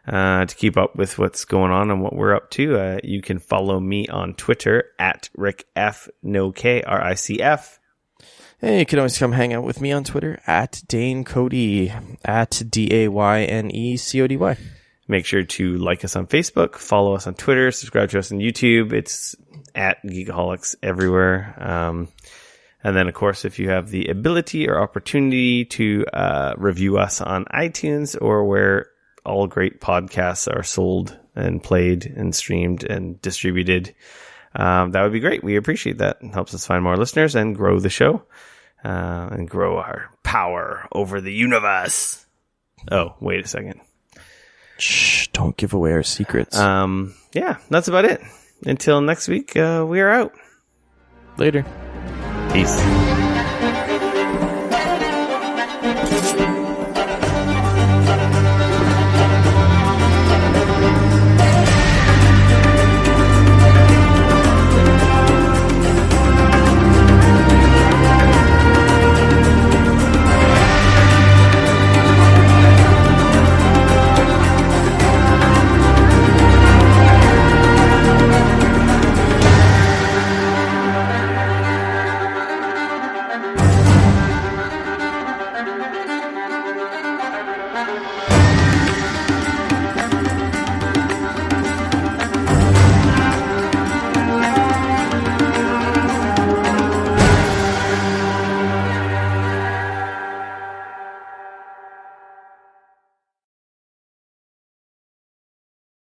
to keep up with what's going on and what we're up to, you can follow me on Twitter at RickF, no K, RICF. And you can always come hang out with me on Twitter at Dane Cody, at DAYNECODY. Make sure to like us on Facebook, follow us on Twitter, subscribe to us on YouTube. It's at Geekoholics everywhere. And then, of course, if you have the ability or opportunity to review us on iTunes or where all great podcasts are sold and played and streamed and distributed, that would be great. We appreciate that. It helps us find more listeners and grow the show and grow our power over the universe. Oh, wait a second. Shh, don't give away our secrets. Yeah, that's about it. Until next week, we are out. Later. Peace.